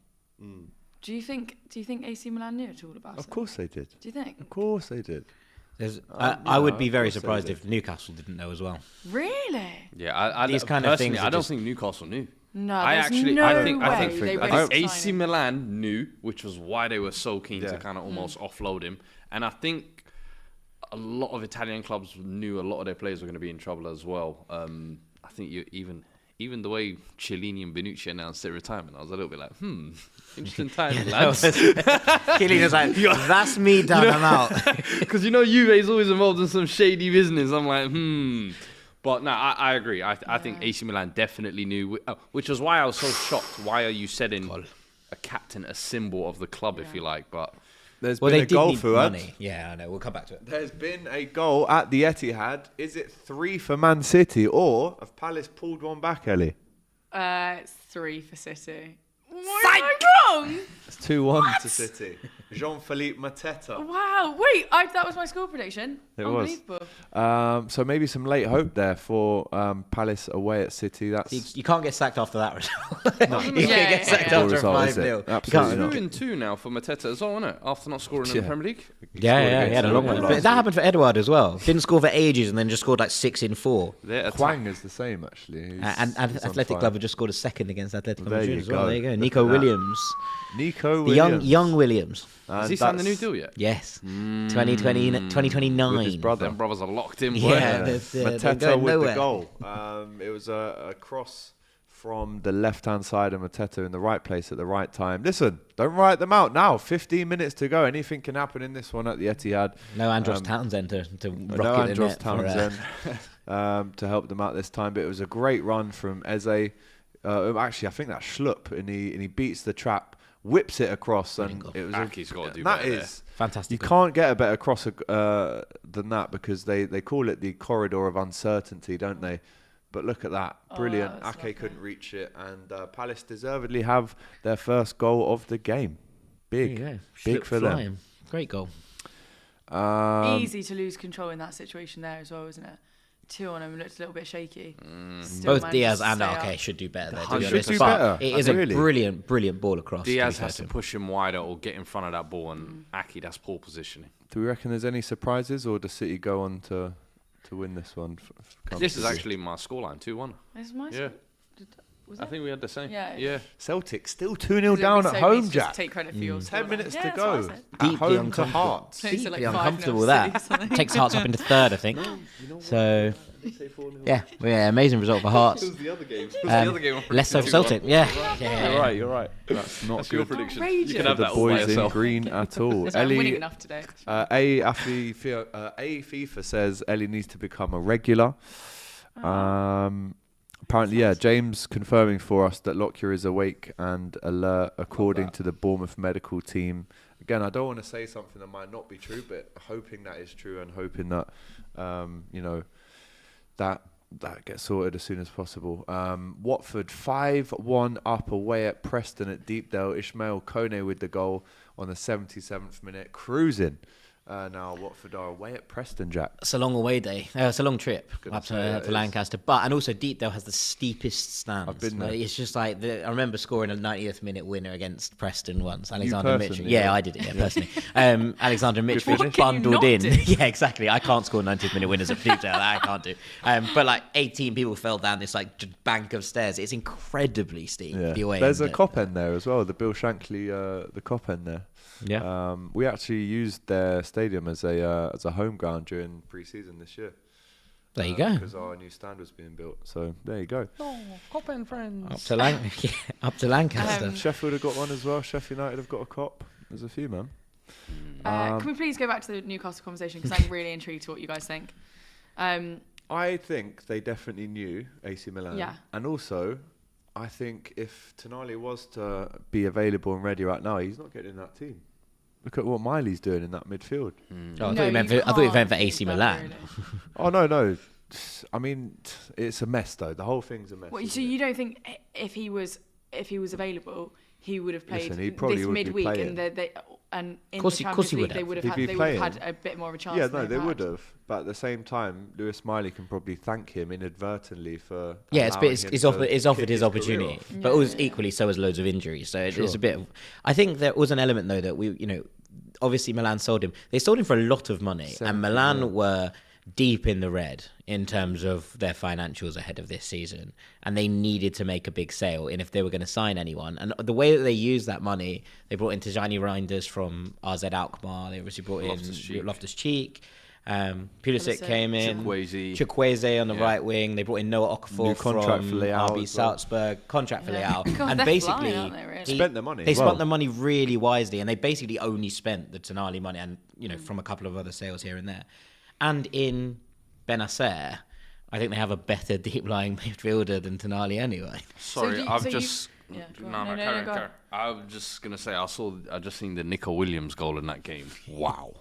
Do you think AC Milan knew at all about it? Of course they did. Do you think? Of course they did. I would be very surprised if Newcastle didn't know as well. Really? Yeah, these kind of things. I don't think Newcastle knew. No, I think AC AC Milan knew, which was why they were so keen to kind of almost offload him. And I think a lot of Italian clubs knew a lot of their players were going to be in trouble as well. I think even the way Chiellini and Bonucci announced their retirement, I was a little bit like, interesting time, lads. Chiellini was like, that's me done, I'm out. Because Juve is always involved in some shady business. I'm like, But no, I agree. I think AC Milan definitely knew, which was why I was so shocked. Why are you setting a captain, a symbol of the club, if you like? But there's been a goal, Fuad. Yeah, I know. We'll come back to it. There's been a goal at the Etihad. Is it 3 for Man City, or have Palace pulled one back, Ellie? It's 3 for City. Why am I wrong? It's 2-1 to City. Jean-Philippe Mateta. Wow, wait, that was my score prediction. It was. Unbelievable. So maybe some late hope there for Palace away at City. That's You can't get sacked after that result. No. You can't get sacked after a 5-0. Absolutely not. 2-2 now for Mateta as well, isn't it? After not scoring in the Premier League. Yeah, he had a long one. But that happened for Edouard as well. Didn't score for ages and then just scored like 6 in 4. Kwang is the same actually. And Athletic Club have just scored a second against Athletic Club There you as well. go. There you go. Nico Williams. The young Williams. Has he signed the new deal yet? Yes. 2029. With his brother. Them brothers are locked in. Yeah, Mateta with the goal. It was a cross from the left-hand side of Mateta in the right place at the right time. Listen, don't write them out now. 15 minutes to go. Anything can happen in this one at the Etihad. No Andros Townsend to rock no it Andros in Townsend to help them out this time. But it was a great run from Eze. Actually, I think that's Schlupp, and he beats the trap, whips it across, and it was. Aki's got to do that better is fantastic. You can't get a better cross than that because they call it the corridor of uncertainty, don't they? But look at that, brilliant. Ake couldn't reach it, and Palace deservedly have their first goal of the game. Big for them. Great goal. Easy to lose control in that situation there as well, isn't it? 2 on him looked a little bit shaky. Both Diaz and Ake should do better there, to be honest. Do better. It is a brilliant ball across. Diaz has to push him wider or get in front of that ball, and Ake, that's poor positioning. Do we reckon there's any surprises, or does City go on to win this one? This is actually my scoreline, 2-1. This is my Yeah. I think we had the same. Yeah. Celtic still 2-0 down at home, Jack. Take credit for yours. 10 minutes to that's go. what I said. At home to Hearts. Deeply uncomfortable with that. Takes Hearts up into third, I think. So, yeah, amazing result for Hearts. It was the other game. Less so for Celtic. Yeah. You're right. That's not your good. prediction. Outrageous. You can have The that all by boys in yourself. green at all. I'm winning enough today. FIFA says Ellie needs to become a regular. Apparently, James confirming for us that Lockyer is awake and alert according to the Bournemouth medical team. Again, I don't want to say something that might not be true, but hoping that is true and hoping that, that gets sorted as soon as possible. Watford 5-1 up away at Preston at Deepdale. Ismail Kone with the goal on the 77th minute. Cruising. Now Watford are away at Preston, Jack. It's a long away day. It's a long trip up to Lancaster. And also Deepdale has the steepest stands. I've been there. It's just like, I remember scoring a 90th minute winner against Preston once. Alexander Mitchell. personally? Yeah, I did it, personally. Alexander Mitchell What can you bundled not in. do? Yeah, exactly. I can't score 90th minute winners at Deepdale. That I can't do. But like 18 people fell down this like bank of stairs. It's incredibly steep. The away There's end. a cop end there as well. The Bill Shankly, the cop end there. Yeah. We actually used their stadium as a home ground during pre-season this year. There you go. Because our new stand was being built. So there you go. Oh, cop and friends. Up to Lancaster. Sheffield have got one as well. Sheffield United have got a cop. There's a few, man. Can we please go back to the Newcastle conversation, because I'm really intrigued to what you guys think. I think they definitely knew AC Milan. Yeah. And also, I think if Tonali was to be available and ready right now, he's not getting in that team. Look at what Miley's doing in that midfield. I thought you meant for AC Milan. Oh, no. I mean, it's a mess, though. The whole thing's a mess. Well, so you don't think if he was available, he would have played Listen, he probably this would be midweek, playing. and in Course the he- Champions course he League would they have. would He'd have be had, they would have playing. had a bit more of a chance. Yeah, than no, they they've would had. have. But at the same time, Lewis Miley can probably thank him inadvertently for. Yeah, allowing it's him offered to his kick his career opportunity, off. but it was equally so as loads of injuries. So it's a bit. I think there was an element though that obviously Milan sold him. They sold him for a lot of money, and Milan were deep in the red in terms of their financials ahead of this season, and they needed to make a big sale. And if they were going to sign anyone, and the way that they used that money, they brought in Tijani Reinders from RZ Alkmaar. They obviously brought in Loftus-Cheek. Pulisic came in. Chukwueze on the right wing. They brought in Noah Okafor New contract from for Leao RB as well. Salzburg. Contract for Leao. God, And they're basically, flying, aren't they, really? Spent their money They as well. spent the money really wisely, and they basically only spent the Tonali money and from a couple of other sales here and there. And in Benacer, I think they have a better deep lying midfielder than Tonali anyway. Sorry, So I've you- just. Yeah, go No, on. no, No, carry go on. on. I'm just gonna say I just seen the Nico Williams goal in that game. Wow.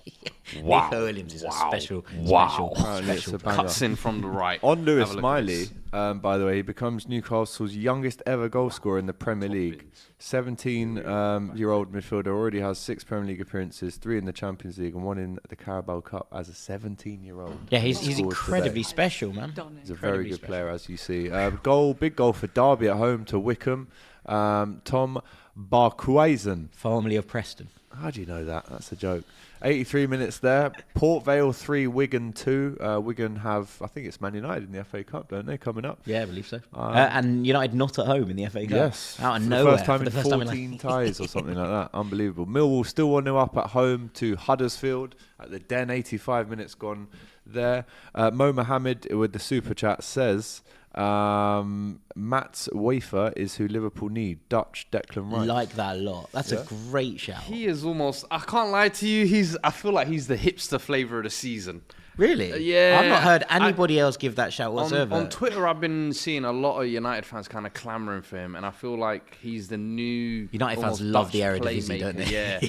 Wow. Nico Williams is a special Cuts in from the right. On Lewis Miley, by the way, he becomes Newcastle's youngest ever goal scorer in the Premier League. 17-year-old midfielder already has 6 Premier League appearances, 3 in the Champions League and 1 in the Carabao Cup as a 17-year-old. Yeah, he's incredibly special, man. He's a very good player, as you see. Big goal for Derby at home to Wickham. Tom Barkhuizen, formerly of Preston. How do you know that? That's a joke. 83 minutes there. Port Vale 3, Wigan 2. Wigan have, I think it's Man United in the FA Cup, don't they, coming up? Yeah, I believe so. And United not at home in the FA Cup. Yes. Out of nowhere. For the first time in 14 ties or something like that. Unbelievable. Millwall still 1-0 up at home to Huddersfield at the Den. 85 minutes gone there. Mo Mohammed with the super chat says... Matt Wafer is who Liverpool need. Dutch Declan Rice. Like that a lot. That's a great shout. He is almost. I can't lie to you. I feel like he's the hipster flavour of the season. Really? Yeah. I've not heard anybody else give that shout whatsoever. On Twitter, I've been seeing a lot of United fans kind of clamouring for him, and I feel like he's the new. United fans love the Eredivisie, don't they? Yeah.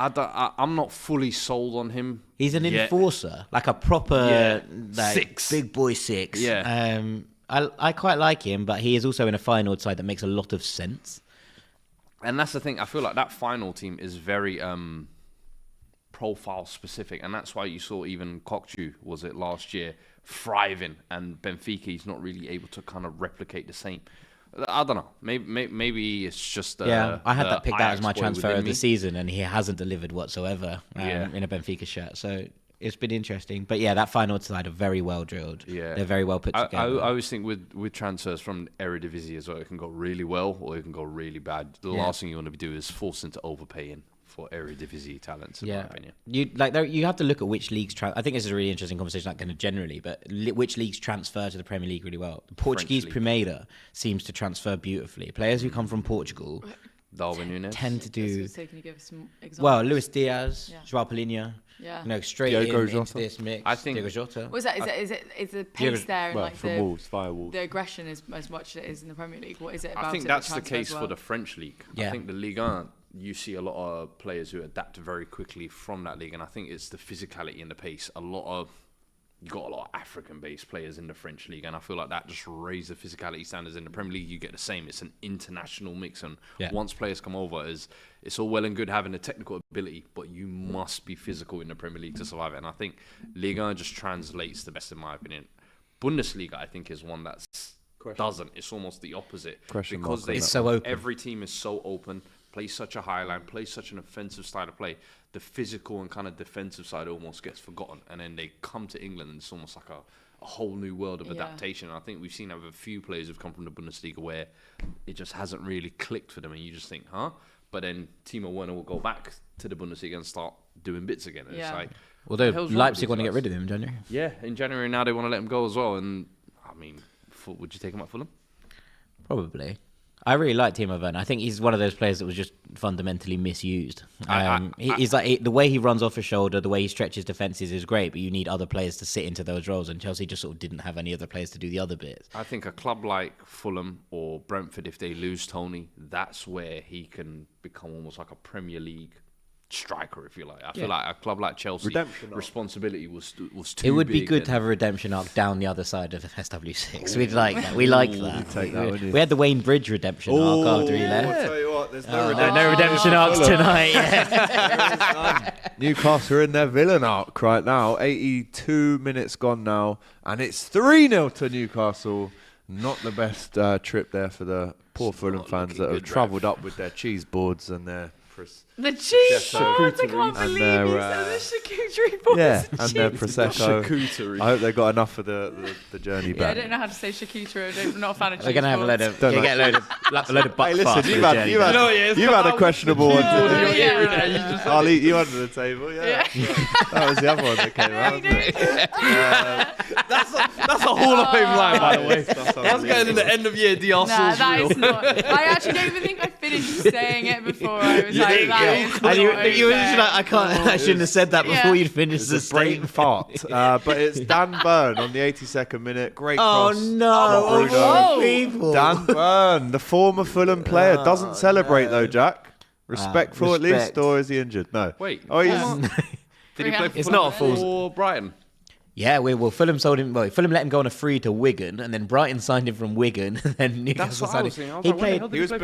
I'm not fully sold on him. He's an enforcer, like a proper six, big boy six. Yeah. I quite like him, but he is also in a final side that makes a lot of sense. And that's the thing. I feel like that final team is very profile specific, and that's why you saw even Kokchu, was it last year, thriving, and Benfica is not really able to kind of replicate the same. I don't know. Maybe it's just I had that picked out as my transfer of the season, and he hasn't delivered whatsoever in a Benfica shirt. So it's been interesting. But yeah, that final side are very well drilled. Yeah, they're very well put together. I always think with transfers from Eredivisie as well, it can go really well or it can go really bad. The last thing you want to do is force into overpaying for Eredivisie talents, in my opinion. You have to look at which leagues. I think this is a really interesting conversation, like kind of generally, but which leagues transfer to the Premier League really well. The Portuguese Primeira seems to transfer beautifully. Players who come from Portugal Darwin Núñez tend to do. So can you give us some examples? Well, Luis Diaz, João Palhinha. Yeah. Straight into this mix. I think Diogo Jota. What is that? Is the pace there and like the Wolves. The aggression is as much as it is in the Premier League? What is it about? I think that's the case for the French league. Yeah. I think the Ligue 1, you see a lot of players who adapt very quickly from that league, and I think it's the physicality and the pace. You got a lot of African-based players in the French league, and I feel like that just raised the physicality standards. In the Premier League, you get the same. It's an international mix, and once players come over, it's all well and good having the technical ability, but you must be physical in the Premier League to survive it. And I think Ligue 1 just translates the best, in my opinion. Bundesliga, I think, is one that doesn't. It's almost the opposite. Because it's so open. Every team is so open, plays such a high line, plays such an offensive style of play. The physical and kind of defensive side almost gets forgotten, and then they come to England and it's almost like a whole new world of adaptation. And I think we've seen a few players who've come from the Bundesliga where it just hasn't really clicked for them, and you just think, huh? But then Timo Werner will go back to the Bundesliga and start doing bits again. And it's like, although Leipzig want to get rid of him in January. Yeah, in January now they want to let him go as well. And I mean, would you take him at Fulham? Probably. I really like Timo Werner. I think he's one of those players that was just fundamentally misused. He's like the way he runs off his shoulder, the way he stretches defenses is great, but you need other players to sit into those roles, and Chelsea just sort of didn't have any other players to do the other bits. I think a club like Fulham or Brentford, if they lose Tony, that's where he can become almost like a Premier League striker, if you like. I feel like a club like Chelsea, responsibility was too big. It would be good to have a redemption arc down the other side of SW6. We'd like that. We like that. We had the Wayne Bridge redemption arc after he left. I'll tell you what, there's no redemption arcs tonight. Newcastle are in their villain arc right now. 82 minutes gone now, and it's 3-0 to Newcastle. Not the best trip there for the poor Fulham fans that have travelled up with their cheese boards and their... The cheese boards, I can't believe you said the charcuterie boards. Yeah, and their Prosecco. I hope they got enough for the journey back. Yeah, I don't know how to say charcuterie. I'm not a fan of cheese boards. We're going to have a load of butt Hey, listen, you've had a questionable one. I'll eat you under the table, yeah. That was the other one that came out, wasn't it? That's a Hall of Fame line, by the way. That's going in the end of year. The Arsenal's that is not. I actually don't even think I finished saying it before I was like, I shouldn't have said that before you'd finished the brain fart. But it's Dan Burn on the 82nd minute. Great Oh cross. no! Bruno. People. Dan Burn, the former Fulham player, doesn't celebrate though, Jack. Respectful at least, or is he injured? No. Wait. Oh, he's. Did he play for It's Fulham not a full- or Brighton? Yeah, well, Fulham sold him. Well, Fulham let him go on a free to Wigan, and then Brighton signed him from Wigan, and then Newcastle what I was signed him. thinking. I was He like,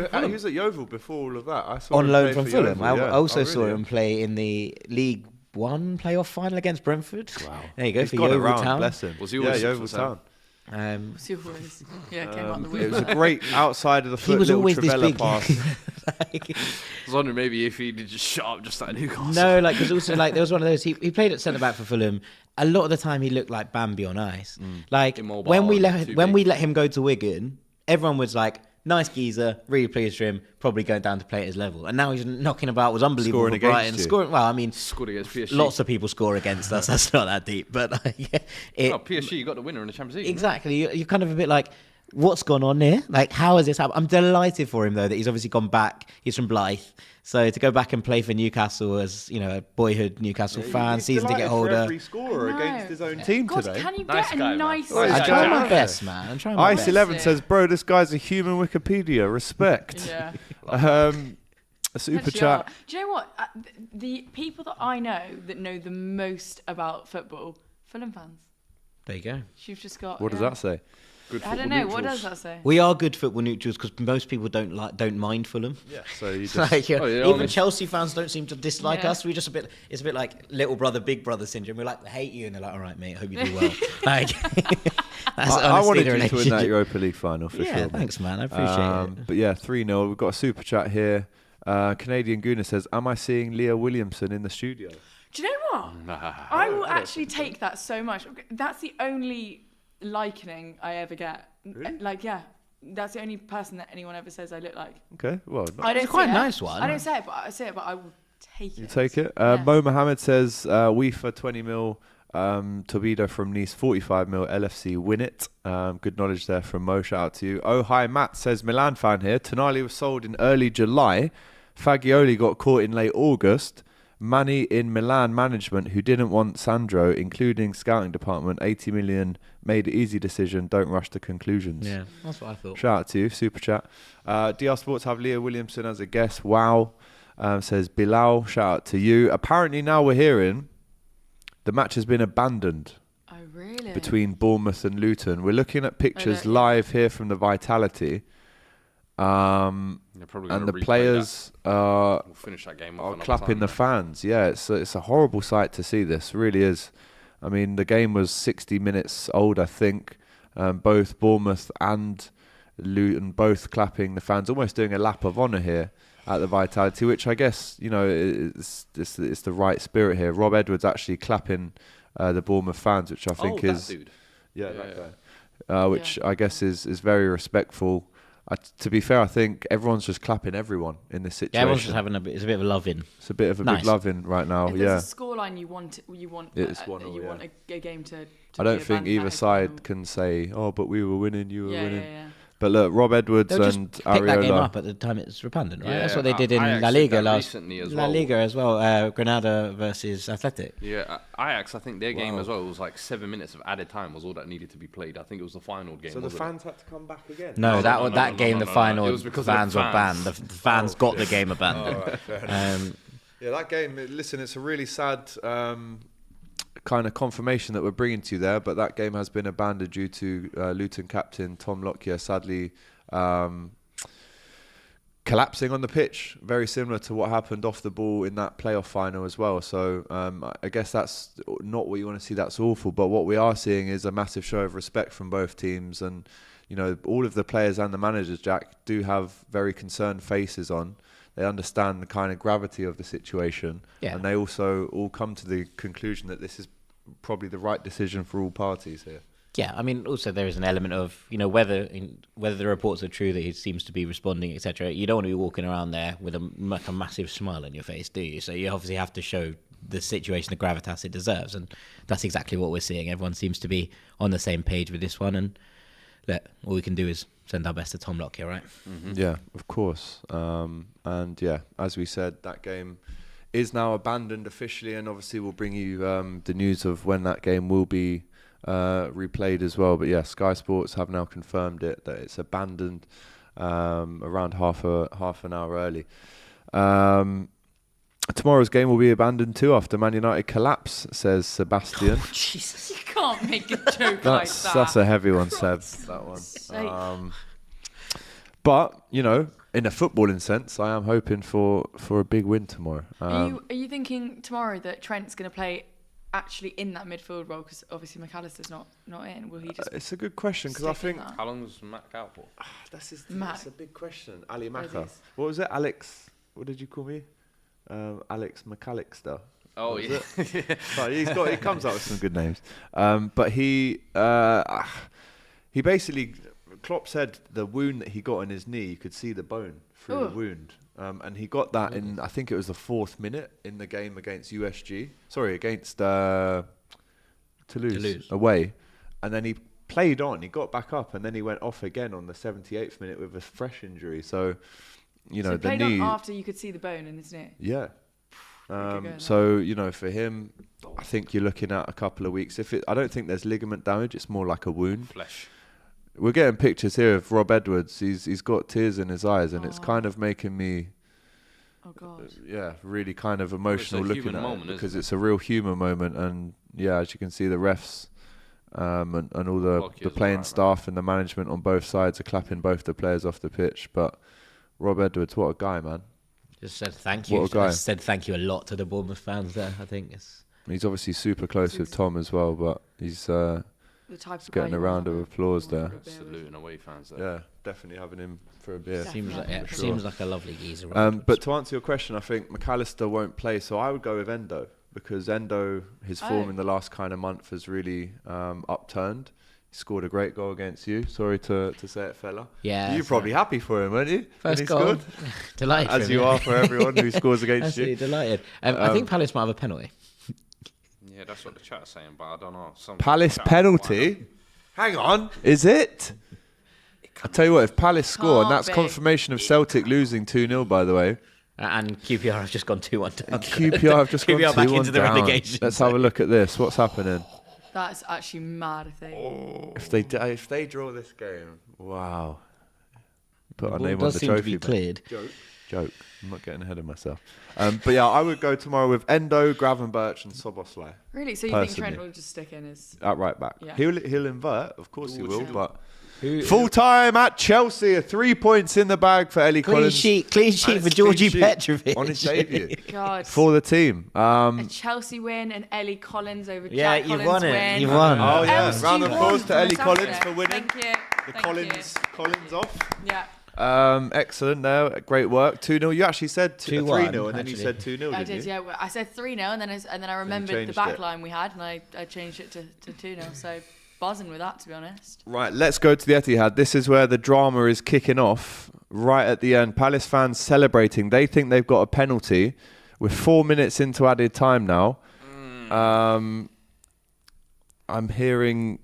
played He was at Yeovil before all of that. I saw on him loan play from for Fulham. Yeovil, I also saw really? him play in the League One playoff final against Brentford. Wow. There you go, He's for gone Yeovil around, Town. bless him. Was he Yeah, always Yeovil 6 Town. Came out the It was window. a great outside of the He foot was little always this Trivella big. pass. I was wondering maybe if he did just shut up just like Newcastle. No, like because also like there was one of those. He played at centre back for Fulham. A lot of the time he looked like Bambi on ice. Like Immobile when we and let him go to Wigan, everyone was like, "Nice geezer, really pleased for him. Probably going down to play at his level." And now he's knocking about. Was unbelievable Scoring for against Brighton. you. Scoring. Well, I mean, Scored against PSG. lots of people score against us. That's not that deep, but PSG, you got the winner in the Champions League. exactly. You're kind of a bit like, what's gone on here? Like, how has this happened? I'm delighted for him though that he's obviously gone back. He's from Blythe, so to go back and play for Newcastle as a boyhood Newcastle fan, season ticket holder. Every scorer against his own team God, today. can you Nice get guy, a man. nice... I try my Yeah. best, man. I'm trying my Ice best. 11 says, "Bro, this guy's a human Wikipedia. Respect." Yeah. A super Actually, chat. do you know what? The people that I know that know the most about football, Fulham fans. There you go. You've just got... What does that say? Good I don't know. What does that say? We are good football neutrals because most people don't mind Fulham. Yeah. So you just. Like, yeah, even honest. Chelsea fans don't seem to dislike Yeah. us. It's a bit like little brother, big brother syndrome. We're like, they hate you, and they're like, all right, mate, I hope you do well. Like, that's I honestly wanted the you to win that relationship. Europa League final for Yeah, sure. thanks, man. I appreciate it. But yeah, 3-0. We've got a super chat here. Canadian Gooner says, "Am I seeing Leah Williamson in the studio?" Do you know what? I will actually take that so much. That's the only likening I ever get. Really? Like, yeah. That's the only person that anyone ever says I look like. Okay. Well, I don't It's quite say a it. nice one. I don't say it, but I will take it. you take it. Yeah. Mo Mohammed says, "We for 20 mil. Tobido from Nice, 45 mil. LFC win it." Good knowledge there from Mo. Shout out to you. Oh, hi, Matt says, "Milan fan here. Tonali was sold in early July. Fagioli got caught in late August. Money in Milan management who didn't want Sandro, including scouting department, 80 million, made an easy decision. Don't rush to conclusions." Yeah, that's what I thought. Shout out to you, super chat. DR Sports have Leah Williamson as a guest. Wow, says Bilal. Shout out to you. Apparently now we're hearing the match has been abandoned Oh, really? between Bournemouth and Luton. We're looking at pictures live here from the Vitality. They're probably And gonna the replay players We'll finish that game off are another clapping time, the man. fans. Yeah, it's a horrible sight to see. This really is. I mean, the game was 60 minutes old, I think. Both Bournemouth and Luton both clapping the fans, almost doing a lap of honour here at the Vitality, which I guess it's the right spirit here. Rob Edwards actually clapping the Bournemouth fans, which I think that is dude. that guy, which I guess is very respectful. To be fair, I think everyone's just clapping everyone in this situation. Yeah, everyone's just having it's a bit of a love-in. It's a bit of a Nice. big love-in right now. If Yeah. there's a scoreline you want It's 1-0, you yeah. want a game to I don't be think abandoned either at, side it's can say, "Oh, but we were winning, you were Yeah, winning." yeah, yeah. But look, Rob Edwards They'll just and pick that game Areola. up at the time it's abandoned, right? Yeah, That's what they did in Ajax La did Liga that last. recently as La well. Liga as well. Granada versus Athletic. Yeah, Ajax, I think their game as well was like 7 minutes of added time was all that needed to be played. I think it was the final game. So the wasn't it? fans had to come back again. No, that game, the final, It was because of the fans were banned. fans. The fans got the game abandoned. All right, fair enough. Yeah, that game. Listen, it's a really sad kind of confirmation that we're bringing to you there, but that game has been abandoned due to Luton captain Tom Lockyer sadly collapsing on the pitch, very similar to what happened off the ball in that playoff final as well. So I guess that's not what you want to see. That's awful. But what we are seeing is a massive show of respect from both teams, and all of the players and the managers, Jack, do have very concerned faces on. They understand the kind of gravity of the situation, and they also all come to the conclusion that this is probably the right decision for all parties here. Yeah, I mean, also there is an element of, whether the reports are true that he seems to be responding, etc. You don't want to be walking around there with a massive smile on your face, do you? So you obviously have to show the situation the gravitas it deserves, and that's exactly what we're seeing. Everyone seems to be on the same page with this one, and But all we can do is send our best to Tom Lockyer, right? Mm-hmm. Yeah, of course. And yeah, as we said, that game is now abandoned officially, and obviously we'll bring you the news of when that game will be replayed as well. But yeah, Sky Sports have now confirmed that it's abandoned around half an hour early. Tomorrow's game will be abandoned too after Man United collapse, says Sebastian. Oh, Jesus, you can't make a joke like that. That's a heavy one, Seb. That one. But you know, in a footballing sense, I am hoping for a big win tomorrow. Are you thinking tomorrow that Trent's going to play actually in that midfield role? Because obviously McAllister's not in. Will he just? It's a good question because I think. How long was Mac out for? That's a big question. Ali Maka. What was it? Alex? What did you call me? Alex McAllister. Oh yeah. But he comes up with some good names. But he basically, Klopp said the wound that he got in his knee, you could see the bone through the wound. And he got that in, I think it was the 4th minute in the game against against Toulouse away. And then he played on, he got back up, and then he went off again on the 78th minute with a fresh injury. So, you know, so the played knee. On after you could see the bone in his knee. Yeah. So, you know, for him, I think you're looking at a couple of weeks. I don't think there's ligament damage, it's more like a wound. Flesh. We're getting pictures here of Rob Edwards. He's got tears in his eyes, and it's kind of making me, really kind of emotional looking at it, because it's a real human moment. And yeah, as you can see, the refs and all the playing staff and the management on both sides are clapping both the players off the pitch. But Rob Edwards, what a guy, man! Just said thank you. What a guy. I said thank you a lot to the Bournemouth fans there. I think he's obviously super close with Tom as well, but he's getting a round of applause there. Saluting away fans there. Yeah, definitely having him for a beer. Seems like a lovely geezer. But to answer your question, I think McAllister won't play, so I would go with Endo, because Endo, his form in the last kind of month has really upturned. He scored a great goal against you. Sorry to say it, fella. Yeah. You're probably happy for him, weren't you? First goal. Delighted. As you are for everyone who scores against you. Absolutely delighted. I think Palace might have a penalty. Yeah, that's what the chat's saying, but I don't know. Palace penalty? Hang on. Is it? I'll tell you what, if Palace score, and that's confirmation of Celtic losing 2-0, by the way. And QPR have just gone 2-1 down. QPR have just gone 2-1 back into the down. relegation. Let's have a look at this. What's happening? That's actually mad, I think. If they draw this game, wow. Put our name on the trophy. Seem to be cleared. Joke. I'm not getting ahead of myself. But yeah, I would go tomorrow with Endo, Gravenberch and Soboslai. Really? So you think Trent will just stick in as... At right back. Yeah. He'll invert, of course he will, but... Full time at Chelsea, 3 points in the bag for Ellie Collins. Clean sheet for Georgie Petrovic. On his debut. God. For the team. A Chelsea win and Ellie Collins over Jack Collins won it. win. You won. Oh yeah, round of applause to Ellie Collins for winning. Thank you. Collins off. Yeah. Excellent there. Great work. 2-0. You actually said 3-0 and then you said 2-0, didn't I did, you? yeah. I said 3-0 and then I remembered the back line we had and I changed it to 2-0. So buzzing with that, to be honest. Right, let's go to the Etihad. This is where the drama is kicking off right at the end. Palace fans celebrating. They think they've got a penalty with 4 minutes into added time now. I'm hearing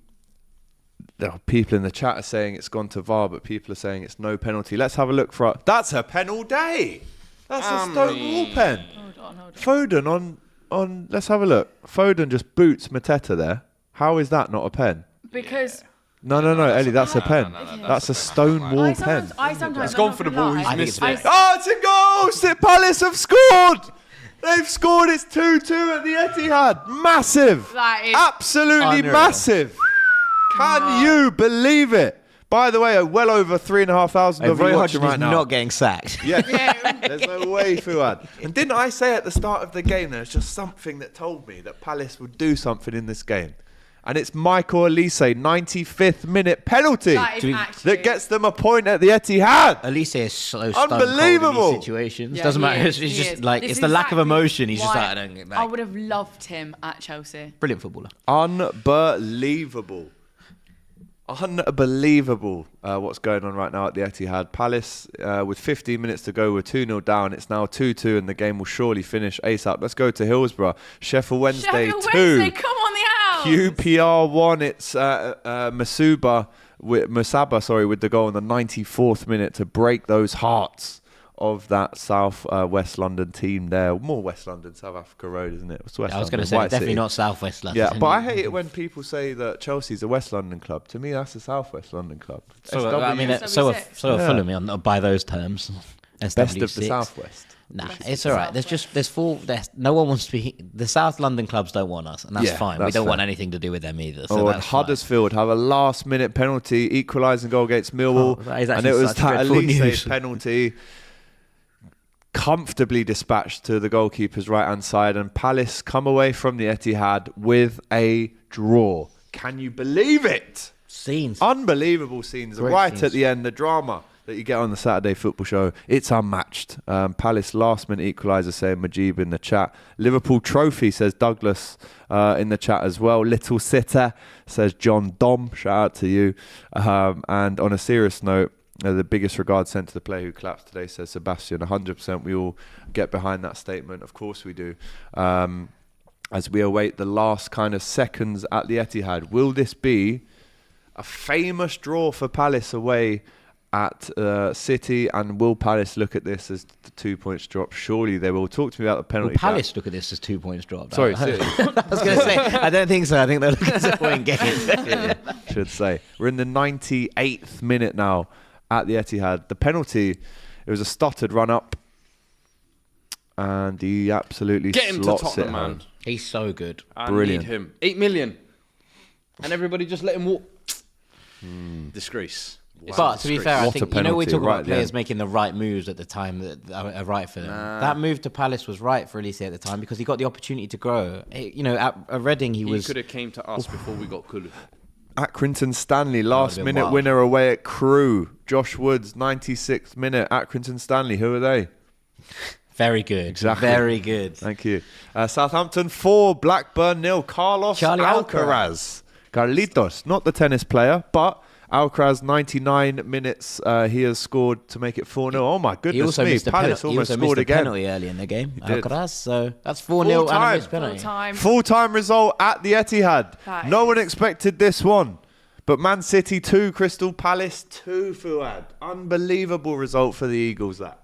people in the chat are saying it's gone to VAR, but people are saying it's no penalty. Let's have a look for that's a penalty. That's a Stonewall pen. Hold on. Foden on. Let's have a look. Foden just boots Mateta there. How is that not a pen? Because... No, Ellie, that's a pen. That's a Stonewall pen. It's gone for the ball. He's missed it. Oh, it's a goal! Palace have scored! They've scored. It's 2-2 at the Etihad. Massive. That is absolutely unreal. Massive. Can you believe it? By the way, well over 3,500 of you watching right now. Not getting sacked. Yeah. There's no way, Fuad. And didn't I say at the start of the game there's just something that told me that Palace would do something in this game? And it's Michael Elise, 95th minute penalty that gets them a point at the Etihad. Elise is so unbelievable in these situations. Doesn't matter. It's just like it's the lack of emotion. He's just like, I don't get back. I would have loved him at Chelsea. Brilliant footballer. Unbelievable. What's going on right now at the Etihad. Palace, with 15 minutes to go, we're 2-0 down. It's now 2-2 and the game will surely finish ASAP. Let's go to Hillsborough. Sheffield Wednesday 2. Come on, the Owls. QPR 1. It's Masuba with the goal in the 94th minute to break those hearts of that South West London team there. More West London, South Africa Road, isn't it? It's West I was going to London, say, White definitely City. not South West London. Yeah, but I hate it when people say that Chelsea's a West London club. To me, that's a South West London club. So, I mean, so are Fulham by those terms. Best of the South West. Nah, it's all right. No one wants to be. The South London clubs don't want us, and that's fine. We don't want anything to do with them either. So and Huddersfield have a last-minute penalty, equalising goal against Millwall, and it was that Elise penalty comfortably dispatched to the goalkeeper's right-hand side, and Palace come away from the Etihad with a draw. Can you believe it? Scenes, unbelievable scenes. Great scenes. At the end, the drama that you get on the Saturday football show, it's unmatched. Palace last-minute equaliser, saying Majib in the chat. Liverpool trophy, says Douglas in the chat as well. Little sitter, says John Dom. Shout out to you. And on a serious note, the biggest regard sent to the player who collapsed today, says Sebastian. 100%. We all get behind that statement. Of course we do. As we await the last kind of seconds at the Etihad, will this be a famous draw for Palace away at City, and will Palace look at this as the 2 points drop? Surely they will. Talk to me about the penalty. Will Palace look at this as 2 points drop? Sorry, City. I was going to say, I don't think so. I think they'll look at a point game. Should say. We're in the 98th minute now at the Etihad. The penalty, it was a stuttered run up, and he absolutely get him slots to Tottenham, it man. home. He's so good. I Brilliant. need him. 8 million. And everybody just let him walk. Disgrace. But to be fair, I think, we talk about players then. making the right moves at the time that are right for them. That move to Palace was right for Elise at the time because he got the opportunity to grow. At Reading, he could have came to us before we got Kulu. Accrington Stanley, last minute winner away at Crewe. Josh Woods, 96th minute. Accrington Stanley, who are they? Very good. Exactly. Very good. Thank you. Southampton 4, Blackburn 0. Carlos Charlie Alcaraz. Carlitos, not the tennis player, but Alcaraz, 99 minutes. He has scored to make it 4-0. Oh my goodness he also me. Missed Palace almost scored again. Penalty early in the game. Alcaraz, so that's 4-0 and a missed penalty. Full-time result at the Etihad. No one expected this one. But Man City 2, Crystal Palace 2, Fuad. Unbelievable result for the Eagles, that.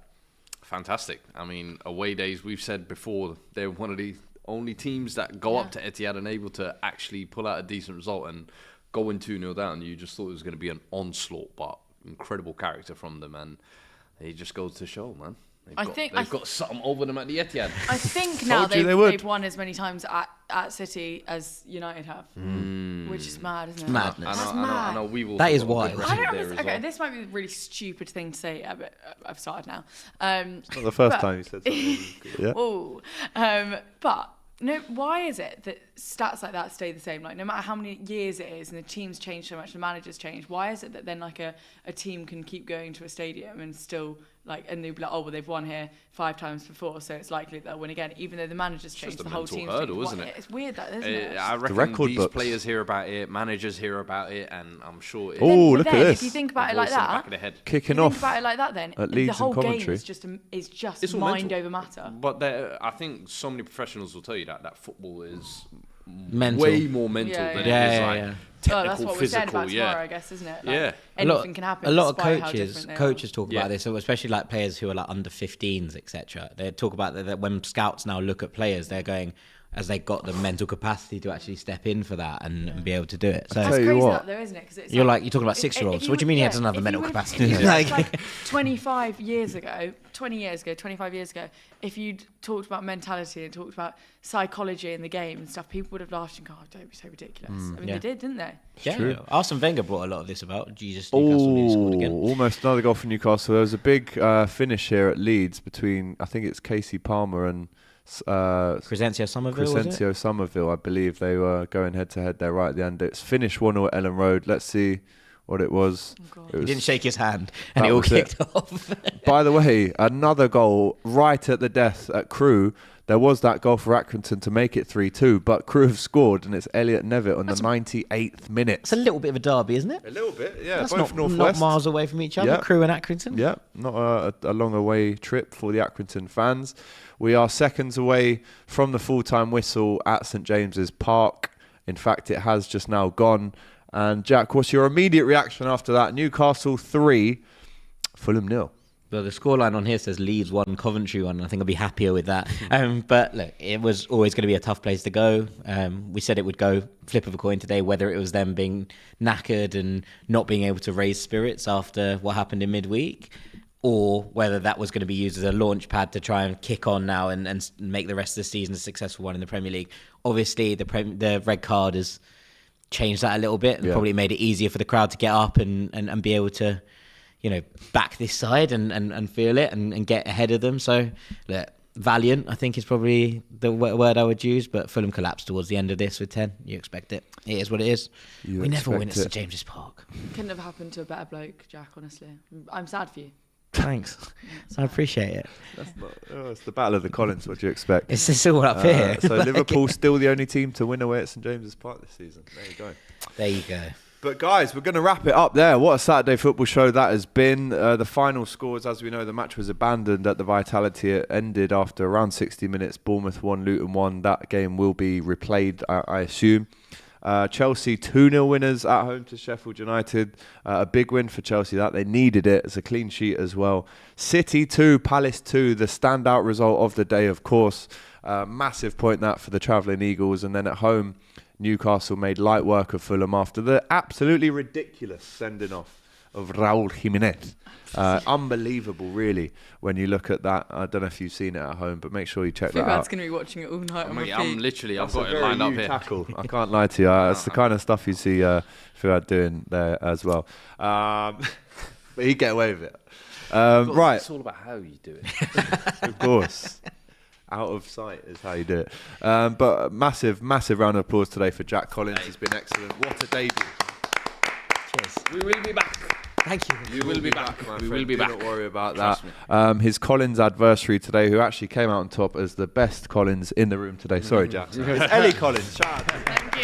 Fantastic. I mean, away days, we've said before, they're one of the only teams that go up to Etihad and able to actually pull out a decent result, and going 2-0 down, you just thought it was going to be an onslaught, but incredible character from them, and they just go to show, man. They've got something over them at the Etihad. I think now they've won as many times at City as United have, which is mad, isn't it? Madness. I know we will. That is wild. This might be a really stupid thing to say, but I've started now. It's not the first time you said something. Yeah. Oh, but. No, why is it that stats like that stay the same? Like, no matter how many years it is, and the teams change so much, the managers change. Why is it that then like a team can keep going to a stadium and still and they'll be like, oh well, they've won here 5 times before, so it's likely they'll win again, even though the managers change, the whole team. Hurdle, isn't it? It's weird, that isn't it? I reckon these players hear about it, managers hear about it, and I'm sure. Look at this! If you think about it like that, kicking off. Think about it like that, then the whole game is just mind over matter. But I think so many professionals will tell you that football is way more mental than it is technical, that's what we're saying about tomorrow, I guess, isn't it? Anything can happen. A lot of coaches talk about this, especially like players who are like under 15s, etc. They talk about that when scouts now look at players, they're going, as they got the mental capacity to actually step in for that and be able to do it. So that's crazy, though, isn't it? Because you're talking about 6-year-olds. What do you mean he doesn't have the mental capacity? Like 25 years ago, 25 years ago, if you'd talked about mentality and talked about psychology in the game and stuff, people would have laughed and gone, "Oh, don't be so ridiculous." I mean, they did, didn't they? Yeah. True. Arsene Wenger brought a lot of this about. Jesus, Newcastle nearly scored again. Almost another goal for Newcastle. There was a big finish here at Leeds between, I think it's Casey Palmer and Crescencio Somerville, I believe. They were going head to head there right at the end. It's finished 1-0 at Ellen Road. Let's see what it was. He didn't shake his hand and it all kicked off. By the way, another goal right at the death at Crewe. There was that goal for Accrington to make it 3-2, but Crewe have scored, and it's Elliot Nevitt on the 98th minute. It's a little bit of a derby, isn't it? A little bit, yeah. That's both not northwest. miles away from each other, Crewe and Accrington. Yeah, not a long away trip for the Accrington fans. We are seconds away from the full-time whistle at St James's Park. In fact, it has just now gone. And Jack, what's your immediate reaction after that? Newcastle 3, Fulham 0. Well, the scoreline on here says Leeds 1, Coventry 1. I think I'll be happier with that. But look, it was always going to be a tough place to go. We said it would go flip of a coin today, whether it was them being knackered and not being able to raise spirits after what happened in midweek, or whether that was going to be used as a launch pad to try and kick on now and make the rest of the season a successful one in the Premier League. Obviously, the red card has changed that a little bit and probably made it easier for the crowd to get up and be able to, back this side and feel it and get ahead of them. So, look, valiant, I think, is probably the word I would use. But Fulham collapsed towards the end of this with 10. You expect it. It is what it is. We never win at St James's Park. Couldn't have happened to a better bloke, Jack, honestly. I'm sad for you. Thanks. I appreciate it. It's the battle of the Collins. What do you expect? It's just all up here. So Liverpool's still the only team to win away at St James's Park this season. There you go. There you go. But guys, we're going to wrap it up there. What a Saturday football show that has been. The final scores, as we know, the match was abandoned at the Vitality. It ended after around 60 minutes. Bournemouth 1, Luton 1. That game will be replayed, I assume. Chelsea 2-0 winners at home to Sheffield United. A big win for Chelsea. That they needed it. It's a clean sheet as well. City 2, Palace 2. The standout result of the day, of course. Massive point that for the Travelling Eagles. And then at home, Newcastle made light work of Fulham after the absolutely ridiculous sending off of Raúl Jiménez. Unbelievable, really, when you look at that. I don't know if you've seen it at home, but make sure you check that out. Fuad's going to be watching it all night on repeat. I've got it lined up here. Tackle. I can't lie to you. It's the kind of stuff you see Fuad doing there as well. But he'd get away with it. Right. It's all about how you do it. Of course. Out of sight is how you do it. But massive round of applause today for Jack Collins. He's been excellent. What a debut. Cheers. We will be back. Thank you. You will be back. We will be back. Don't worry about that. His Collins adversary today, who actually came out on top as the best Collins in the room today. Sorry, Jack. It's Ellie Collins. Shout out. Thank you.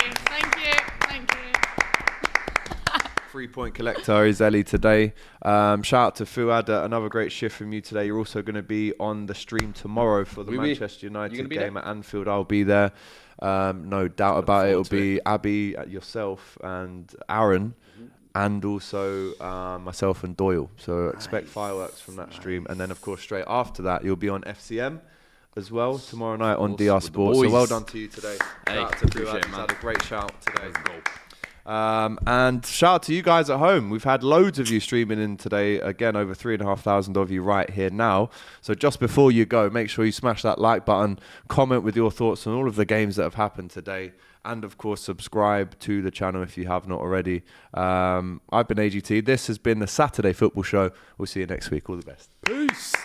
3-point collector is Ellie today. Shout out to Fuad. Another great shift from you today. You're also going to be on the stream tomorrow for the Manchester United game at Anfield. I'll be there. No doubt about it. It'll be Abby, yourself, and Aaron. And also myself and Doyle. So expect fireworks from that stream. And then, of course, straight after that, you'll be on FCM as well tomorrow night on DR Sports. So well done to you today. Shout out to Fuad. He's had a great shout today. And shout out to you guys at home. We've had loads of you streaming in today. Again, over 3,500 of you right here now. So just before you go, make sure you smash that like button, comment with your thoughts on all of the games that have happened today. And, of course, subscribe to the channel if you have not already. I've been AGT. This has been the Saturday Football Show. We'll see you next week. All the best. Peace.